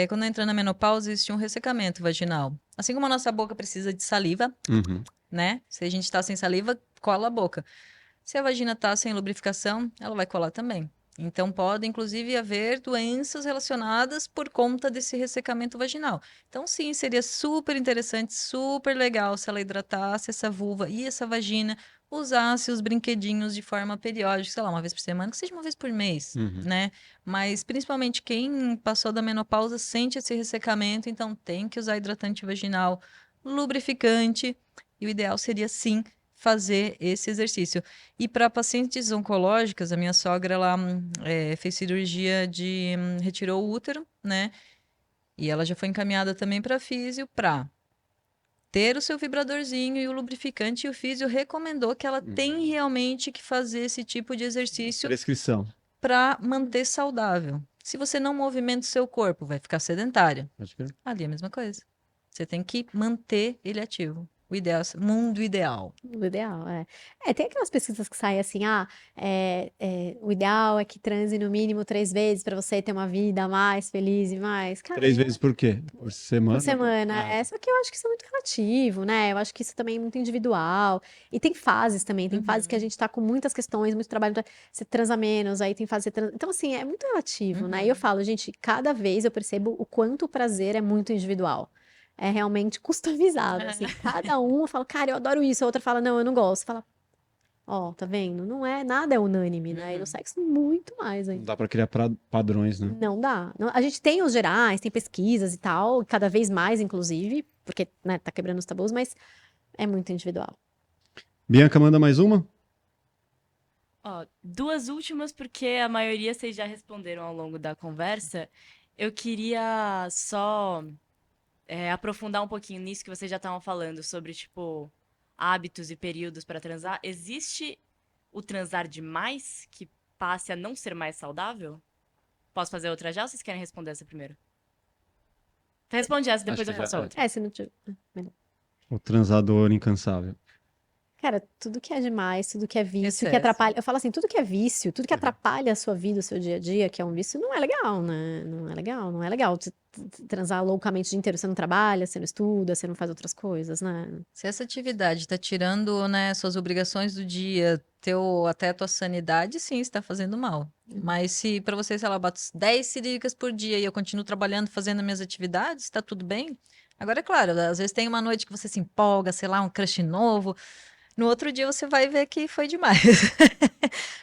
Quando entra na menopausa, existe um ressecamento vaginal. Assim como a nossa boca precisa de saliva, uhum. né? Se a gente está sem saliva, cola a boca. Se a vagina está sem lubrificação, ela vai colar também. Então, pode, inclusive, haver doenças relacionadas por conta desse ressecamento vaginal. Então, sim, seria super interessante, super legal se ela hidratasse essa vulva e essa vagina, usasse os brinquedinhos de forma periódica, sei lá, uma vez por semana, que seja uma vez por mês, Uhum. né? Mas, principalmente, quem passou da menopausa sente esse ressecamento, então tem que usar hidratante vaginal, lubrificante, e o ideal seria, sim, fazer esse exercício. E para pacientes oncológicas, a minha sogra ela fez cirurgia retirou o útero, né? E ela já foi encaminhada também para físio para ter o seu vibradorzinho e o lubrificante. E o físio recomendou que ela tem realmente que fazer esse tipo de exercício Prescrição. para manter saudável. Se você não movimenta o seu corpo, vai ficar sedentária. Pode crer. Ali é a mesma coisa. Você tem que manter ele ativo. O ideal, mundo ideal. O ideal, tem aquelas pesquisas que saem assim, o ideal é que transe no mínimo 3 vezes para você ter uma vida mais feliz e mais. Cara, 3 vezes por quê? Por semana? por semana. Ah, Só que eu acho que isso é muito relativo, né? Eu acho que isso também é muito individual. E tem fases também. Tem fases que a gente tá com muitas questões, muito trabalho. Você transa menos, aí tem fase que você transa. Então, assim, é muito relativo, né? E eu falo, gente, cada vez eu percebo o quanto o prazer é muito individual. É realmente customizado, assim. Cada um eu falo, cara, eu adoro isso. A outra fala, não, eu não gosto. Você fala, ó, tá vendo? Não é, nada é unânime, né? E no sexo, muito mais não ainda. dá pra criar padrões, né? Não dá. A gente tem os gerais, tem pesquisas e tal, cada vez mais, inclusive, porque, né, tá quebrando os tabus, mas é muito individual. Bianca, manda mais uma? Ó, 2 últimas, porque a maioria vocês já responderam ao longo da conversa. Eu queria só aprofundar um pouquinho nisso que vocês já estavam falando, sobre, tipo, hábitos e períodos para transar. Existe o transar demais que passe a não ser mais saudável? Posso fazer outra já ou vocês querem responder essa primeiro? Responde essa, depois Acho eu que faço já a outra. Se não tiver. Melhor. O transador incansável. Cara, tudo que é demais, tudo que é vício, que Excesso. atrapalha. Eu falo assim, tudo que é vício, tudo que Uhum. atrapalha a sua vida, o seu dia a dia, que é um vício, não é legal, né? Não é legal, não é legal. Transar loucamente o dia inteiro, você não trabalha, você não estuda, você não faz outras coisas, né? Se essa atividade tá tirando, né, suas obrigações do dia, até a tua sanidade, sim, está fazendo mal. Mas se para você, sei lá, eu bato 10 cirílicas por dia e eu continuo trabalhando, fazendo minhas atividades, tá tudo bem. Agora, é claro, às vezes tem uma noite que você se empolga, sei lá, um crush novo. No outro dia você vai ver que foi demais.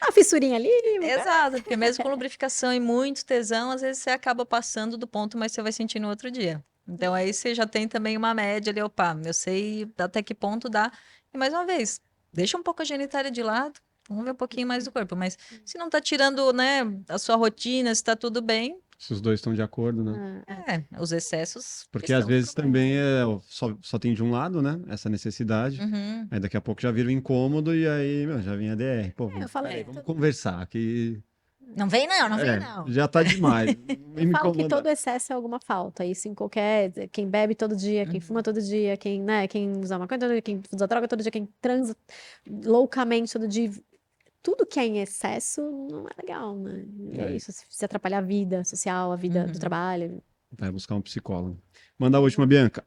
A fissurinha ali, Exato, porque mesmo com lubrificação e muito tesão, às vezes você acaba passando do ponto, mas você vai sentir no outro dia. Então aí você já tem também uma média ali, opa, eu sei até que ponto dá. E mais uma vez, deixa um pouco a genitália de lado, vamos ver um pouquinho mais do corpo. Mas se não tá tirando, né, a sua rotina, se tá tudo bem, Se os dois estão de acordo, né? os excessos que Porque às são os vezes também problemas. só tem de um lado, né? Essa necessidade. Uhum. Aí daqui a pouco já vira um incômodo e aí, meu, já vem a DR. Pô, eu falo peraí, que vamos conversar, que Não vem não, não vem não. já tá demais. Não eu me falo que incomoda. todo excesso é alguma falta. Isso em qualquer. Quem bebe todo dia, quem fuma todo dia, quem, né, quem usa maconha todo dia, quem usa droga todo dia, quem transa loucamente todo dia. Tudo que é em excesso não é legal, né? E é É, isso, se atrapalhar a vida social, a vida do Uhum. trabalho. vai buscar um psicólogo. Manda a última, Bianca.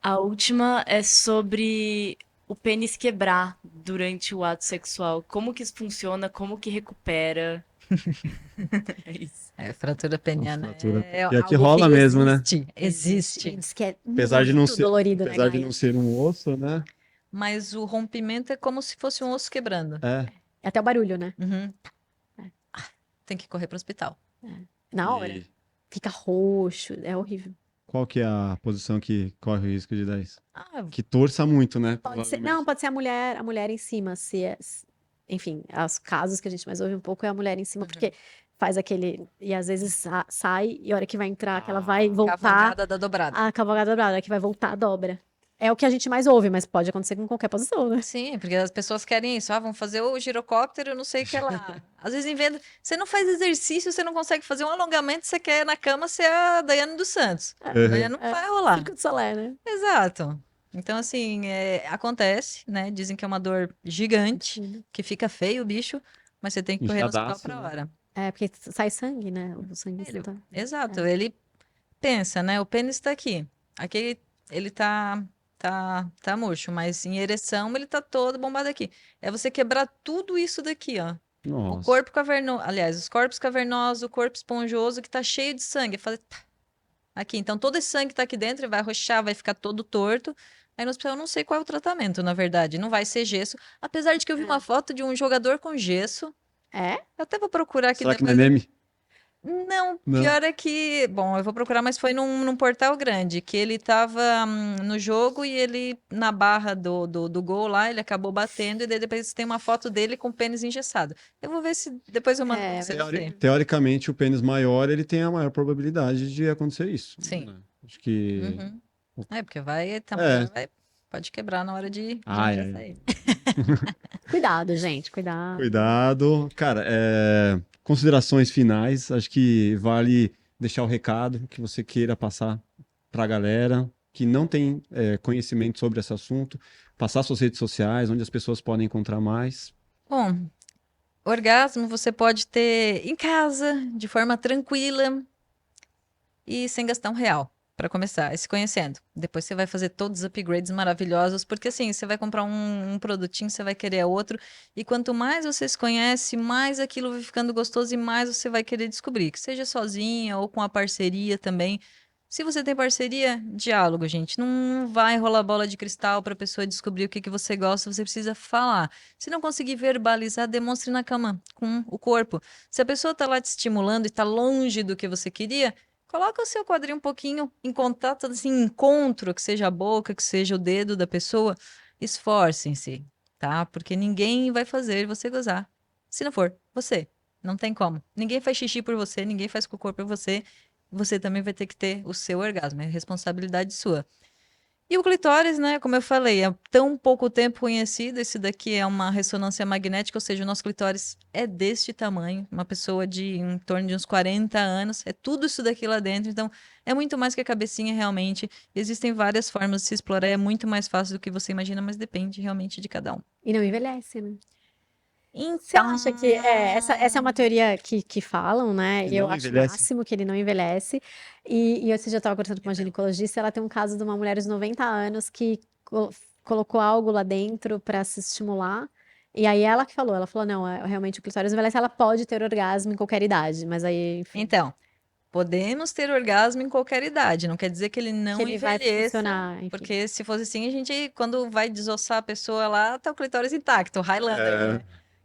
A última é sobre o pênis quebrar durante o ato sexual. Como que isso funciona? Como que recupera? É isso. Fratura peniana Fratura. é E aqui algo que rola mesmo, né? existe. Diz que é Apesar de não muito ser, dolorido, né, apesar de Gaia? não ser um osso, né? Mas o rompimento é como se fosse um osso quebrando. É. É até o barulho, né? Uhum. É. Tem que correr para o hospital. Na hora. E Fica roxo, é horrível. qual que é a posição que corre o risco de dar isso? Ah, Que torça muito, né? Pode ser, não, Provavelmente. pode ser a mulher em cima, enfim, os casos que a gente mais ouve um pouco é a mulher em cima, porque faz aquele, e às vezes sai, e a hora que vai entrar, que ela vai voltar, cavalgada da dobrada. a cavalgada dobrada, que vai voltar, dobra. É o que a gente mais ouve, mas pode acontecer com qualquer posição, né? Sim, porque as pessoas querem isso. Ah, vamos fazer o girocóptero, não sei o que lá. Às vezes inventa. Você não faz exercício, você não consegue fazer um alongamento, você quer na cama ser a Daiane dos Santos. Aí Uhum. não vai rolar. Circo de Solé, né? Exato. Então, assim, acontece, né? Dizem que é uma dor gigante, que fica feio o bicho, mas você tem que correr no hospital Inchadaço, pra né? hora. É, porque sai sangue, né? O sangue Ele- tá... exato, ele pensa, né? O pênis está aqui. Aqui ele tá murcho, mas em ereção ele tá todo bombado aqui. É você quebrar tudo isso daqui, ó. O Nossa. corpo cavernoso, aliás, os corpos cavernosos, o corpo esponjoso que tá cheio de sangue. Fazer aqui, então todo esse sangue tá aqui dentro, ele vai roxar, vai ficar todo torto. Aí no hospital eu não sei qual é o tratamento, na verdade. Não vai ser gesso. Apesar de que eu vi uma foto de um jogador com gesso. É? Eu até vou procurar aqui Será que não é depois. meme? Não, Não. pior é que. Bom, eu vou procurar, mas foi num portal grande, que ele tava no jogo e ele, na barra do gol lá, ele acabou batendo, e daí depois tem uma foto dele com o pênis engessado. Eu vou ver se depois eu mando pra É, você mas- ver. Teoricamente, o pênis maior, ele tem a maior probabilidade de acontecer isso. Sim. Né? Acho que... Uhum. É, porque vai, É. pode quebrar na hora de Ai, injetar ai. ele. Cuidado, gente, cuidado. Cuidado. Cara, considerações finais. Acho que vale deixar o recado que você queira passar para a galera que não tem conhecimento sobre esse assunto, passar suas redes sociais, onde as pessoas podem encontrar mais. Bom, orgasmo você pode ter em casa, de forma tranquila e sem gastar R$ 1 para começar, e se conhecendo. Depois você vai fazer todos os upgrades maravilhosos, porque assim, você vai comprar um produtinho, você vai querer outro, e quanto mais você se conhece, mais aquilo vai ficando gostoso e mais você vai querer descobrir, que seja sozinha ou com a parceria também. Se você tem parceria, diálogo, gente. Não vai rolar bola de cristal para a pessoa descobrir o que que você gosta, você precisa falar. Se não conseguir verbalizar, demonstre na cama, com o corpo. Se a pessoa está lá te estimulando e está longe do que você queria, coloca o seu quadril um pouquinho em contato, assim, em encontro, que seja a boca, que seja o dedo da pessoa. Esforcem-se, tá? Porque ninguém vai fazer você gozar. Se não for você, não tem como. Ninguém faz xixi por você, ninguém faz cocô por você. Você também vai ter que ter o seu orgasmo, é responsabilidade sua. E o clitóris, né, como eu falei, é tão pouco tempo conhecido, esse daqui é uma ressonância magnética, ou seja, o nosso clitóris é deste tamanho, uma pessoa de em torno de uns 40 anos, é tudo isso daqui lá dentro, então é muito mais que a cabecinha realmente. Existem várias formas de se explorar, é muito mais fácil do que você imagina, mas depende realmente de cada um. E não envelhece, né? Você Então, acha que essa é uma teoria que falam, né? Que E eu não acho o envelhece. máximo que ele não envelhece. E eu já estava conversando com uma ginecologista, ela tem um caso de uma mulher de 90 anos que colocou algo lá dentro para se estimular. E aí ela falou, não, realmente o clitóris envelhece, ela pode ter orgasmo em qualquer idade, mas aí, enfim, então, podemos ter orgasmo em qualquer idade, não quer dizer que ele que não ele vai envelheça, funcionar, enfim. porque se fosse assim, a gente, quando vai desossar a pessoa lá, tá o clitóris intacto, o Highlander, né?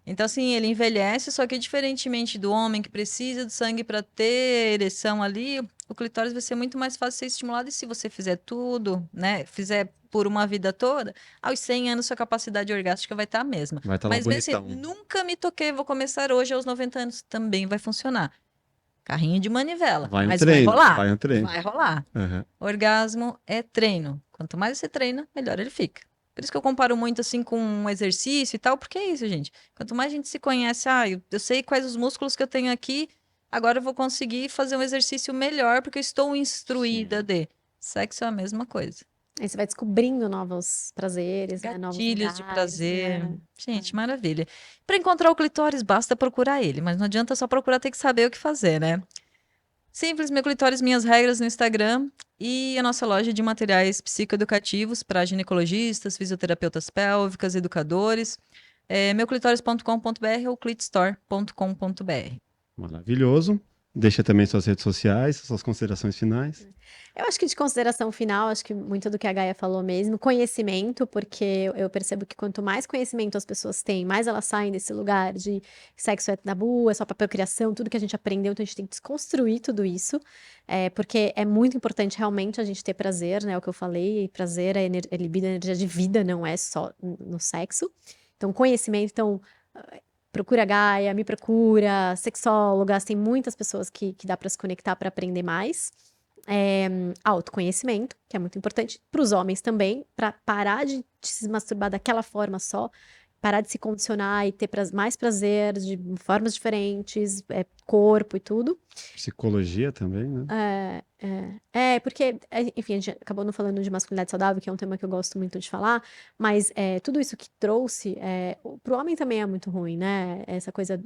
Então, assim, ele envelhece, só que diferentemente do homem que precisa de sangue para ter ereção ali, o clitóris vai ser muito mais fácil de ser estimulado. E se você fizer tudo, né, fizer por uma vida toda, aos 100 anos sua capacidade orgástica vai estar a mesma. Vai estar lá Mas mesmo assim, bonitão. nunca me toquei, vou começar hoje aos 90 anos, também vai funcionar. Carrinho de manivela, Vai um mas treino, vai rolar. vai um treino. Vai rolar. Aham. Orgasmo é treino. Quanto mais você treina, melhor ele fica. Por isso que eu comparo muito assim com um exercício e tal, porque é isso, gente. Quanto mais a gente se conhece, eu sei quais os músculos que eu tenho aqui, agora eu vou conseguir fazer um exercício melhor porque eu estou instruída de. Sexo é a mesma coisa. Aí você vai descobrindo novos prazeres, né? Novos Gatilhos de lugares, prazer. né? Gente, maravilha. Para encontrar o clitóris, basta procurar ele, mas não adianta só procurar, tem que saber o que fazer, né? Simples, meu clitóris, minhas regras no Instagram e a nossa loja de materiais psicoeducativos para ginecologistas, fisioterapeutas pélvicas, educadores. Meuclitoris.com.br ou clitstore.com.br. Maravilhoso. Deixa também suas redes sociais, suas considerações finais. Eu acho que de consideração final, acho que muito do que a Gaia falou mesmo, conhecimento, porque eu percebo que quanto mais conhecimento as pessoas têm, mais elas saem desse lugar de sexo é tabu, é só papel criação, tudo que a gente aprendeu, então a gente tem que desconstruir tudo isso, porque é muito importante realmente a gente ter prazer, né? É o que eu falei, prazer é libido, é energia de vida, não é só no sexo. Então, conhecimento, procura a Gaia, me procura, sexólogas, tem muitas pessoas que dá para se conectar para aprender mais. Autoconhecimento, que é muito importante, para os homens também, para parar de se masturbar daquela forma só, parar de se condicionar e ter mais prazer de formas diferentes, corpo e tudo. Psicologia também, né? Porque, enfim, a gente acabou não falando de masculinidade saudável, que é um tema que eu gosto muito de falar, mas tudo isso que trouxe, pro homem também é muito ruim, né? Essa coisa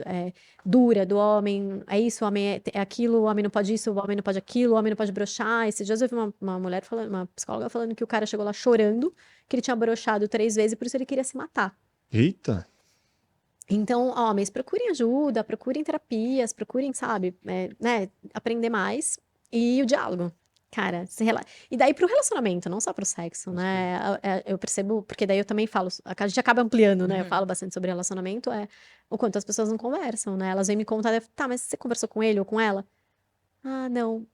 dura do homem, é isso, o homem é aquilo, o homem não pode isso, o homem não pode aquilo, o homem não pode broxar. Esses dias eu vi uma mulher falando, uma psicóloga falando que o cara chegou lá chorando, que ele tinha broxado 3 vezes e por isso ele queria se matar. Eita! Então, homens, procurem ajuda, procurem terapias, procurem, sabe, né, aprender mais. E o diálogo, cara, e daí pro relacionamento, não só pro sexo, né? Eu percebo, porque daí eu também falo, a gente acaba ampliando, né? Eu falo bastante sobre relacionamento, o quanto as pessoas não conversam, né? Elas vêm me contar, tá, mas você conversou com ele ou com ela? Ah, não.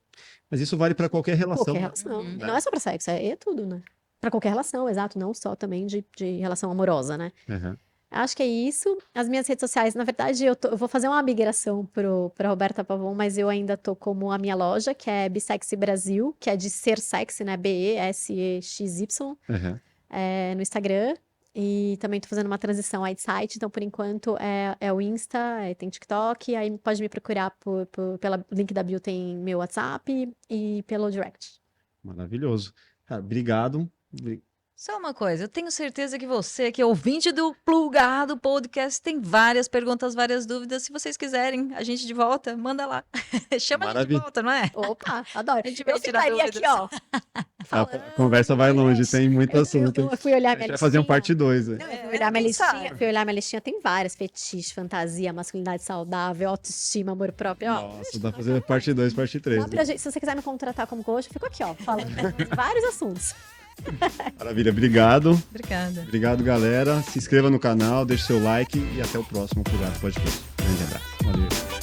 Mas isso vale para qualquer relação. Qualquer relação. Não é só pra sexo, é tudo, né? Pra qualquer relação, exato, não só também de relação amorosa, né? Uhum. Acho que é isso. As minhas redes sociais, na verdade, eu vou fazer uma migração pra Roberta Pavon, mas eu ainda tô como a minha loja, que é Bissexy Brasil, que é de ser sexy, né? BESEXY, Uhum. no Instagram. E também tô fazendo uma transição aí de site, então por enquanto é o Insta, tem TikTok, aí pode me procurar pelo link da bio, tem meu WhatsApp e pelo direct. Maravilhoso. Cara, obrigado. Só uma coisa, eu tenho certeza que você, que é ouvinte do Plugado Podcast, tem várias perguntas, várias dúvidas. Se vocês quiserem, a gente de volta, manda lá. Chama a gente de Maravilha. volta, não é? Opa, adoro. A gente vai Eu tirar ficaria dúvidas. aqui, ó, A falando, conversa vai longe, tem muito assunto. Eu fui olhar A minha gente vai fazer um listinha. parte 2. Não, eu fui olhar minha quem sabe? listinha, tem várias, fetiche, fantasia, masculinidade saudável, autoestima, amor próprio, ó. Nossa, dá pra fazer parte 2, parte 3. Se você quiser me contratar como coach, eu fico aqui, ó, falando vários assuntos. Maravilha, obrigado. Obrigada. Obrigado, galera. Se inscreva no canal, deixe seu like e até o próximo Plugado Podcast. Grande abraço. Valeu.